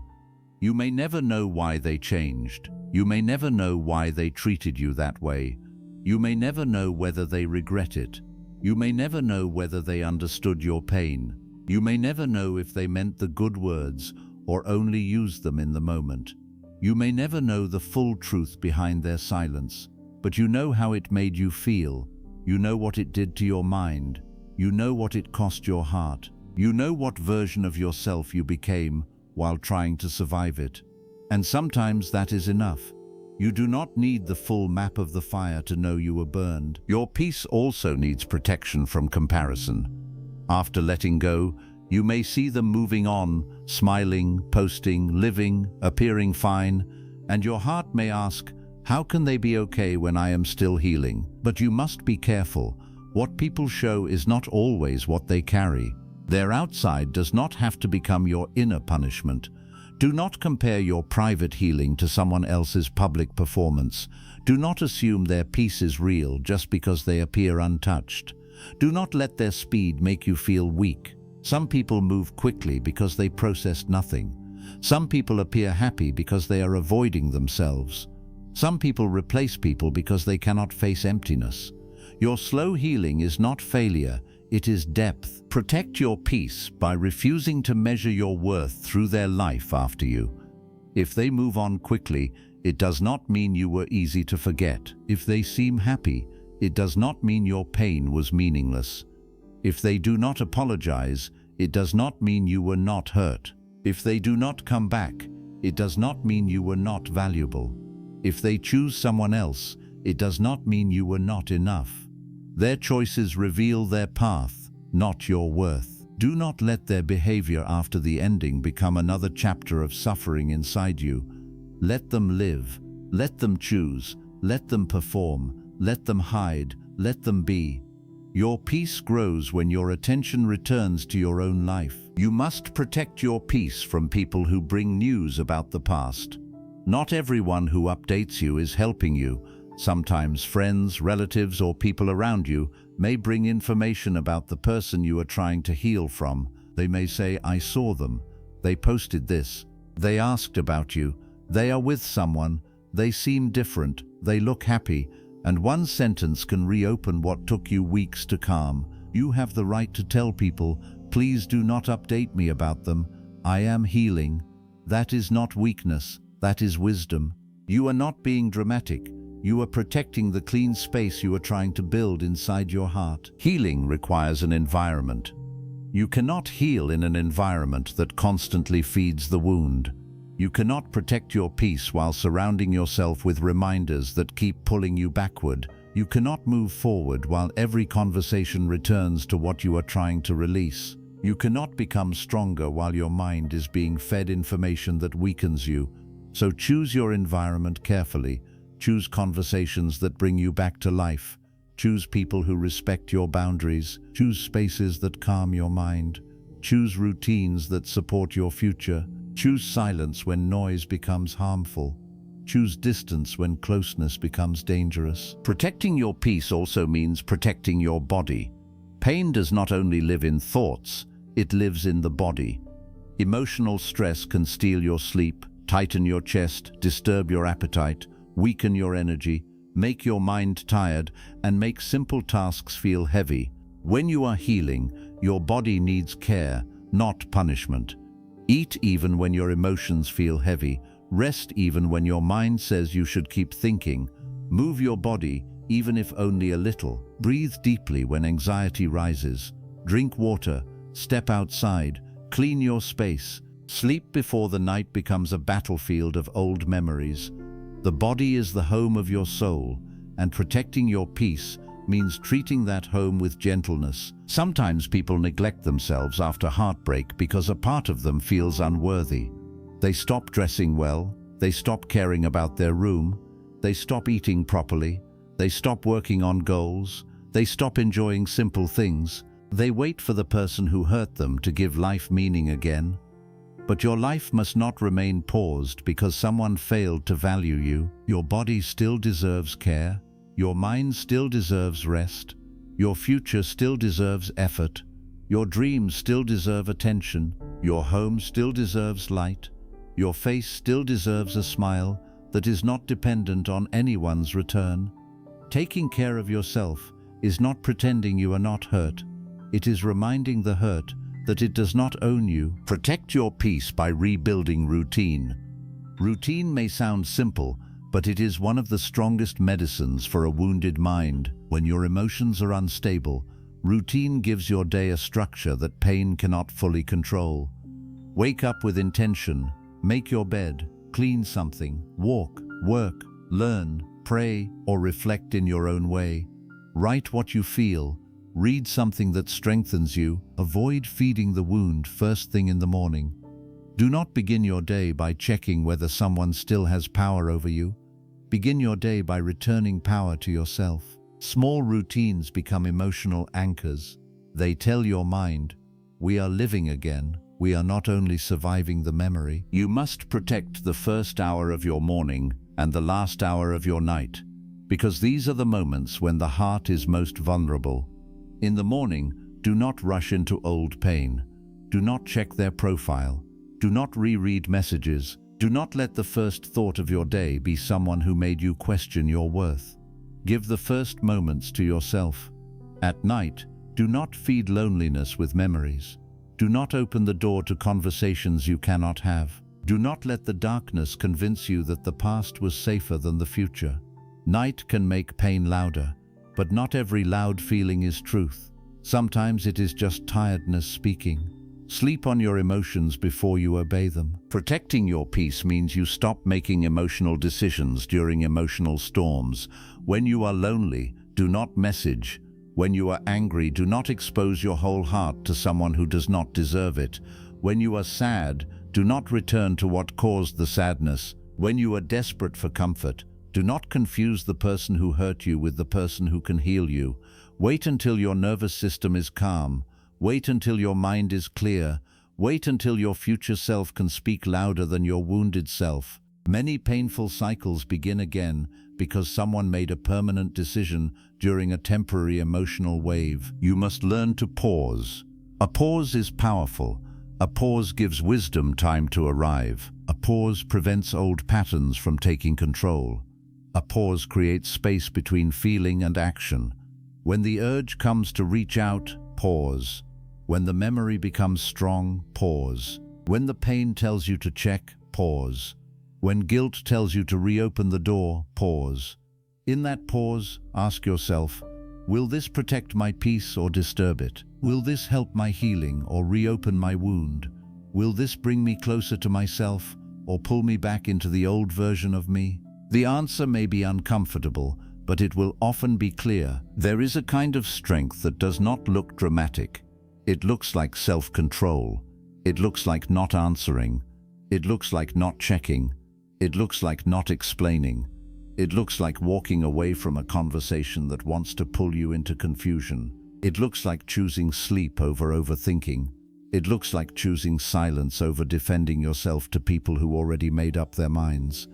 You may never know why they changed. You may never know why they treated you that way. You may never know whether they regret it. You may never know whether they understood your pain. You may never know if they meant the good words or only used them in the moment. You may never know the full truth behind their silence, but you know how it made you feel. You know what it did to your mind. You know what it cost your heart. You know what version of yourself you became while trying to survive it. And sometimes that is enough. You do not need the full map of the fire to know you were burned. Your peace also needs protection from comparison. After letting go, you may see them moving on, smiling, posting, living, appearing fine, and your heart may ask, how can they be okay when I am still healing? But you must be careful. What people show is not always what they carry. Their outside does not have to become your inner punishment. Do not compare your private healing to someone else's public performance. Do not assume their peace is real just because they appear untouched. Do not let their speed make you feel weak. Some people move quickly because they processed nothing. Some people appear happy because they are avoiding themselves. Some people replace people because they cannot face emptiness. Your slow healing is not failure, it is depth. Protect your peace by refusing to measure your worth through their life after you. If they move on quickly, it does not mean you were easy to forget. If they seem happy, it does not mean your pain was meaningless. If they do not apologize, it does not mean you were not hurt. If they do not come back, it does not mean you were not valuable. If they choose someone else, it does not mean you were not enough. Their choices reveal their path, not your worth. Do not let their behavior after the ending become another chapter of suffering inside you. Let them live. Let them choose. Let them perform. Let them hide. Let them be. Your peace grows when your attention returns to your own life. You must protect your peace from people who bring news about the past. Not everyone who updates you is helping you. Sometimes friends, relatives, or people around you may bring information about the person you are trying to heal from. They may say, I saw them. They posted this. They asked about you. They are with someone. They seem different. They look happy. And one sentence can reopen what took you weeks to calm. You have the right to tell people, please do not update me about them. I am healing. That is not weakness. That is wisdom. You are not being dramatic. You are protecting the clean space you are trying to build inside your heart. Healing requires an environment. You cannot heal in an environment that constantly feeds the wound. You cannot protect your peace while surrounding yourself with reminders that keep pulling you backward. You cannot move forward while every conversation returns to what you are trying to release. You cannot become stronger while your mind is being fed information that weakens you. So choose your environment carefully. Choose conversations that bring you back to life. Choose people who respect your boundaries. Choose spaces that calm your mind. Choose routines that support your future. Choose silence when noise becomes harmful. Choose distance when closeness becomes dangerous. Protecting your peace also means protecting your body. Pain does not only live in thoughts, it lives in the body. Emotional stress can steal your sleep, tighten your chest, disturb your appetite, weaken your energy, make your mind tired, and make simple tasks feel heavy. When you are healing, your body needs care, not punishment. Eat even when your emotions feel heavy. Rest even when your mind says you should keep thinking. Move your body, even if only a little. Breathe deeply when anxiety rises. Drink water. Step outside. Clean your space. Sleep before the night becomes a battlefield of old memories. The body is the home of your soul, and protecting your peace means treating that home with gentleness. Sometimes people neglect themselves after heartbreak because a part of them feels unworthy. They stop dressing well, they stop caring about their room, they stop eating properly, they stop working on goals, they stop enjoying simple things. They wait for the person who hurt them to give life meaning again. But your life must not remain paused because someone failed to value you. Your body still deserves care. Your mind still deserves rest. Your future still deserves effort. Your dreams still deserve attention. Your home still deserves light. Your face still deserves a smile that is not dependent on anyone's return. Taking care of yourself is not pretending you are not hurt. It is reminding the hurt that it does not own you. Protect your peace by rebuilding routine. Routine may sound simple, but it is one of the strongest medicines for a wounded mind. When your emotions are unstable, routine gives your day a structure that pain cannot fully control. Wake up with intention, make your bed, clean something, walk, work, Learn, pray, or reflect in your own way. Write what you feel. Read something that strengthens you. Avoid feeding the wound first thing in the morning. Do not begin your day by checking whether someone still has power over you. Begin your day by returning power to yourself. Small routines become emotional anchors. They tell your mind, we are living again. We are not only surviving the memory. You must protect the first hour of your morning and the last hour of your night, because these are the moments when the heart is most vulnerable. In the morning, do not rush into old pain. Do not check their profile. Do not reread messages. Do not let the first thought of your day be someone who made you question your worth. Give the first moments to yourself. At night, do not feed loneliness with memories. Do not open the door to conversations you cannot have. Do not let the darkness convince you that the past was safer than the future. Night can make pain louder, but not every loud feeling is truth. Sometimes it is just tiredness speaking. Sleep on your emotions before you obey them. Protecting your peace means you stop making emotional decisions during emotional storms. When you are lonely, do not message. When you are angry, do not expose your whole heart to someone who does not deserve it. When you are sad, do not return to what caused the sadness. When you are desperate for comfort, do not confuse the person who hurt you with the person who can heal you. Wait until your nervous system is calm. Wait until your mind is clear. Wait until your future self can speak louder than your wounded self. Many painful cycles begin again because someone made a permanent decision during a temporary emotional wave. You must learn to pause. A pause is powerful. A pause gives wisdom time to arrive. A pause prevents old patterns from taking control. A pause creates space between feeling and action. When the urge comes to reach out, pause. When the memory becomes strong, pause. When the pain tells you to check, pause. When guilt tells you to reopen the door, pause. In that pause, ask yourself, will this protect my peace or disturb it? Will this help my healing or reopen my wound? Will this bring me closer to myself or pull me back into the old version of me? The answer may be uncomfortable, but it will often be clear. There is a kind of strength that does not look dramatic. It looks like self-control. It looks like not answering. It looks like not checking. It looks like not explaining. It looks like walking away from a conversation that wants to pull you into confusion. It looks like choosing sleep over overthinking. It looks like choosing silence over defending yourself to people who already made up their minds.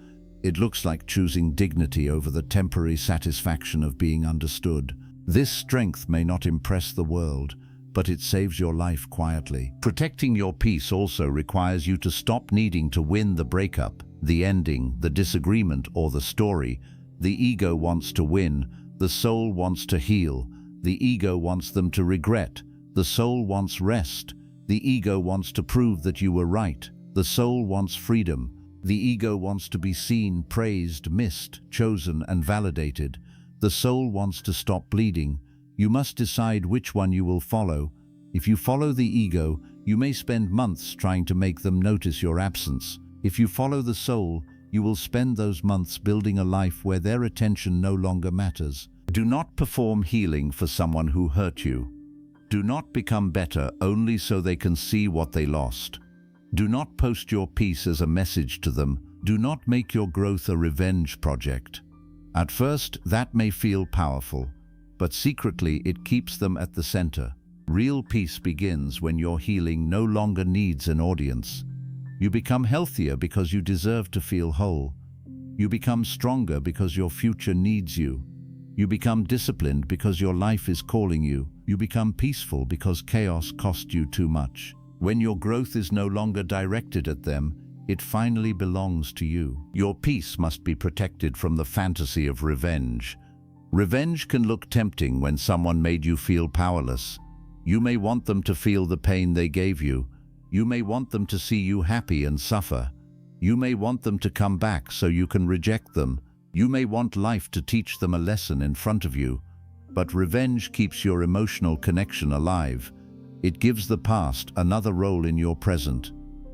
It looks like choosing dignity over the temporary satisfaction of being understood. This strength may not impress the world, but it saves your life quietly. Protecting your peace also requires you to stop needing to win the breakup, the ending, the disagreement, or the story. The ego wants to win. The soul wants to heal. The ego wants them to regret. The soul wants rest. The ego wants to prove that you were right. The soul wants freedom. The ego wants to be seen, praised, missed, chosen, and validated. The soul wants to stop bleeding. You must decide which one you will follow. If you follow the ego, you may spend months trying to make them notice your absence. If you follow the soul, you will spend those months building a life where their attention no longer matters. Do not perform healing for someone who hurt you. Do not become better only so they can see what they lost. Do not post your peace as a message to them. Do not make your growth a revenge project. At first, that may feel powerful, but secretly it keeps them at the center. Real peace begins when your healing no longer needs an audience. You become healthier because you deserve to feel whole. You become stronger because your future needs you. You become disciplined because your life is calling you. You become peaceful because chaos cost you too much. When your growth is no longer directed at them, it finally belongs to you. Your peace must be protected from the fantasy of revenge. Revenge can look tempting when someone made you feel powerless. You may want them to feel the pain they gave you. You may want them to see you happy and suffer. You may want them to come back so you can reject them. You may want life to teach them a lesson in front of you. But revenge keeps your emotional connection alive. It gives the past another role in your present.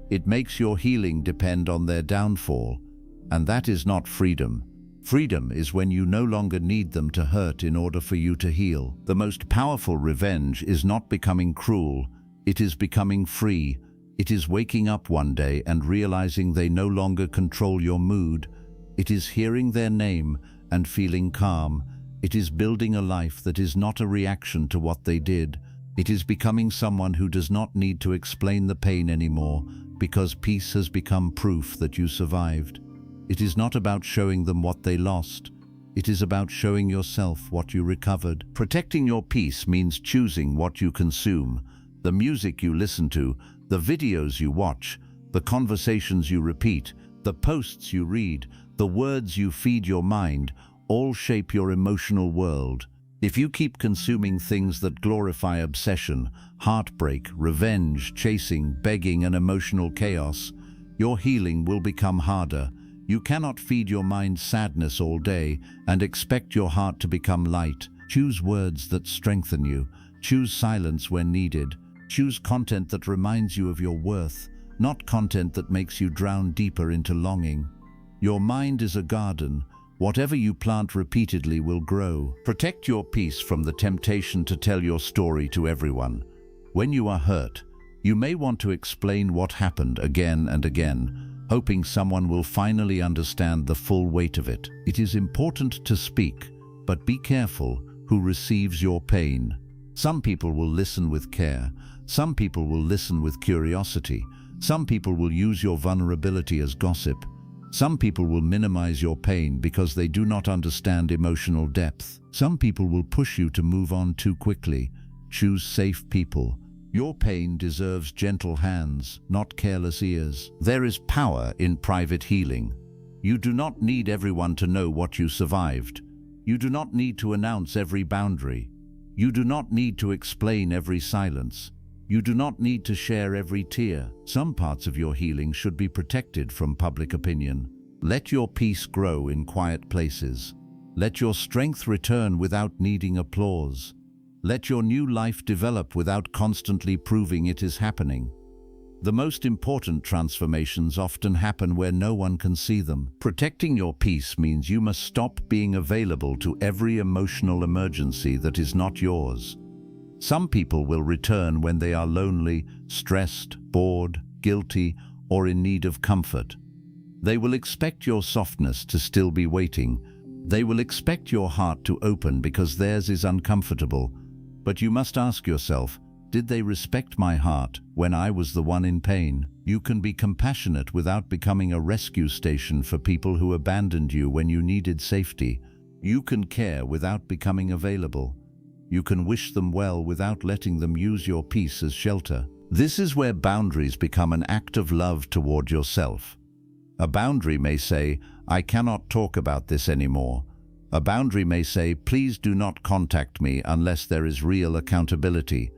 It makes your healing depend on their downfall. And that is not freedom. Freedom is when you no longer need them to hurt in order for you to heal. The most powerful revenge is not becoming cruel, it is becoming free. It is waking up one day and realizing they no longer control your mood. It is hearing their name and feeling calm. It is building a life that is not a reaction to what they did. It is becoming someone who does not need to explain the pain anymore because peace has become proof that you survived. It is not about showing them what they lost. It is about showing yourself what you recovered. Protecting your peace means choosing what you consume, the music you listen to, the videos you watch, the conversations you repeat, the posts you read, the words you feed your mind, all shape your emotional world. If you keep consuming things that glorify obsession, heartbreak, revenge, chasing, begging, and emotional chaos, your healing will become harder. You cannot feed your mind sadness all day and expect your heart to become light. Choose words that strengthen you. Choose silence when needed. Choose content that reminds you of your worth, not content that makes you drown deeper into longing. Your mind is a garden. Whatever you plant repeatedly will grow. Protect your peace from the temptation to tell your story to everyone. When you are hurt, you may want to explain what happened again and again, hoping someone will finally understand the full weight of it. It is important to speak, but be careful who receives your pain. Some people will listen with care. Some people will listen with curiosity. Some people will use your vulnerability as gossip. Some people will minimize your pain because they do not understand emotional depth. Some people will push you to move on too quickly. Choose safe people. Your pain deserves gentle hands, not careless ears. There is power in private healing. You do not need everyone to know what you survived. You do not need to announce every boundary. You do not need to explain every silence. You do not need to share every tear. Some parts of your healing should be protected from public opinion. Let your peace grow in quiet places. Let your strength return without needing applause. Let your new life develop without constantly proving it is happening. The most important transformations often happen where no one can see them. Protecting your peace means you must stop being available to every emotional emergency that is not yours. Some people will return when they are lonely, stressed, bored, guilty, or in need of comfort. They will expect your softness to still be waiting. They will expect your heart to open because theirs is uncomfortable. But you must ask yourself, did they respect my heart when I was the one in pain? You can be compassionate without becoming a rescue station for people who abandoned you when you needed safety. You can care without becoming available. You can wish them well without letting them use your peace as shelter. This is where boundaries become an act of love toward yourself. A boundary may say, I cannot talk about this anymore. A boundary may say, please do not contact me unless there is real accountability.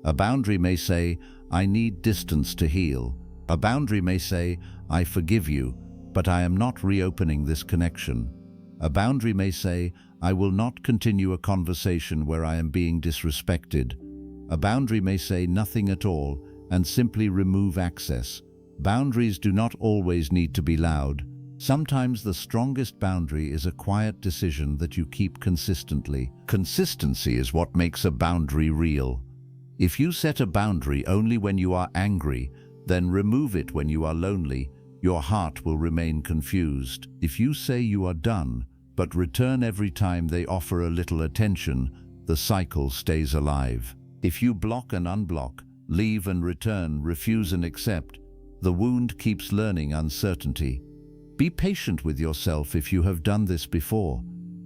A boundary may say, I need distance to heal. A boundary may say, I forgive you, but I am not reopening this connection. A boundary may say, I will not continue a conversation where I am being disrespected. A boundary may say nothing at all and simply remove access. Boundaries do not always need to be loud. Sometimes the strongest boundary is a quiet decision that you keep consistently. Consistency is what makes a boundary real. If you set a boundary only when you are angry, then remove it when you are lonely, your heart will remain confused. If you say you are done, but return every time they offer a little attention, the cycle stays alive. If you block and unblock, leave and return, refuse and accept, the wound keeps learning uncertainty. Be patient with yourself if you have done this before.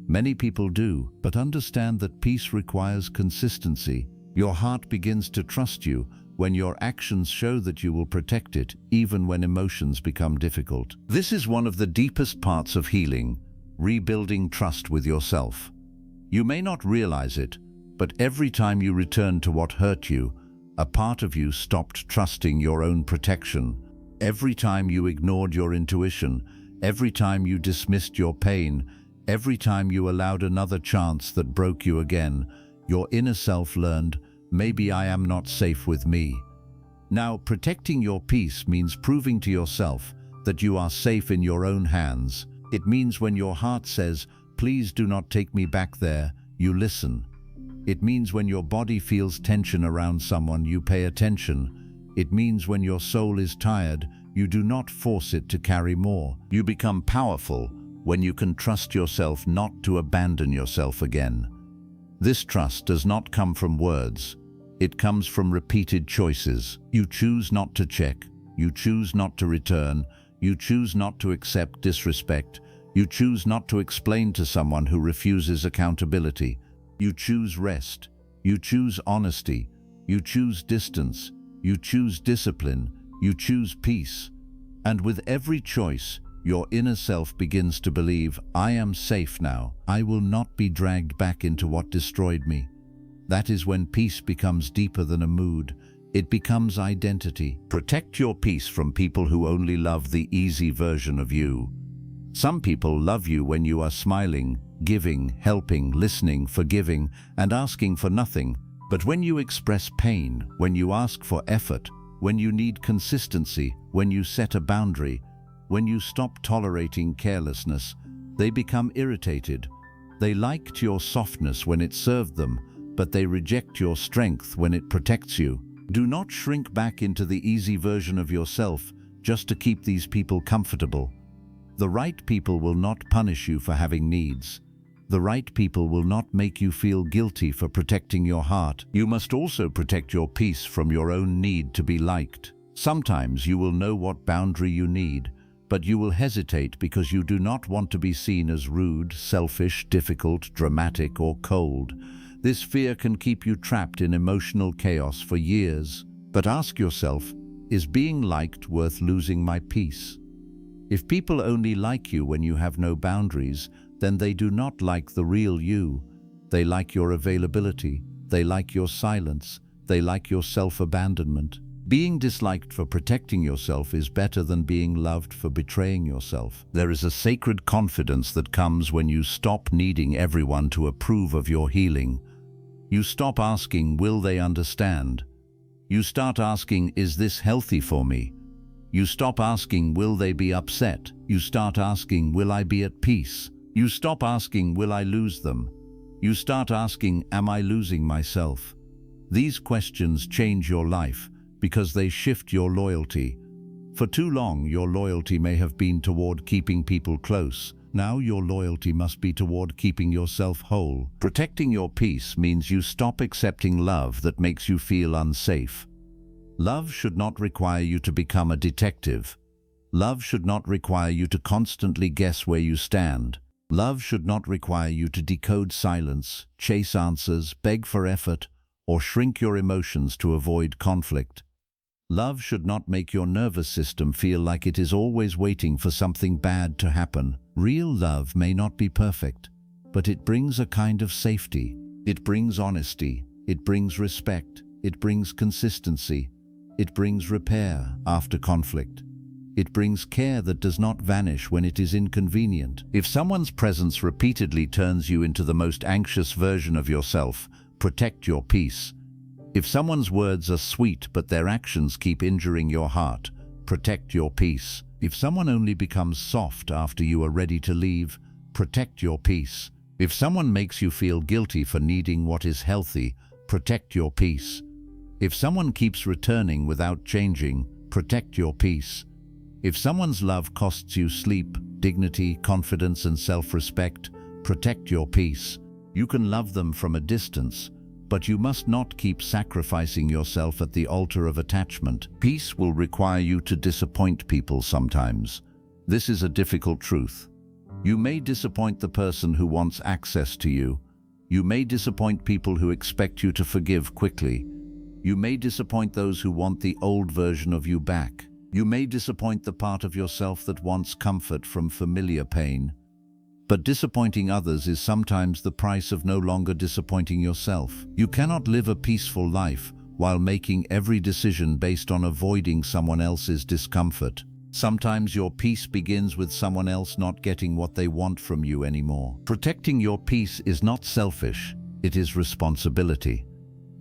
Many people do, but understand that peace requires consistency. Your heart begins to trust you when your actions show that you will protect it, even when emotions become difficult. This is one of the deepest parts of healing, rebuilding trust with yourself. You may not realize it, but every time you return to what hurt you, a part of you stopped trusting your own protection. Every time you ignored your intuition, every time you dismissed your pain, every time you allowed another chance that broke you again, your inner self learned, maybe I am not safe with me. Now, protecting your peace means proving to yourself that you are safe in your own hands. It means when your heart says, "Please do not take me back there," you listen. It means when your body feels tension around someone, you pay attention. It means when your soul is tired, you do not force it to carry more. You become powerful when you can trust yourself not to abandon yourself again. This trust does not come from words. It comes from repeated choices. You choose not to check. You choose not to return. You choose not to accept disrespect. You choose not to explain to someone who refuses accountability. You choose rest. You choose honesty. You choose distance. You choose discipline. You choose peace. And with every choice, your inner self begins to believe, "I am safe now. I will not be dragged back into what destroyed me." That is when peace becomes deeper than a mood. It becomes identity. Protect your peace from people who only love the easy version of you. Some people love you when you are smiling, giving, helping, listening, forgiving, and asking for nothing. But when you express pain, when you ask for effort, when you need consistency, when you set a boundary, when you stop tolerating carelessness, they become irritated. They liked your softness when it served them, but they reject your strength when it protects you. Do not shrink back into the easy version of yourself just to keep these people comfortable. The right people will not punish you for having needs. The right people will not make you feel guilty for protecting your heart. You must also protect your peace from your own need to be liked. Sometimes you will know what boundary you need, but you will hesitate because you do not want to be seen as rude, selfish, difficult, dramatic, or cold. This fear can keep you trapped in emotional chaos for years. But ask yourself, is being liked worth losing my peace? If people only like you when you have no boundaries, then they do not like the real you. They like your availability. They like your silence. They like your self-abandonment. Being disliked for protecting yourself is better than being loved for betraying yourself. There is a sacred confidence that comes when you stop needing everyone to approve of your healing. You stop asking, "Will they understand?" You start asking, "Is this healthy for me?" You stop asking, "Will they be upset?" You start asking, "Will I be at peace?" You stop asking, "Will I lose them?" You start asking, "Am I losing myself?" These questions change your life because they shift your loyalty. For too long, your loyalty may have been toward keeping people close. Now your loyalty must be toward keeping yourself whole. Protecting your peace means you stop accepting love that makes you feel unsafe. Love should not require you to become a detective. Love should not require you to constantly guess where you stand. Love should not require you to decode silence, chase answers, beg for effort, or shrink your emotions to avoid conflict. Love should not make your nervous system feel like it is always waiting for something bad to happen. Real love may not be perfect, but it brings a kind of safety. It brings honesty. It brings respect. It brings consistency. It brings repair after conflict. It brings care that does not vanish when it is inconvenient. If someone's presence repeatedly turns you into the most anxious version of yourself, protect your peace. If someone's words are sweet but their actions keep injuring your heart, protect your peace. If someone only becomes soft after you are ready to leave, protect your peace. If someone makes you feel guilty for needing what is healthy, protect your peace. If someone keeps returning without changing, protect your peace. If someone's love costs you sleep, dignity, confidence, and self-respect, protect your peace. You can love them from a distance, but you must not keep sacrificing yourself at the altar of attachment. Peace will require you to disappoint people sometimes. This is a difficult truth. You may disappoint the person who wants access to you. You may disappoint people who expect you to forgive quickly. You may disappoint those who want the old version of you back. You may disappoint the part of yourself that wants comfort from familiar pain. But disappointing others is sometimes the price of no longer disappointing yourself. You cannot live a peaceful life while making every decision based on avoiding someone else's discomfort. Sometimes your peace begins with someone else not getting what they want from you anymore. Protecting your peace is not selfish, it is responsibility.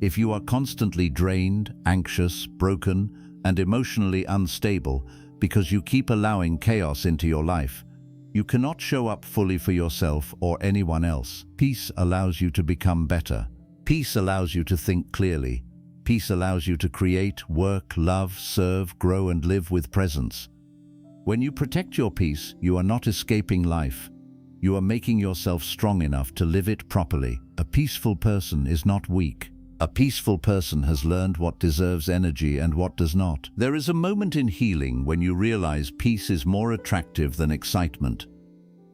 If you are constantly drained, anxious, broken, and emotionally unstable because you keep allowing chaos into your life, You cannot show up fully for yourself or anyone else. Peace allows you to become better. Peace allows you to think clearly. Peace allows you to create, work, love, serve, grow, and live with presence. When you protect your peace, you are not escaping life. You are making yourself strong enough to live it properly. A peaceful person is not weak. A peaceful person has learned what deserves energy and what does not. There is a moment in healing when you realize peace is more attractive than excitement.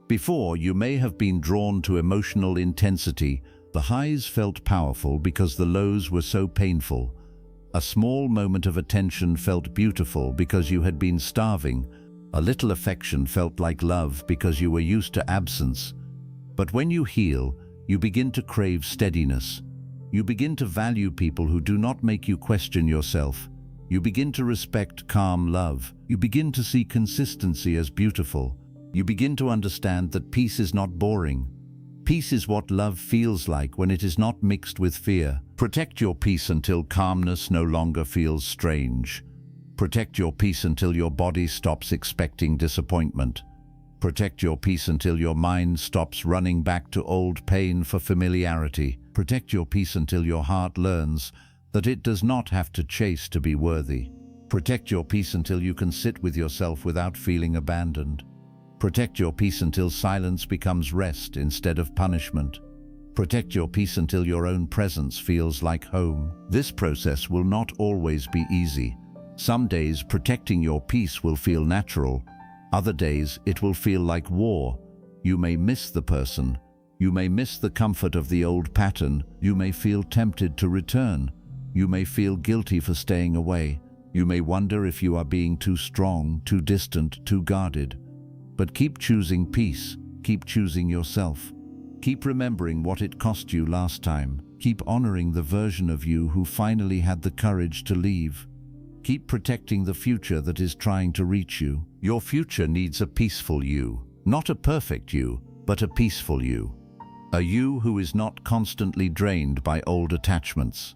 Before, you may have been drawn to emotional intensity. The highs felt powerful because the lows were so painful. A small moment of attention felt beautiful because you had been starving. A little affection felt like love because you were used to absence. But when you heal, you begin to crave steadiness. You begin to value people who do not make you question yourself. You begin to respect calm love. You begin to see consistency as beautiful. You begin to understand that peace is not boring. Peace is what love feels like when it is not mixed with fear. Protect your peace until calmness no longer feels strange. Protect your peace until your body stops expecting disappointment. Protect your peace until your mind stops running back to old pain for familiarity. Protect your peace until your heart learns that it does not have to chase to be worthy. Protect your peace until you can sit with yourself without feeling abandoned. Protect your peace until silence becomes rest instead of punishment. Protect your peace until your own presence feels like home. This process will not always be easy. Some days protecting your peace will feel natural. Other days it will feel like war. You may miss the person. You may miss the comfort of the old pattern. You may feel tempted to return. You may feel guilty for staying away. You may wonder if you are being too strong, too distant, too guarded. But keep choosing peace. Keep choosing yourself. Keep remembering what it cost you last time. Keep honoring the version of you who finally had the courage to leave. Keep protecting the future that is trying to reach you. Your future needs a peaceful you. Not a perfect you, but a peaceful you. A you who is not constantly drained by old attachments.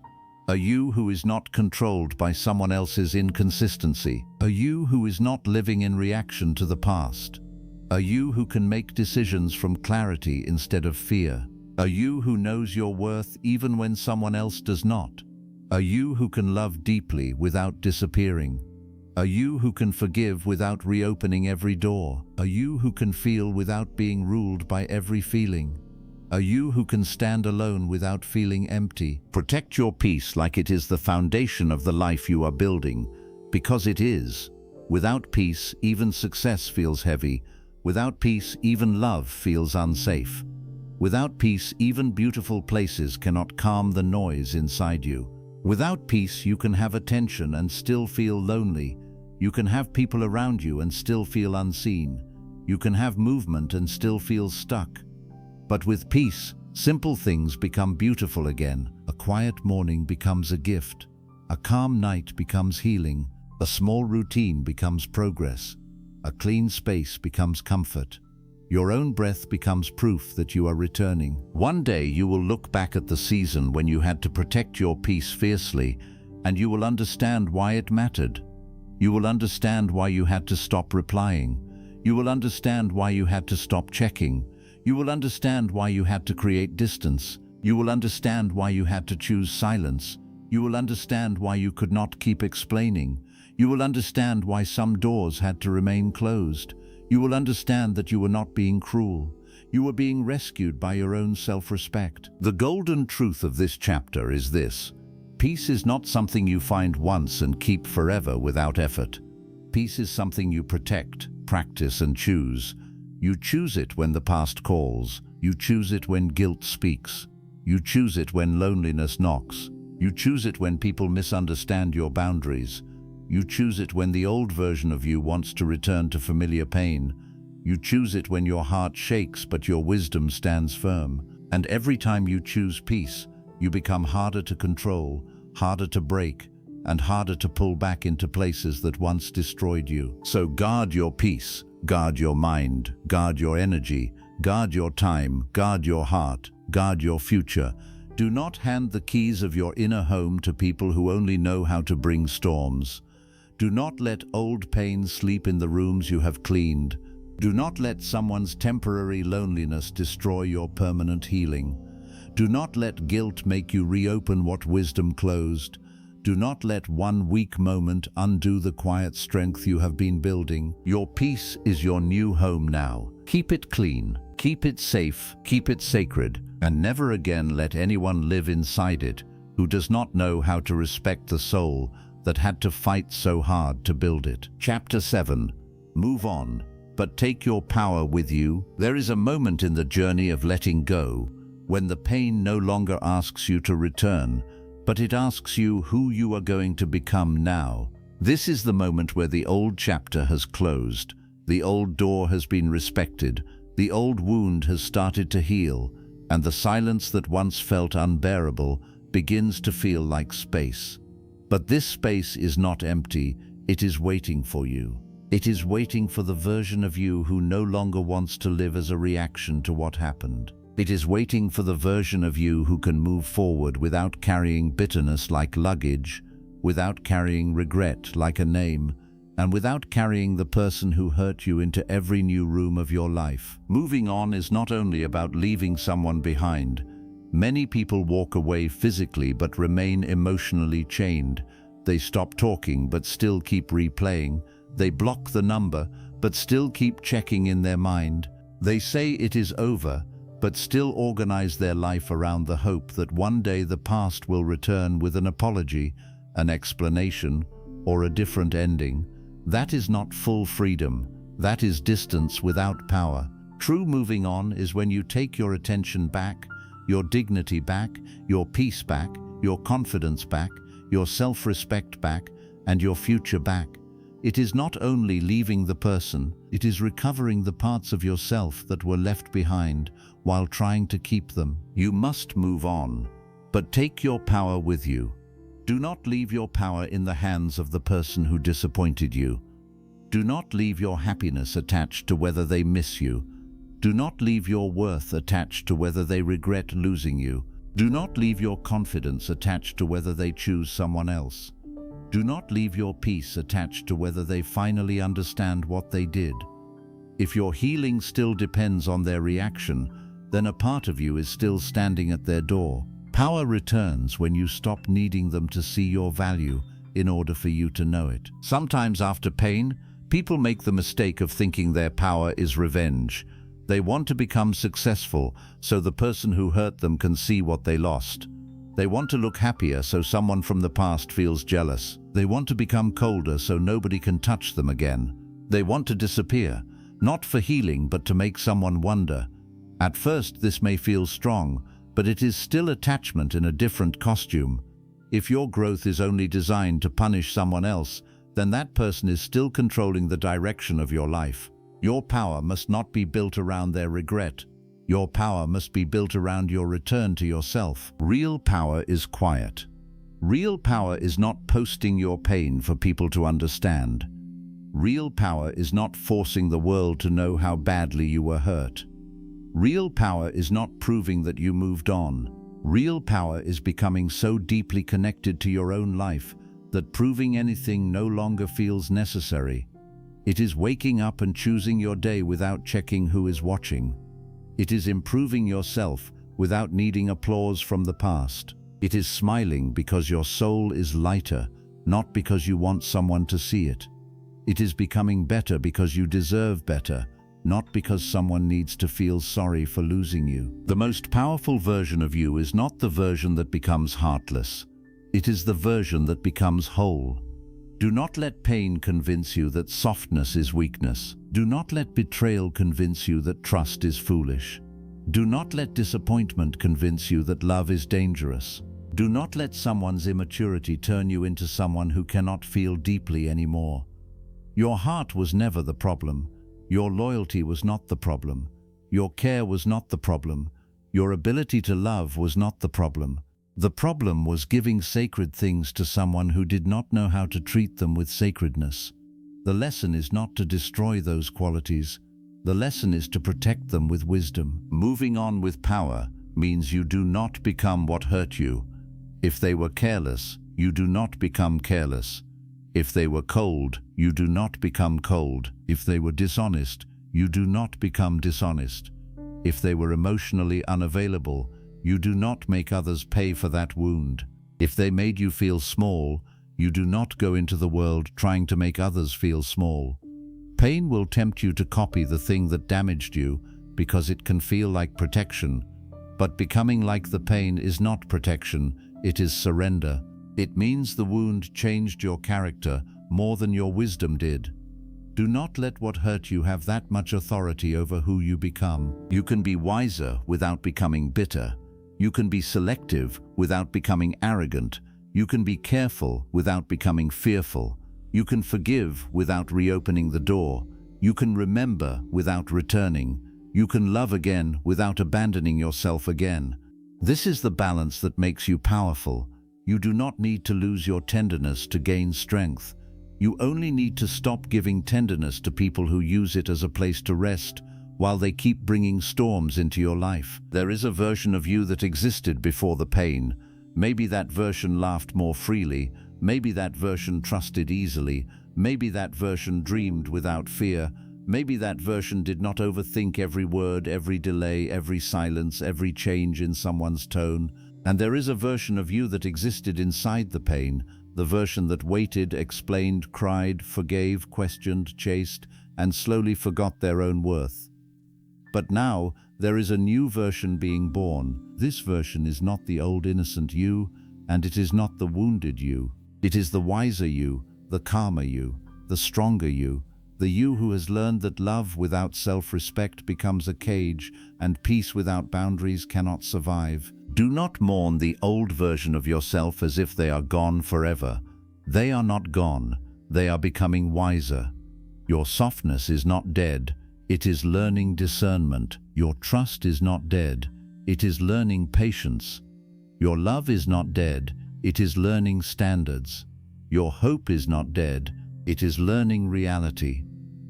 A you who is not controlled by someone else's inconsistency. A you who is not living in reaction to the past. A you who can make decisions from clarity instead of fear. A you who knows your worth even when someone else does not. A you who can love deeply without disappearing. A you who can forgive without reopening every door. A you who can feel without being ruled by every feeling. A you who can stand alone without feeling empty. Protect your peace like it is the foundation of the life you are building, because it is. Without peace, even success feels heavy. Without peace, even love feels unsafe. Without peace, even beautiful places cannot calm the noise inside you. Without peace, you can have attention and still feel lonely. You can have people around you and still feel unseen. You can have movement and still feel stuck. But with peace, simple things become beautiful again. A quiet morning becomes a gift. A calm night becomes healing. A small routine becomes progress. A clean space becomes comfort. Your own breath becomes proof that you are returning. One day you will look back at the season when you had to protect your peace fiercely, and you will understand why it mattered. You will understand why you had to stop replying. You will understand why you had to stop checking. You will understand why you had to create distance. You will understand why you had to choose silence. You will understand why you could not keep explaining. You will understand why some doors had to remain closed. You will understand that you were not being cruel. You were being rescued by your own self-respect. The golden truth of this chapter is this: peace is not something you find once and keep forever without effort. Peace is something you protect, practice, and choose. You choose it when the past calls. You choose it when guilt speaks. You choose it when loneliness knocks. You choose it when people misunderstand your boundaries. You choose it when the old version of you wants to return to familiar pain. You choose it when your heart shakes but your wisdom stands firm. And every time you choose peace, you become harder to control, harder to break, and harder to pull back into places that once destroyed you. So guard your peace, guard your mind, guard your energy, guard your time, guard your heart, guard your future. Do not hand the keys of your inner home to people who only know how to bring storms. Do not let old pain sleep in the rooms you have cleaned. Do not let someone's temporary loneliness destroy your permanent healing. Do not let guilt make you reopen what wisdom closed. Do not let one weak moment undo the quiet strength you have been building. Your peace is your new home now. Keep it clean, keep it safe, keep it sacred, and never again let anyone live inside it who does not know how to respect the soul that had to fight so hard to build it. Chapter 7. Move on, but take your power with you. There is a moment in the journey of letting go when the pain no longer asks you to return, but it asks you who you are going to become now. This is the moment where the old chapter has closed, the old door has been respected, the old wound has started to heal, and the silence that once felt unbearable begins to feel like space. But this space is not empty, it is waiting for you. It is waiting for the version of you who no longer wants to live as a reaction to what happened. It is waiting for the version of you who can move forward without carrying bitterness like luggage, without carrying regret like a name, and without carrying the person who hurt you into every new room of your life. Moving on is not only about leaving someone behind. Many people walk away physically but remain emotionally chained. They stop talking but still keep replaying. They block the number but still keep checking in their mind. They say it is over, but still organize their life around the hope that one day the past will return with an apology, an explanation, or a different ending. That is not full freedom. That is distance without power. True moving on is when you take your attention back, your dignity back, your peace back, your confidence back, your self-respect back, and your future back. It is not only leaving the person, it is recovering the parts of yourself that were left behind while trying to keep them. You must move on, but take your power with you. Do not leave your power in the hands of the person who disappointed you. Do not leave your happiness attached to whether they miss you. Do not leave your worth attached to whether they regret losing you. Do not leave your confidence attached to whether they choose someone else. Do not leave your peace attached to whether they finally understand what they did. If your healing still depends on their reaction, then a part of you is still standing at their door. Power returns when you stop needing them to see your value in order for you to know it. Sometimes after pain, people make the mistake of thinking their power is revenge. They want to become successful so the person who hurt them can see what they lost. They want to look happier so someone from the past feels jealous. They want to become colder so nobody can touch them again. They want to disappear, not for healing but to make someone wonder. At first this may feel strong, but it is still attachment in a different costume. If your growth is only designed to punish someone else, then that person is still controlling the direction of your life. Your power must not be built around their regret. Your power must be built around your return to yourself. Real power is quiet. Real power is not posting your pain for people to understand. Real power is not forcing the world to know how badly you were hurt. Real power is not proving that you moved on. Real power is becoming so deeply connected to your own life that proving anything no longer feels necessary. It is waking up and choosing your day without checking who is watching. It is improving yourself without needing applause from the past. It is smiling because your soul is lighter, not because you want someone to see it. It is becoming better because you deserve better, not because someone needs to feel sorry for losing you. The most powerful version of you is not the version that becomes heartless. It is the version that becomes whole. Do not let pain convince you that softness is weakness. Do not let betrayal convince you that trust is foolish. Do not let disappointment convince you that love is dangerous. Do not let someone's immaturity turn you into someone who cannot feel deeply anymore. Your heart was never the problem. Your loyalty was not the problem. Your care was not the problem. Your ability to love was not the problem. The problem was giving sacred things to someone who did not know how to treat them with sacredness. The lesson is not to destroy those qualities. The lesson is to protect them with wisdom. Moving on with power means you do not become what hurt you. If they were careless, you do not become careless. If they were cold, you do not become cold. If they were dishonest, you do not become dishonest. If they were emotionally unavailable, you do not make others pay for that wound. If they made you feel small, you do not go into the world trying to make others feel small. Pain will tempt you to copy the thing that damaged you because it can feel like protection. But becoming like the pain is not protection, it is surrender. It means the wound changed your character more than your wisdom did. Do not let what hurt you have that much authority over who you become. You can be wiser without becoming bitter. You can be selective without becoming arrogant. You can be careful without becoming fearful. You can forgive without reopening the door. You can remember without returning. You can love again without abandoning yourself again. This is the balance that makes you powerful. You do not need to lose your tenderness to gain strength. You only need to stop giving tenderness to people who use it as a place to rest, while they keep bringing storms into your life. There is a version of you that existed before the pain. Maybe that version laughed more freely. Maybe that version trusted easily. Maybe that version dreamed without fear. Maybe that version did not overthink every word, every delay, every silence, every change in someone's tone. And there is a version of you that existed inside the pain, the version that waited, explained, cried, forgave, questioned, chased, and slowly forgot their own worth. But now, there is a new version being born. This version is not the old innocent you, and it is not the wounded you. It is the wiser you, the calmer you, the stronger you, the you who has learned that love without self-respect becomes a cage, and peace without boundaries cannot survive. Do not mourn the old version of yourself as if they are gone forever. They are not gone. They are becoming wiser. Your softness is not dead. It is learning discernment. Your trust is not dead. It is learning patience. Your love is not dead. It is learning standards. Your hope is not dead. It is learning reality.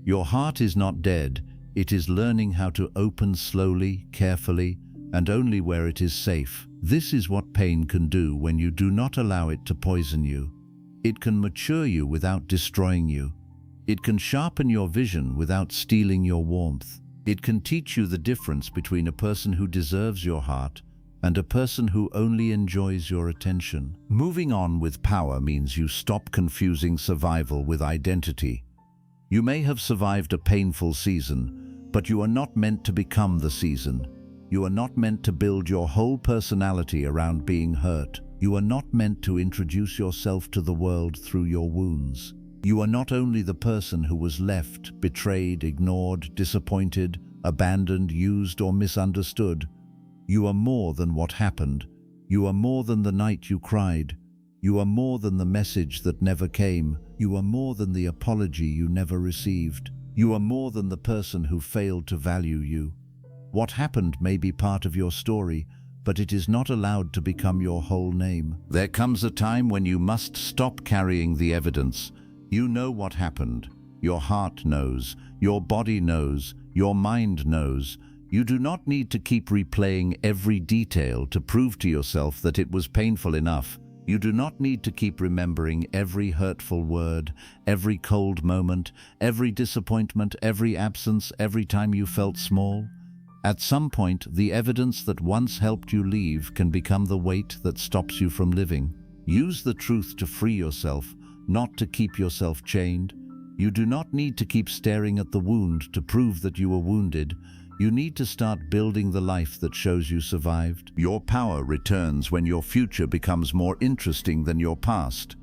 Your heart is not dead. It is learning how to open slowly, carefully, and only where it is safe. This is what pain can do when you do not allow it to poison you. It can mature you without destroying you. It can sharpen your vision without stealing your warmth. It can teach you the difference between a person who deserves your heart and a person who only enjoys your attention. Moving on with power means you stop confusing survival with identity. You may have survived a painful season, but you are not meant to become the season. You are not meant to build your whole personality around being hurt. You are not meant to introduce yourself to the world through your wounds. You are not only the person who was left, betrayed, ignored, disappointed, abandoned, used, or misunderstood. You are more than what happened. You are more than the night you cried. You are more than the message that never came. You are more than the apology you never received. You are more than the person who failed to value you. What happened may be part of your story, but it is not allowed to become your whole name. There comes a time when you must stop carrying the evidence. You know what happened. Your heart knows. Your body knows. Your mind knows. You do not need to keep replaying every detail to prove to yourself that it was painful enough. You do not need to keep remembering every hurtful word, every cold moment, every disappointment, every absence, every time you felt small. At some point, the evidence that once helped you leave can become the weight that stops you from living. Use the truth to free yourself, not to keep yourself chained. You do not need to keep staring at the wound to prove that you were wounded. You need to start building the life that shows you survived. Your power returns when your future becomes more interesting than your past.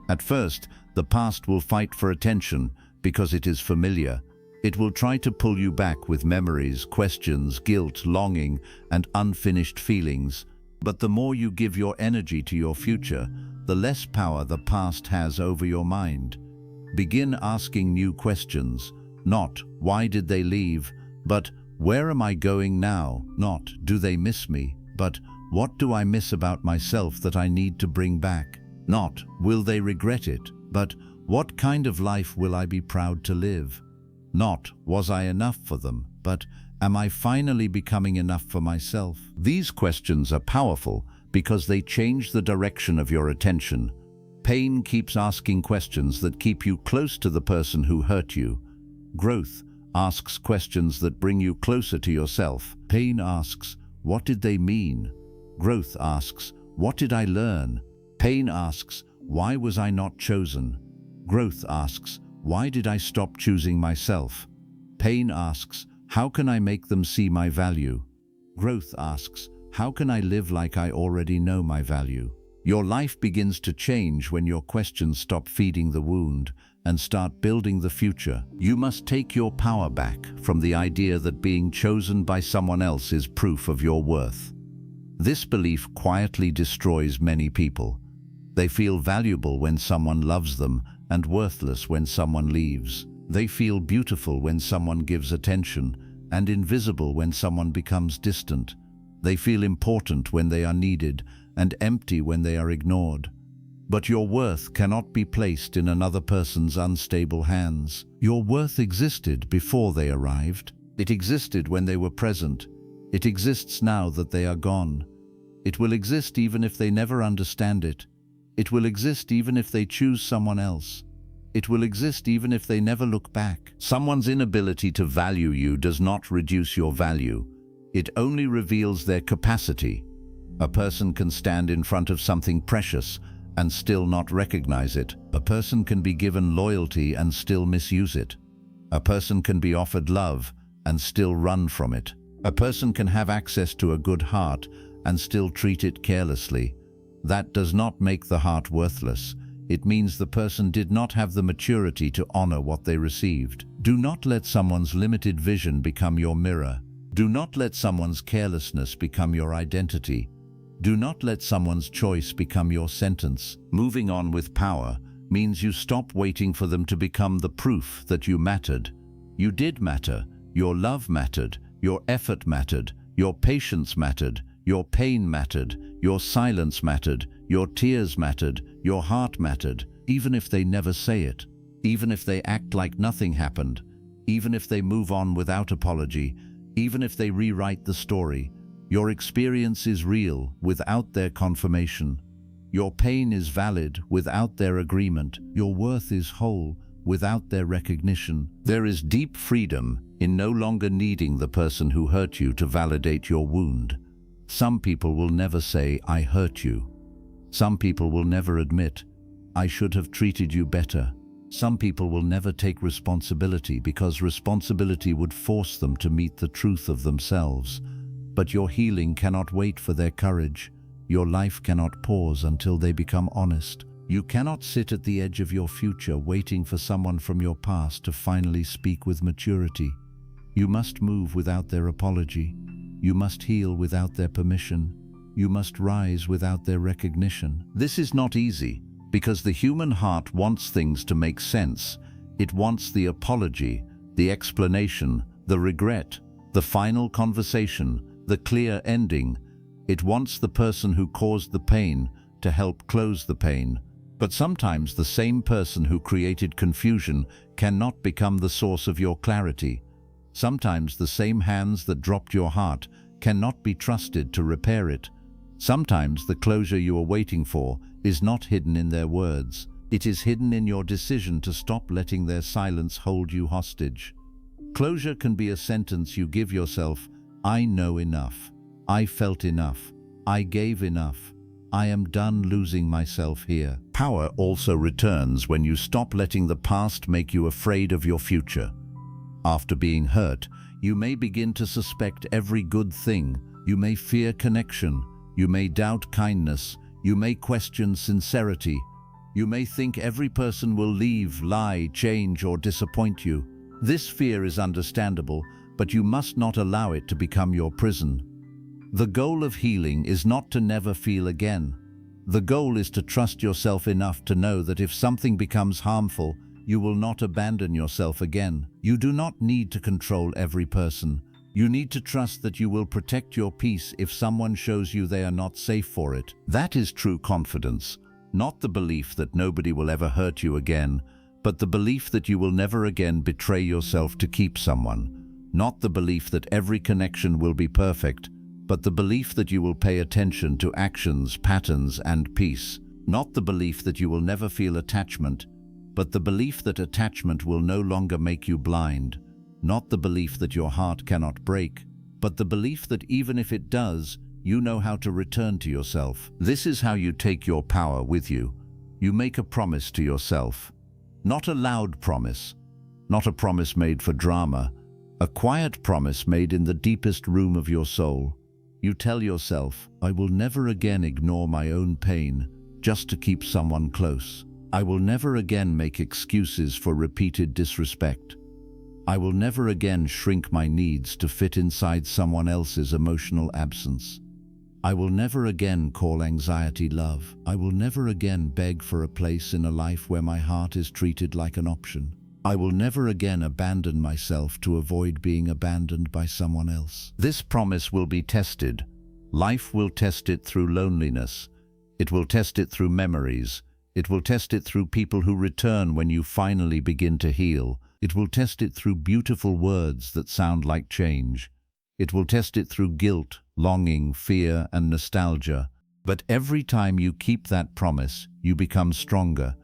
At first, the past will fight for attention because it is familiar. It will try to pull you back with memories, questions, guilt, longing, and unfinished feelings. But the more you give your energy to your future, the less power the past has over your mind. Begin asking new questions. Not, why did they leave? But, where am I going now? Not, do they miss me? But, what do I miss about myself that I need to bring back? Not, will they regret it? But, what kind of life will I be proud to live? Not, was I enough for them? But, am I finally becoming enough for myself? These questions are powerful because they change the direction of your attention. Pain keeps asking questions that keep you close to the person who hurt you. Growth asks questions that bring you closer to yourself. Pain asks, what did they mean? Growth asks, what did I learn? Pain asks, why was I not chosen? Growth asks, why did I stop choosing myself? Pain asks, how can I make them see my value? Growth asks, how can I live like I already know my value? Your life begins to change when your questions stop feeding the wound and start building the future. You must take your power back from the idea that being chosen by someone else is proof of your worth. This belief quietly destroys many people. They feel valuable when someone loves them and worthless when someone leaves. They feel beautiful when someone gives attention and invisible when someone becomes distant. They feel important when they are needed and empty when they are ignored. But your worth cannot be placed in another person's unstable hands. Your worth existed before they arrived. It existed when they were present. It exists now that they are gone. It will exist even if they never understand it. It will exist even if they choose someone else. It will exist even if they never look back. Someone's inability to value you does not reduce your value. It only reveals their capacity. A person can stand in front of something precious and still not recognize it. A person can be given loyalty and still misuse it. A person can be offered love and still run from it. A person can have access to a good heart and still treat it carelessly. That does not make the heart worthless. It means the person did not have the maturity to honor what they received. Do not let someone's limited vision become your mirror. Do not let someone's carelessness become your identity. Do not let someone's choice become your sentence. Moving on with power means you stop waiting for them to become the proof that you mattered. You did matter. Your love mattered. Your effort mattered. Your patience mattered. Your pain mattered. Your silence mattered. Your tears mattered. Your heart mattered. Even if they never say it. Even if they act like nothing happened. Even if they move on without apology. Even if they rewrite the story. Your experience is real without their confirmation. Your pain is valid without their agreement. Your worth is whole without their recognition. There is deep freedom in no longer needing the person who hurt you to validate your wound. Some people will never say, I hurt you. Some people will never admit, I should have treated you better. Some people will never take responsibility because responsibility would force them to meet the truth of themselves. But your healing cannot wait for their courage. Your life cannot pause until they become honest. You cannot sit at the edge of your future waiting for someone from your past to finally speak with maturity. You must move without their apology. You must heal without their permission. You must rise without their recognition. This is not easy because the human heart wants things to make sense. It wants the apology, the explanation, the regret, the final conversation, the clear ending. It wants the person who caused the pain to help close the pain. But sometimes the same person who created confusion cannot become the source of your clarity. Sometimes the same hands that dropped your heart cannot be trusted to repair it. Sometimes the closure you are waiting for is not hidden in their words. It is hidden in your decision to stop letting their silence hold you hostage. Closure can be a sentence you give yourself. I know enough. I felt enough. I gave enough. I am done losing myself here. Power also returns when you stop letting the past make you afraid of your future. After being hurt, you may begin to suspect every good thing. You may fear connection. You may doubt kindness. You may question sincerity. You may think every person will leave, lie, change, or disappoint you. This fear is understandable, but you must not allow it to become your prison. The goal of healing is not to never feel again. The goal is to trust yourself enough to know that if something becomes harmful, you will not abandon yourself again. You do not need to control every person. You need to trust that you will protect your peace if someone shows you they are not safe for it. That is true confidence, not the belief that nobody will ever hurt you again, but the belief that you will never again betray yourself to keep someone. Not the belief that every connection will be perfect, but the belief that you will pay attention to actions, patterns, and peace. Not the belief that you will never feel attachment, but the belief that attachment will no longer make you blind. not the belief that your heart cannot break, but the belief that even if it does, you know how to return to yourself. This is how you take your power with you. You make a promise to yourself. Not a loud promise, not a promise made for drama, a quiet promise made in the deepest room of your soul. You tell yourself, I will never again ignore my own pain just to keep someone close. I will never again make excuses for repeated disrespect. I will never again shrink my needs to fit inside someone else's emotional absence. I will never again call anxiety love. I will never again beg for a place in a life where my heart is treated like an option. I will never again abandon myself to avoid being abandoned by someone else. This promise will be tested. Life will test it through loneliness. It will test it through memories. It will test it through people who return when you finally begin to heal. It will test it through beautiful words that sound like change. It will test it through guilt, longing, fear, and nostalgia. But every time you keep that promise, you become stronger.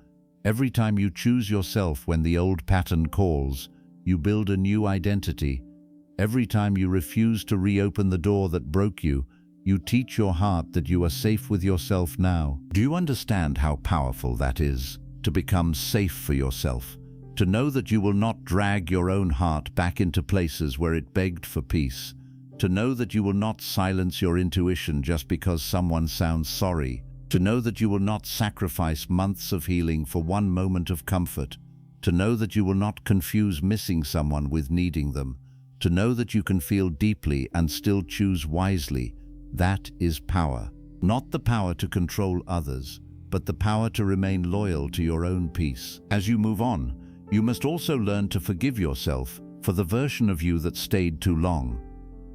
Every time you choose yourself when the old pattern calls, you build a new identity. Every time you refuse to reopen the door that broke you, you teach your heart that you are safe with yourself now. Do you understand how powerful that is? To become safe for yourself. To know that you will not drag your own heart back into places where it begged for peace. To know that you will not silence your intuition just because someone sounds sorry. To know that you will not sacrifice months of healing for one moment of comfort. To know that you will not confuse missing someone with needing them. To know that you can feel deeply and still choose wisely. That is power. Not the power to control others, but the power to remain loyal to your own peace. As you move on, you must also learn to forgive yourself for the version of you that stayed too long.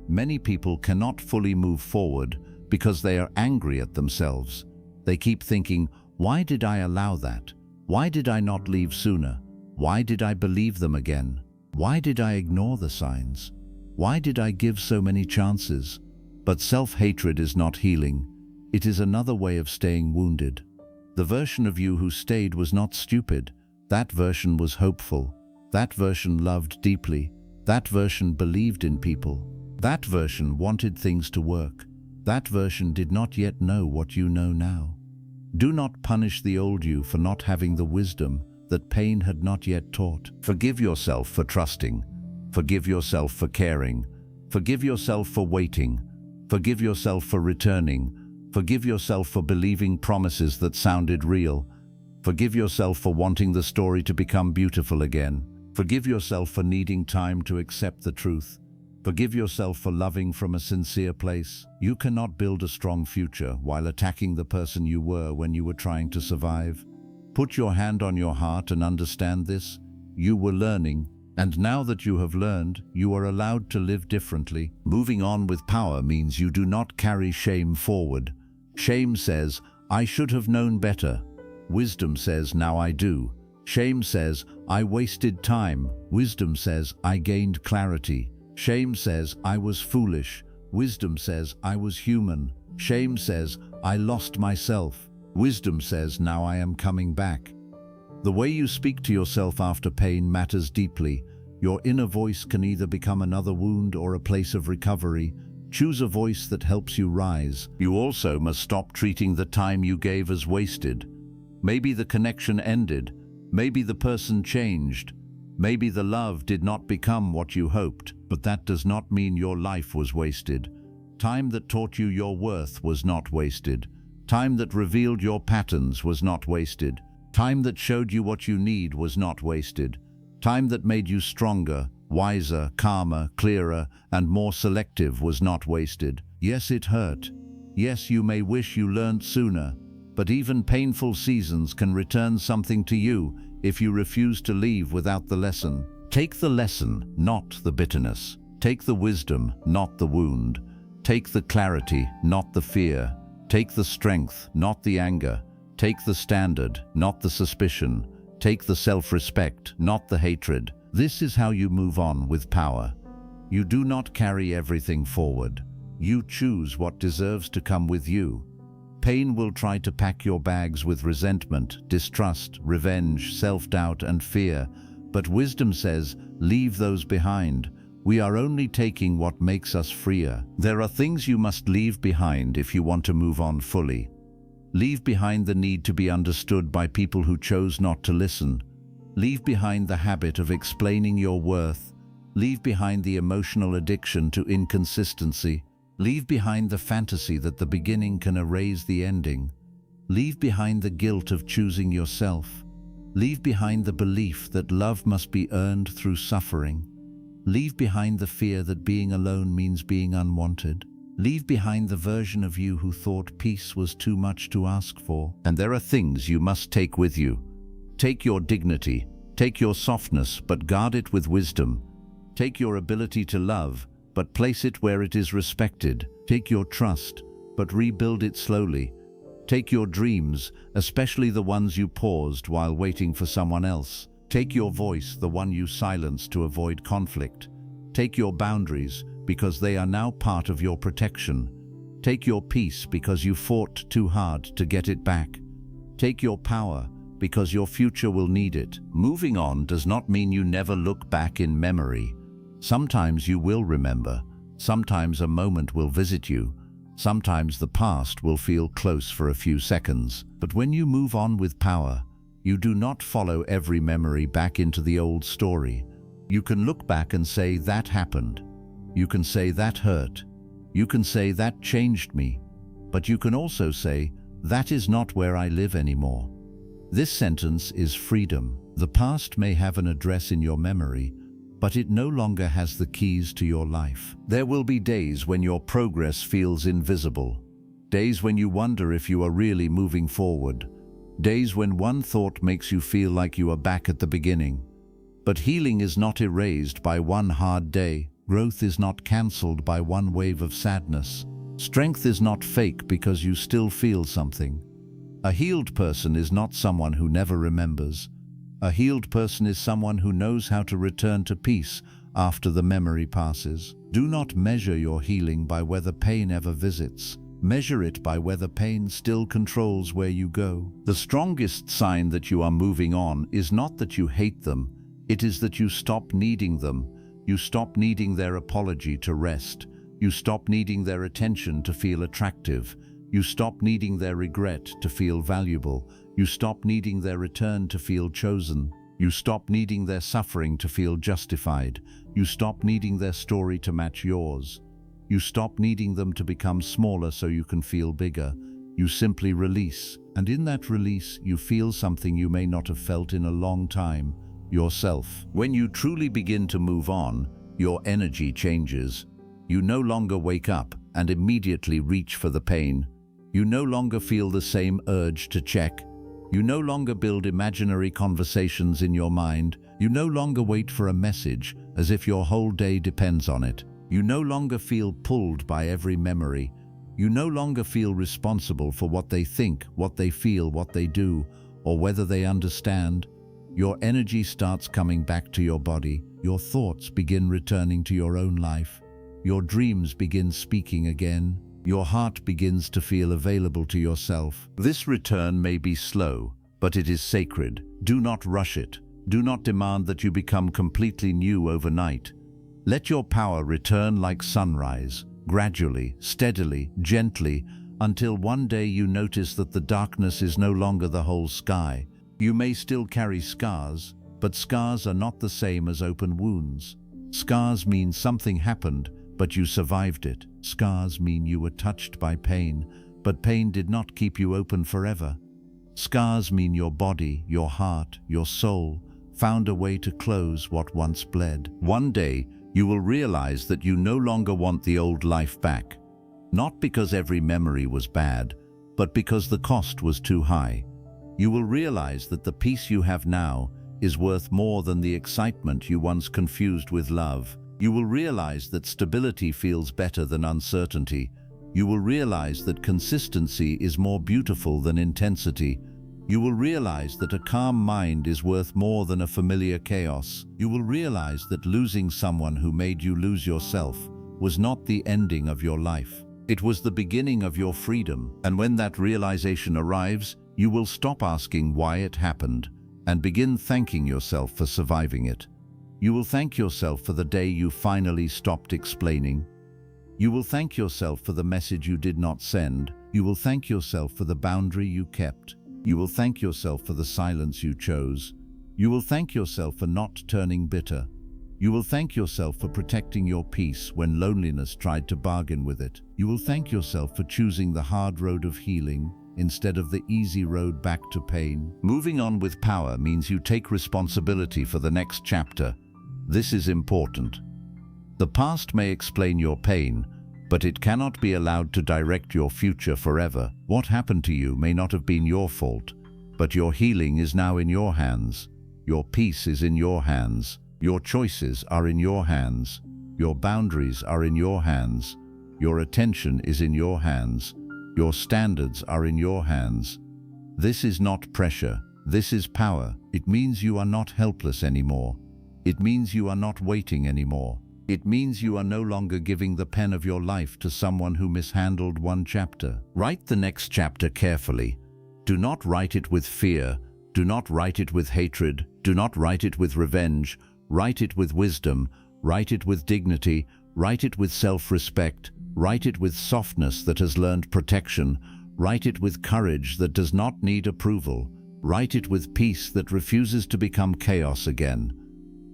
Many people cannot fully move forward because they are angry at themselves. They keep thinking, why did I allow that? Why did I not leave sooner? Why did I believe them again? Why did I ignore the signs? Why did I give so many chances? But self-hatred is not healing. It is another way of staying wounded. The version of you who stayed was not stupid. That version was hopeful. That version loved deeply. That version believed in people. That version wanted things to work. That version did not yet know what you know now. Do not punish the old you for not having the wisdom that pain had not yet taught. Forgive yourself for trusting. Forgive yourself for caring. Forgive yourself for waiting. Forgive yourself for returning. Forgive yourself for believing promises that sounded real. Forgive yourself for wanting the story to become beautiful again. Forgive yourself for needing time to accept the truth. Forgive yourself for loving from a sincere place. You cannot build a strong future while attacking the person you were when you were trying to survive. Put your hand on your heart and understand this. You were learning, and now that you have learned, you are allowed to live differently. Moving on with power means you do not carry shame forward. Shame says, I should have known better. Wisdom says, now I do. Shame says, I wasted time. Wisdom says, I gained clarity. Shame says, I was foolish. Wisdom says, I was human. Shame says, I lost myself. Wisdom says, now I am coming back. The way you speak to yourself after pain matters deeply. Your inner voice can either become another wound or a place of recovery. Choose a voice that helps you rise. You also must stop treating the time you gave as wasted. Maybe the connection ended. Maybe the person changed. Maybe the love did not become what you hoped, but that does not mean your life was wasted. Time that taught you your worth was not wasted. Time that revealed your patterns was not wasted. Time that showed you what you need was not wasted. Time that made you stronger, wiser, calmer, clearer, and more selective was not wasted. Yes, it hurt. Yes, you may wish you learned sooner, but even painful seasons can return something to you if you refuse to leave without the lesson. Take the lesson, not the bitterness. Take the wisdom, not the wound. Take the clarity, not the fear. Take the strength, not the anger. Take the standard, not the suspicion. Take the self-respect, not the hatred. This is how you move on with power. You do not carry everything forward. You choose what deserves to come with you. Pain will try to pack your bags with resentment, distrust, revenge, self-doubt, and fear. But wisdom says, Leave those behind. We are only taking what makes us freer. There are things you must leave behind if you want to move on fully. Leave behind the need to be understood by people who chose not to listen. Leave behind the habit of explaining your worth. Leave behind the emotional addiction to inconsistency. Leave behind the fantasy that the beginning can erase the ending. Leave behind the guilt of choosing yourself. Leave behind the belief that love must be earned through suffering. Leave behind the fear that being alone means being unwanted. Leave behind the version of you who thought peace was too much to ask for. And there are things you must take with you. Take your dignity, take your softness, but guard it with wisdom. Take your ability to love, but place it where it is respected. Take your trust, but rebuild it slowly. Take your dreams, especially the ones you paused while waiting for someone else. Take your voice, the one you silenced to avoid conflict. Take your boundaries, because they are now part of your protection. Take your peace because you fought too hard to get it back. Take your power, because your future will need it. Moving on does not mean you never look back in memory. Sometimes you will remember. Sometimes a moment will visit you. Sometimes the past will feel close for a few seconds. But when you move on with power, you do not follow every memory back into the old story. You can look back and say, that happened. You can say, that hurt. You can say, that changed me. But you can also say, that is not where I live anymore. This sentence is freedom. The past may have an address in your memory, but it no longer has the keys to your life. There will be days when your progress feels invisible. Days when you wonder if you are really moving forward. Days when one thought makes you feel like you are back at the beginning. But healing is not erased by one hard day. Growth is not cancelled by one wave of sadness. Strength is not fake because you still feel something. A healed person is not someone who never remembers. A healed person is someone who knows how to return to peace after the memory passes. Do not measure your healing by whether pain ever visits. Measure it by whether pain still controls where you go. The strongest sign that you are moving on is not that you hate them. It is that you stop needing them. You stop needing their apology to rest. You stop needing their attention to feel attractive. You stop needing their regret to feel valuable. You stop needing their return to feel chosen. You stop needing their suffering to feel justified. You stop needing their story to match yours. You stop needing them to become smaller so you can feel bigger. You simply release. And in that release, you feel something you may not have felt in a long time, yourself. When you truly begin to move on, your energy changes. You no longer wake up and immediately reach for the pain. You no longer feel the same urge to check. You no longer build imaginary conversations in your mind. You no longer wait for a message as if your whole day depends on it. You no longer feel pulled by every memory. You no longer feel responsible for what they think, what they feel, what they do, or whether they understand. Your energy starts coming back to your body. Your thoughts begin returning to your own life. Your dreams begin speaking again. Your heart begins to feel available to yourself. This return may be slow, but it is sacred. Do not rush it. Do not demand that you become completely new overnight. Let your power return like sunrise, gradually, steadily, gently, until one day you notice that the darkness is no longer the whole sky. You may still carry scars, but scars are not the same as open wounds. Scars mean something happened, but you survived it. Scars mean you were touched by pain, but pain did not keep you open forever. Scars mean your body, your heart, your soul found a way to close what once bled. One day, you will realize that you no longer want the old life back. Not because every memory was bad, but because the cost was too high. You will realize that the peace you have now is worth more than the excitement you once confused with love. You will realize that stability feels better than uncertainty. You will realize that consistency is more beautiful than intensity. You will realize that a calm mind is worth more than a familiar chaos. You will realize that losing someone who made you lose yourself was not the ending of your life. It was the beginning of your freedom. And when that realization arrives, you will stop asking why it happened and begin thanking yourself for surviving it. You will thank yourself for the day you finally stopped explaining. You will thank yourself for the message you did not send. You will thank yourself for the boundary you kept. You will thank yourself for the silence you chose. You will thank yourself for not turning bitter. You will thank yourself for protecting your peace when loneliness tried to bargain with it. You will thank yourself for choosing the hard road of healing instead of the easy road back to pain. Moving on with power means you take responsibility for the next chapter. This is important. The past may explain your pain, but it cannot be allowed to direct your future forever. What happened to you may not have been your fault, but your healing is now in your hands. Your peace is in your hands. Your choices are in your hands. Your boundaries are in your hands. Your attention is in your hands. Your standards are in your hands. This is not pressure. This is power. It means you are not helpless anymore. It means you are not waiting anymore. It means you are no longer giving the pen of your life to someone who mishandled one chapter. Write the next chapter carefully. Do not write it with fear. Do not write it with hatred. Do not write it with revenge. Write it with wisdom. Write it with dignity. Write it with self-respect. Write it with softness that has learned protection. Write it with courage that does not need approval. Write it with peace that refuses to become chaos again.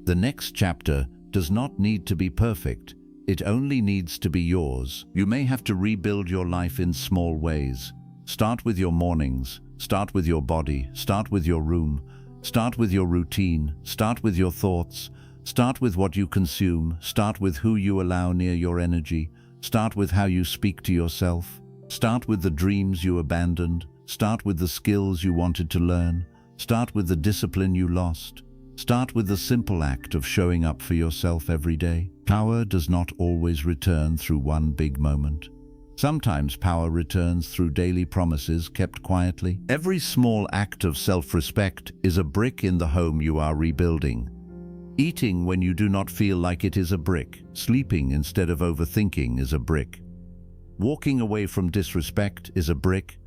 The next chapter does not need to be perfect. It only needs to be yours. You may have to rebuild your life in small ways. Start with your mornings. Start with your body. Start with your room. Start with your routine. Start with your thoughts. Start with what you consume. Start with who you allow near your energy. Start with how you speak to yourself. Start with the dreams you abandoned. Start with the skills you wanted to learn. Start with the discipline you lost. Start with the simple act of showing up for yourself every day. Power does not always return through one big moment. Sometimes power returns through daily promises kept quietly. Every small act of self-respect is a brick in the home you are rebuilding. Eating when you do not feel like it is a brick. Sleeping instead of overthinking is a brick. Walking away from disrespect is a brick.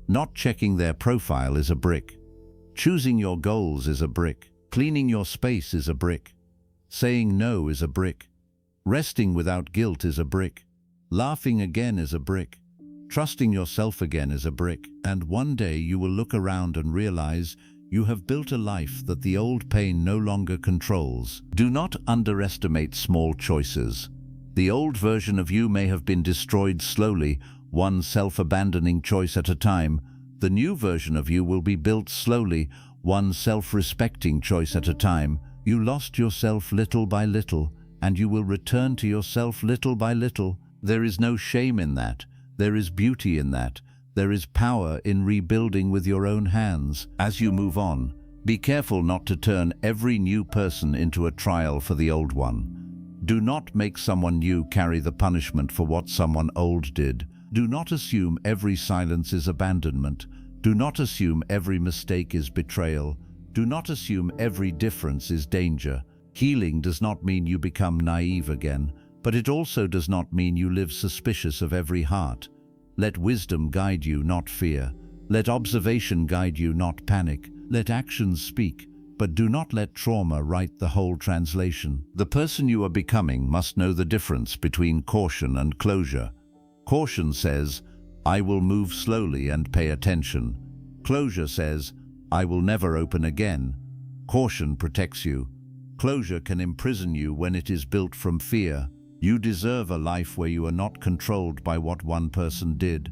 Not checking their profile is a brick. Choosing your goals is a brick. Cleaning your space is a brick. Saying no is a brick. Resting without guilt is a brick. Laughing again is a brick. Trusting yourself again is a brick. And one day you will look around and realize you have built a life that the old pain no longer controls. Do not underestimate small choices. The old version of you may have been destroyed slowly, one self-abandoning choice at a time. The new version of you will be built slowly, one self-respecting choice at a time. You lost yourself little by little, and you will return to yourself little by little. There is no shame in that. There is beauty in that. There is power in rebuilding with your own hands. As you move on, be careful not to turn every new person into a trial for the old one. Do not make someone new carry the punishment for what someone old did. Do not assume every silence is abandonment. Do not assume every mistake is betrayal. Do not assume every difference is danger. Healing does not mean you become naive again, but it also does not mean you live suspicious of every heart. Let wisdom guide you, not fear. Let observation guide you, not panic. Let actions speak, but do not let trauma write the whole translation. The person you are becoming must know the difference between caution and closure. Caution says, I will move slowly and pay attention. Closure says, I will never open again. Caution protects you. Closure can imprison you when it is built from fear. You deserve a life where you are not controlled by what one person did.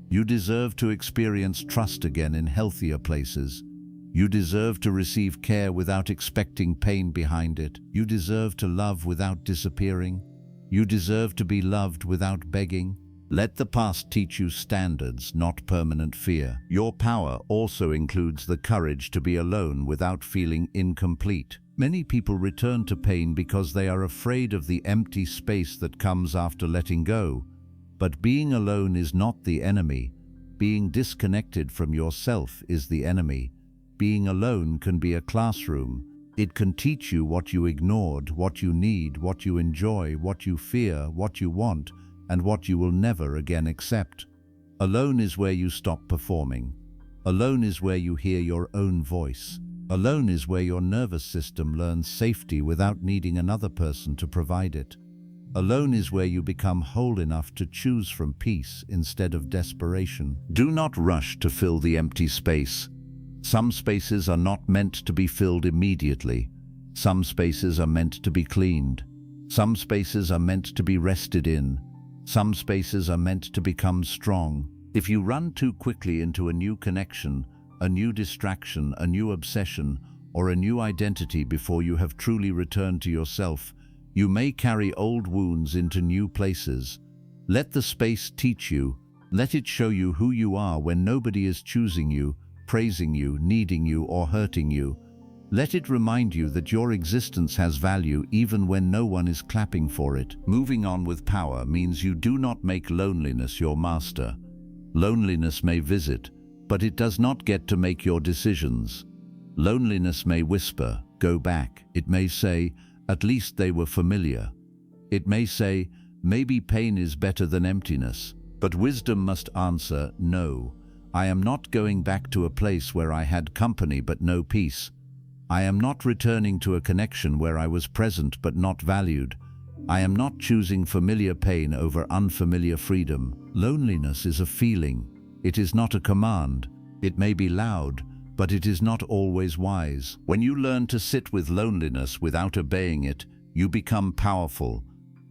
You deserve to experience trust again in healthier places. You deserve to receive care without expecting pain behind it. You deserve to love without disappearing. You deserve to be loved without begging. Let the past teach you standards, not permanent fear. Your power also includes the courage to be alone without feeling incomplete. Many people return to pain because they are afraid of the empty space that comes after letting go. But being alone is not the enemy. Being disconnected from yourself is the enemy. Being alone can be a classroom. It can teach you what you ignored, what you need, what you enjoy, what you fear, what you want, and what you will never again accept. Alone is where you stop performing. Alone is where you hear your own voice. Alone is where your nervous system learns safety without needing another person to provide it. Alone is where you become whole enough to choose from peace instead of desperation. Do not rush to fill the empty space. Some spaces are not meant to be filled immediately. Some spaces are meant to be cleaned. Some spaces are meant to be rested in. Some spaces are meant to become strong. If you run too quickly into a new connection, a new distraction, a new obsession, or a new identity before you have truly returned to yourself, you may carry old wounds into new places. Let the space teach you. Let it show you who you are when nobody is choosing you, praising you, needing you, or hurting you. Let it remind you that your existence has value even when no one is clapping for it. Moving on with power means you do not make loneliness your master. Loneliness may visit, but it does not get to make your decisions. Loneliness may whisper, "Go back." It may say, "At least they were familiar." It may say, "Maybe pain is better than emptiness." But wisdom must answer, "No, I am not going back to a place where I had company but no peace. I am not returning to a connection where I was present but not valued. I am not choosing familiar pain over unfamiliar freedom." Loneliness is a feeling. It is not a command. It may be loud, but it is not always wise. When you learn to sit with loneliness without obeying it, you become powerful.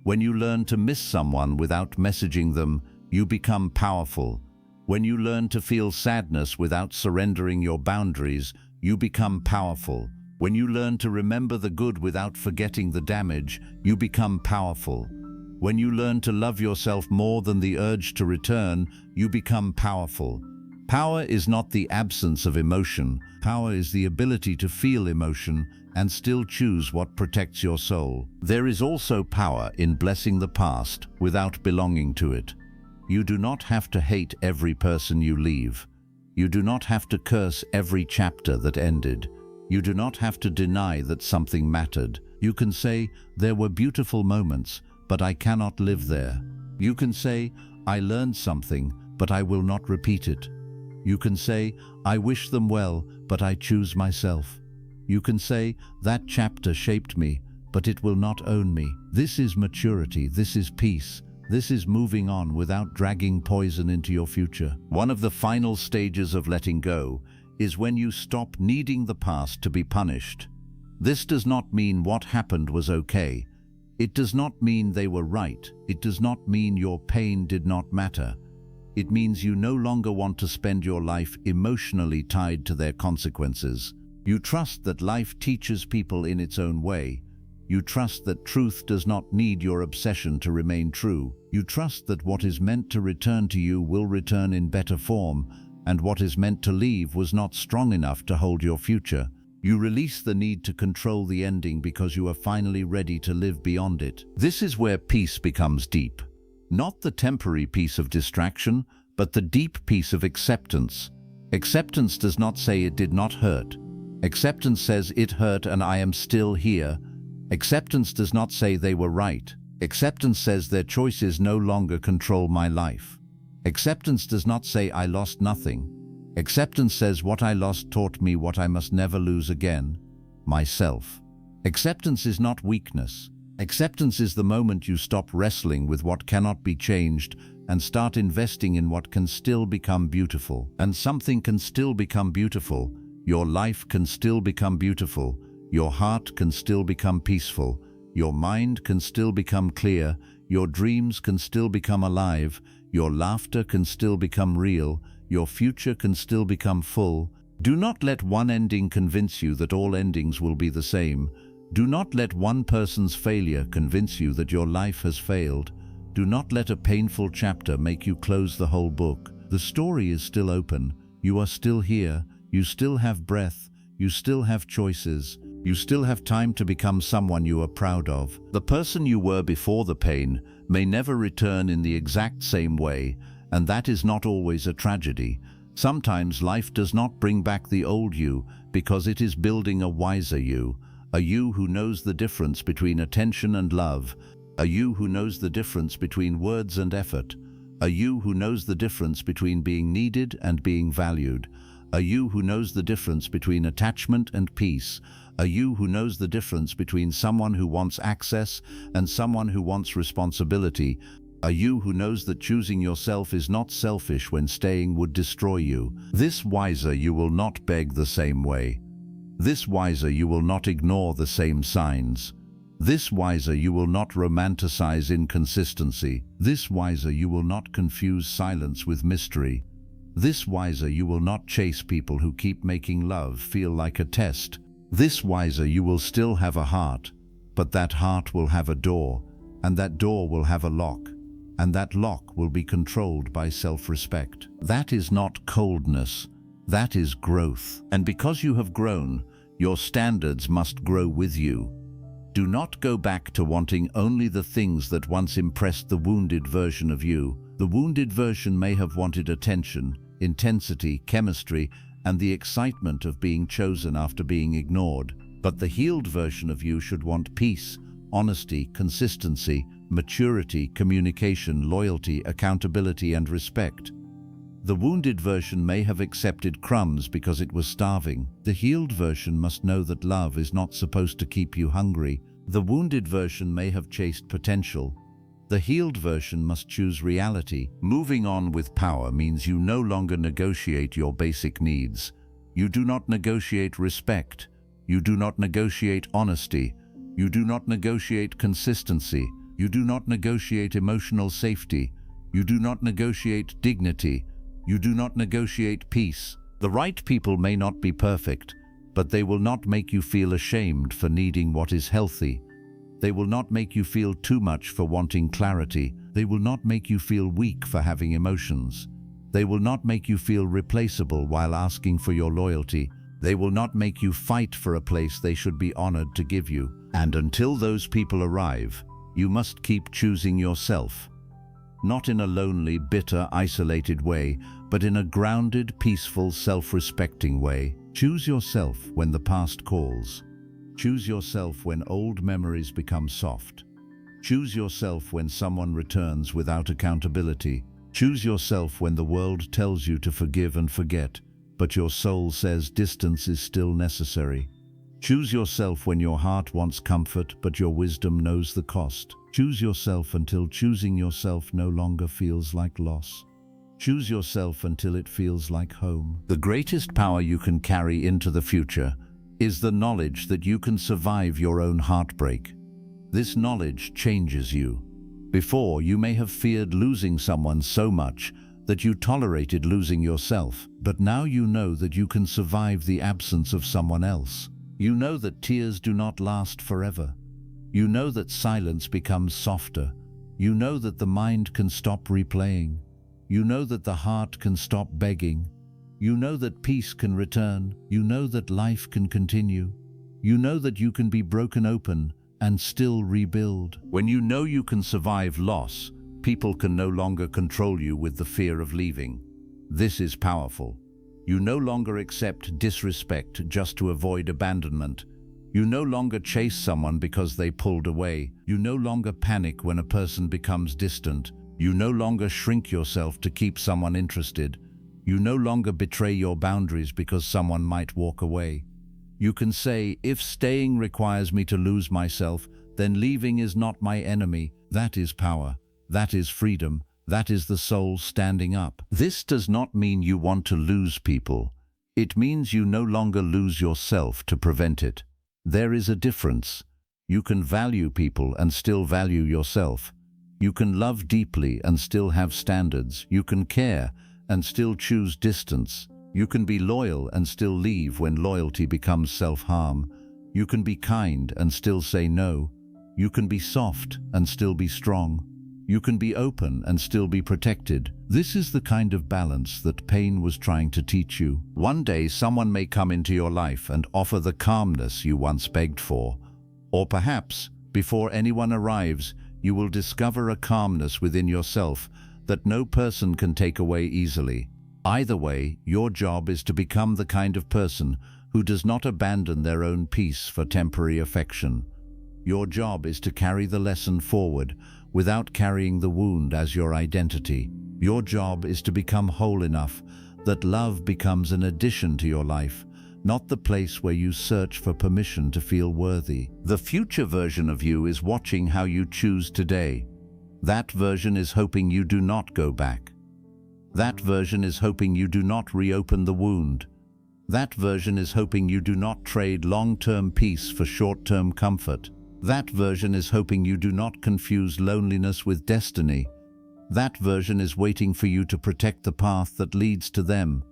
When you learn to miss someone without messaging them, you become powerful. When you learn to feel sadness without surrendering your boundaries, you become powerful. When you learn to remember the good without forgetting the damage, you become powerful. When you learn to love yourself more than the urge to return, you become powerful. Power is not the absence of emotion. Power is the ability to feel emotion and still choose what protects your soul. There is also power in blessing the past without belonging to it. You do not have to hate every person you leave. You do not have to curse every chapter that ended. You do not have to deny that something mattered. You can say, "There were beautiful moments, but I cannot live there." You can say, "I learned something, but I will not repeat it." You can say, "I wish them well, but I choose myself." You can say, "That chapter shaped me, but it will not own me." This is maturity. This is peace. This is moving on without dragging poison into your future. One of the final stages of letting go is when you stop needing the past to be punished. This does not mean what happened was okay. It does not mean they were right. It does not mean your pain did not matter. It means you no longer want to spend your life emotionally tied to their consequences. You trust that life teaches people in its own way. You trust that truth does not need your obsession to remain true. You trust that what is meant to return to you will return in better form, and what is meant to leave was not strong enough to hold your future. You release the need to control the ending because you are finally ready to live beyond it. This is where peace becomes deep. Not the temporary peace of distraction, but the deep peace of acceptance. Acceptance does not say it did not hurt. Acceptance says it hurt and I am still here. Acceptance does not say they were right. Acceptance says their choices no longer control my life. Acceptance does not say I lost nothing. Acceptance says what I lost taught me what I must never lose again, myself. Acceptance is not weakness. Acceptance is the moment you stop wrestling with what cannot be changed and start investing in what can still become beautiful. And something can still become beautiful. Your life can still become beautiful. Your heart can still become peaceful. Your mind can still become clear. Your dreams can still become alive. Your laughter can still become real. Your future can still become full. Do not let one ending convince you that all endings will be the same. Do not let one person's failure convince you that your life has failed. Do not let a painful chapter make you close the whole book. The story is still open. You are still here. You still have breath. You still have choices. You still have time to become someone you are proud of. The person you were before the pain may never return in the exact same way, and that is not always a tragedy. Sometimes life does not bring back the old you because it is building a wiser you, a you who knows the difference between attention and love, a you who knows the difference between words and effort, a you who knows the difference between being needed and being valued, a you who knows the difference between attachment and peace, a you who knows the difference between someone who wants access and someone who wants responsibility, a you who knows that choosing yourself is not selfish when staying would destroy you. This wiser you will not beg the same way. This wiser you will not ignore the same signs. This wiser you will not romanticize inconsistency. This wiser you will not confuse silence with mystery. This wiser you will not chase people who keep making love feel like a test. This wiser you will still have a heart, but that heart will have a door, and that door will have a lock, and that lock will be controlled by self-respect. That is not coldness, that is growth. And because you have grown, your standards must grow with you. Do not go back to wanting only the things that once impressed the wounded version of you. The wounded version may have wanted attention, intensity, chemistry, and the excitement of being chosen after being ignored. But the healed version of you should want peace, honesty, consistency, maturity, communication, loyalty, accountability, and respect. The wounded version may have accepted crumbs because it was starving. The healed version must know that love is not supposed to keep you hungry. The wounded version may have chased potential. The healed version must choose reality. Moving on with power means you no longer negotiate your basic needs. You do not negotiate respect. You do not negotiate honesty. You do not negotiate consistency. You do not negotiate emotional safety. You do not negotiate dignity. You do not negotiate peace. The right people may not be perfect, but they will not make you feel ashamed for needing what is healthy. They will not make you feel too much for wanting clarity. They will not make you feel weak for having emotions. They will not make you feel replaceable while asking for your loyalty. They will not make you fight for a place they should be honored to give you. And until those people arrive, you must keep choosing yourself. Not in a lonely, bitter, isolated way, but in a grounded, peaceful, self-respecting way. Choose yourself when the past calls. Choose yourself when old memories become soft. Choose yourself when someone returns without accountability. Choose yourself when the world tells you to forgive and forget, but your soul says distance is still necessary. Choose yourself when your heart wants comfort, but your wisdom knows the cost. Choose yourself until choosing yourself no longer feels like loss. Choose yourself until it feels like home. The greatest power you can carry into the future is the knowledge that you can survive your own heartbreak. This knowledge changes you. Before, you may have feared losing someone so much that you tolerated losing yourself, but now you know that you can survive the absence of someone else. You know that tears do not last forever. You know that silence becomes softer. You know that the mind can stop replaying. You know that the heart can stop begging. You know that peace can return. You know that life can continue. You know that you can be broken open and still rebuild. When you know you can survive loss, people can no longer control you with the fear of leaving. This is powerful. You no longer accept disrespect just to avoid abandonment. You no longer chase someone because they pulled away. You no longer panic when a person becomes distant. You no longer shrink yourself to keep someone interested. You no longer betray your boundaries because someone might walk away. You can say, if staying requires me to lose myself, then leaving is not my enemy. That is power. That is freedom. That is the soul standing up. This does not mean you want to lose people. It means you no longer lose yourself to prevent it. There is a difference. You can value people and still value yourself. You can love deeply and still have standards. You can care and still choose distance. You can be loyal and still leave when loyalty becomes self-harm. You can be kind and still say no. You can be soft and still be strong. You can be open and still be protected. This is the kind of balance that pain was trying to teach you. One day, someone may come into your life and offer the calmness you once begged for. Or perhaps, before anyone arrives, you will discover a calmness within yourself that no person can take away easily. Either way, your job is to become the kind of person who does not abandon their own peace for temporary affection. Your job is to carry the lesson forward without carrying the wound as your identity. Your job is to become whole enough that love becomes an addition to your life, not the place where you search for permission to feel worthy. The future version of you is watching how you choose today. That version is hoping you do not go back. That version is hoping you do not reopen the wound. That version is hoping you do not trade long-term peace for short-term comfort. That version is hoping you do not confuse loneliness with destiny. That version is waiting for you to protect the path that leads to them.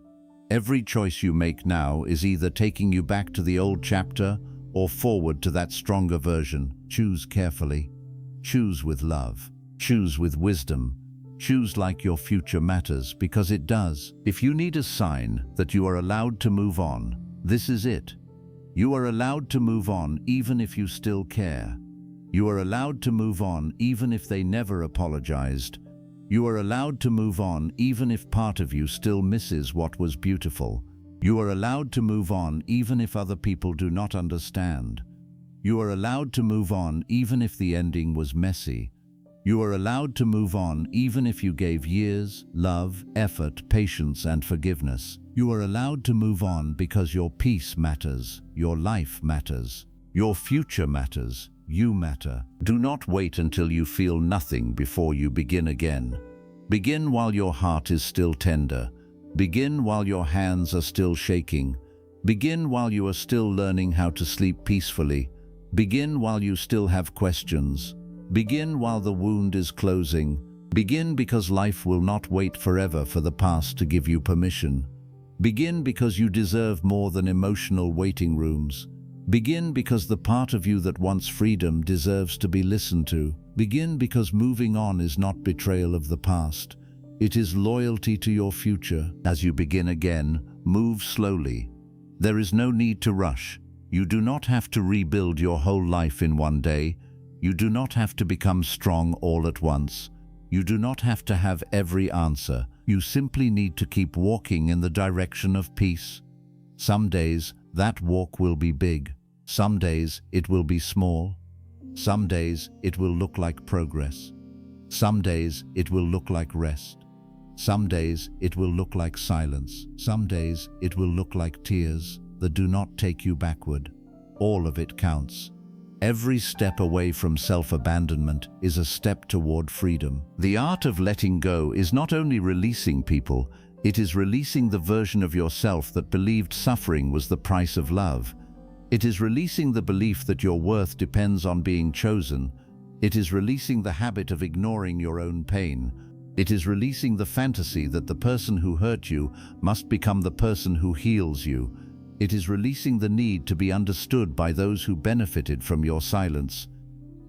Every choice you make now is either taking you back to the old chapter or forward to that stronger version. Choose carefully. Choose with love. Choose with wisdom. Choose like your future matters, because it does. If you need a sign that you are allowed to move on, this is it. You are allowed to move on even if you still care. You are allowed to move on even if they never apologized. You are allowed to move on even if part of you still misses what was beautiful. You are allowed to move on even if other people do not understand. You are allowed to move on even if the ending was messy. You are allowed to move on even if you gave years, love, effort, patience, and forgiveness. You are allowed to move on because your peace matters, your life matters, your future matters, you matter. Do not wait until you feel nothing before you begin again. Begin while your heart is still tender. Begin while your hands are still shaking. Begin while you are still learning how to sleep peacefully. Begin while you still have questions. Begin while the wound is closing. Begin because life will not wait forever for the past to give you permission. Begin because you deserve more than emotional waiting rooms. Begin because the part of you that wants freedom deserves to be listened to. Begin because moving on is not betrayal of the past. It is loyalty to your future. As you begin again, move slowly. There is no need to rush. You do not have to rebuild your whole life in one day. You do not have to become strong all at once. You do not have to have every answer. You simply need to keep walking in the direction of peace. Some days, that walk will be big. Some days, it will be small. Some days, it will look like progress. Some days, it will look like rest. Some days, it will look like silence. Some days, it will look like tears that do not take you backward. All of it counts. Every step away from self-abandonment is a step toward freedom. The art of letting go is not only releasing people, it is releasing the version of yourself that believed suffering was the price of love. It is releasing the belief that your worth depends on being chosen. It is releasing the habit of ignoring your own pain. It is releasing the fantasy that the person who hurt you must become the person who heals you. It is releasing the need to be understood by those who benefited from your silence.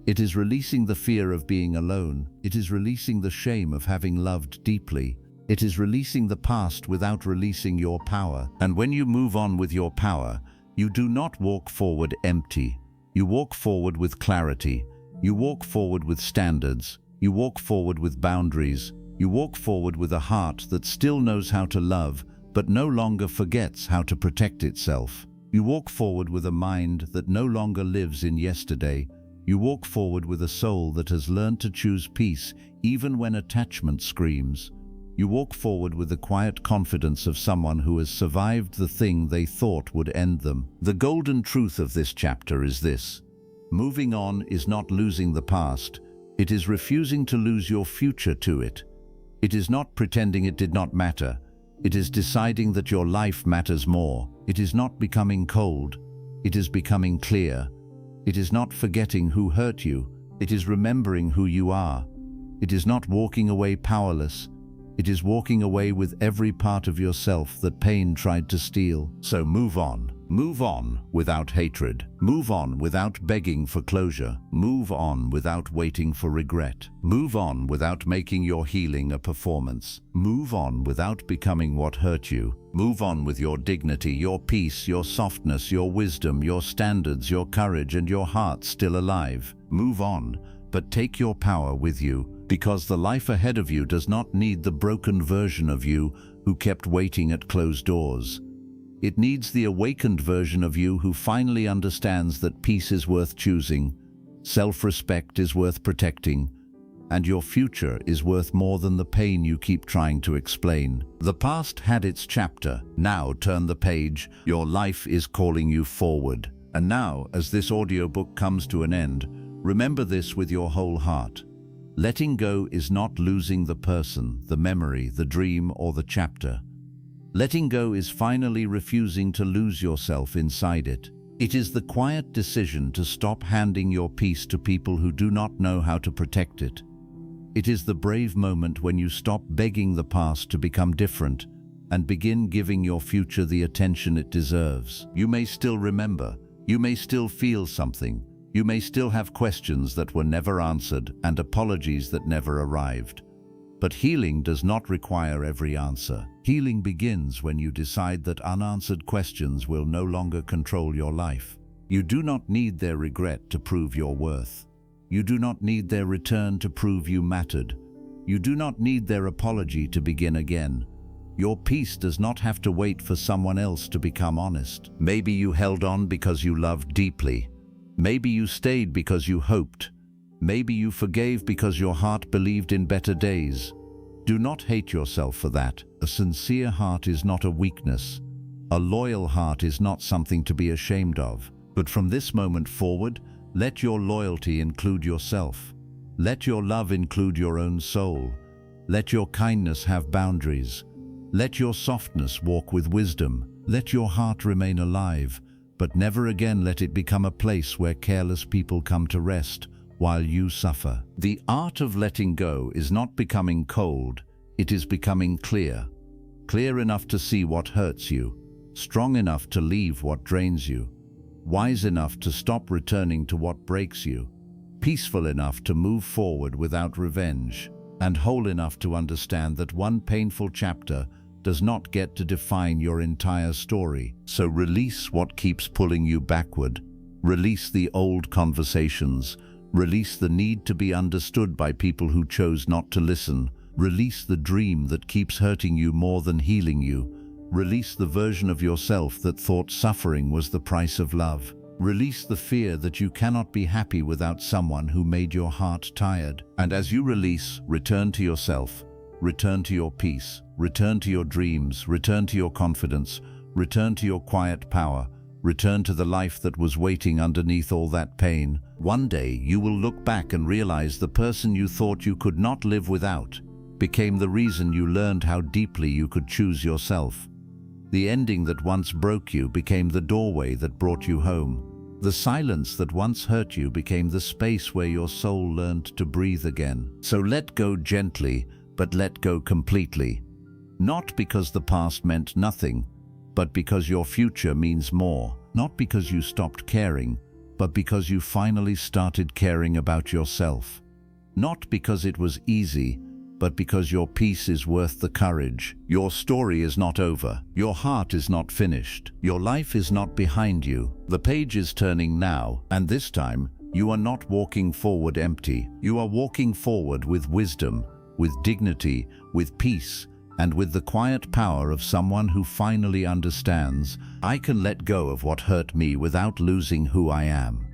It is releasing the fear of being alone. It is releasing the shame of having loved deeply. It is releasing the past without releasing your power. And when you move on with your power, you do not walk forward empty. You walk forward with clarity. You walk forward with standards. You walk forward with boundaries. You walk forward with a heart that still knows how to love, but no longer forgets how to protect itself. You walk forward with a mind that no longer lives in yesterday. You walk forward with a soul that has learned to choose peace even when attachment screams. You walk forward with the quiet confidence of someone who has survived the thing they thought would end them. The golden truth of this chapter is this: moving on is not losing the past. It is refusing to lose your future to it. It is not pretending it did not matter. It is deciding that your life matters more. It is not becoming cold. It is becoming clear. It is not forgetting who hurt you. It is remembering who you are. It is not walking away powerless. It is walking away with every part of yourself that pain tried to steal. So move on. Move on without hatred. Move on without begging for closure. Move on without waiting for regret. Move on without making your healing a performance. Move on without becoming what hurt you. Move on with your dignity, your peace, your softness, your wisdom, your standards, your courage, and your heart still alive. Move on, but take your power with you, because the life ahead of you does not need the broken version of you who kept waiting at closed doors. It needs the awakened version of you who finally understands that peace is worth choosing, self-respect is worth protecting, and your future is worth more than the pain you keep trying to explain. The past had its chapter. Now turn the page. Your life is calling you forward. And now, as this audiobook comes to an end, remember this with your whole heart. Letting go is not losing the person, the memory, the dream, or the chapter. Letting go is finally refusing to lose yourself inside it. It is the quiet decision to stop handing your peace to people who do not know how to protect it. It is the brave moment when you stop begging the past to become different and begin giving your future the attention it deserves. You may still remember, you may still feel something, you may still have questions that were never answered and apologies that never arrived. But healing does not require every answer. Healing begins when you decide that unanswered questions will no longer control your life. You do not need their regret to prove your worth. You do not need their return to prove you mattered. You do not need their apology to begin again. Your peace does not have to wait for someone else to become honest. Maybe you held on because you loved deeply. Maybe you stayed because you hoped. Maybe you forgave because your heart believed in better days. Do not hate yourself for that. A sincere heart is not a weakness. A loyal heart is not something to be ashamed of. But from this moment forward, let your loyalty include yourself. Let your love include your own soul. Let your kindness have boundaries. Let your softness walk with wisdom. Let your heart remain alive, but never again let it become a place where careless people come to rest while you suffer. The art of letting go is not becoming cold, it is becoming clear. Clear enough to see what hurts you, strong enough to leave what drains you, wise enough to stop returning to what breaks you, peaceful enough to move forward without revenge, and whole enough to understand that one painful chapter does not get to define your entire story. So release what keeps pulling you backward. Release the old conversations. Release the need to be understood by people who chose not to listen. Release the dream that keeps hurting you more than healing you. Release the version of yourself that thought suffering was the price of love. Release the fear that you cannot be happy without someone who made your heart tired. And as you release, return to yourself. Return to your peace. Return to your dreams. Return to your confidence. Return to your quiet power. Return to the life that was waiting underneath all that pain. One day you will look back and realize the person you thought you could not live without became the reason you learned how deeply you could choose yourself. The ending that once broke you became the doorway that brought you home. The silence that once hurt you became the space where your soul learned to breathe again. So let go gently, but let go completely. Not because the past meant nothing, but because your future means more. Not because you stopped caring, but because you finally started caring about yourself. Not because it was easy, but because your peace is worth the courage. Your story is not over. Your heart is not finished. Your life is not behind you. The page is turning now, and this time, you are not walking forward empty. You are walking forward with wisdom, with dignity, with peace, and with the quiet power of someone who finally understands, I can let go of what hurt me without losing who I am.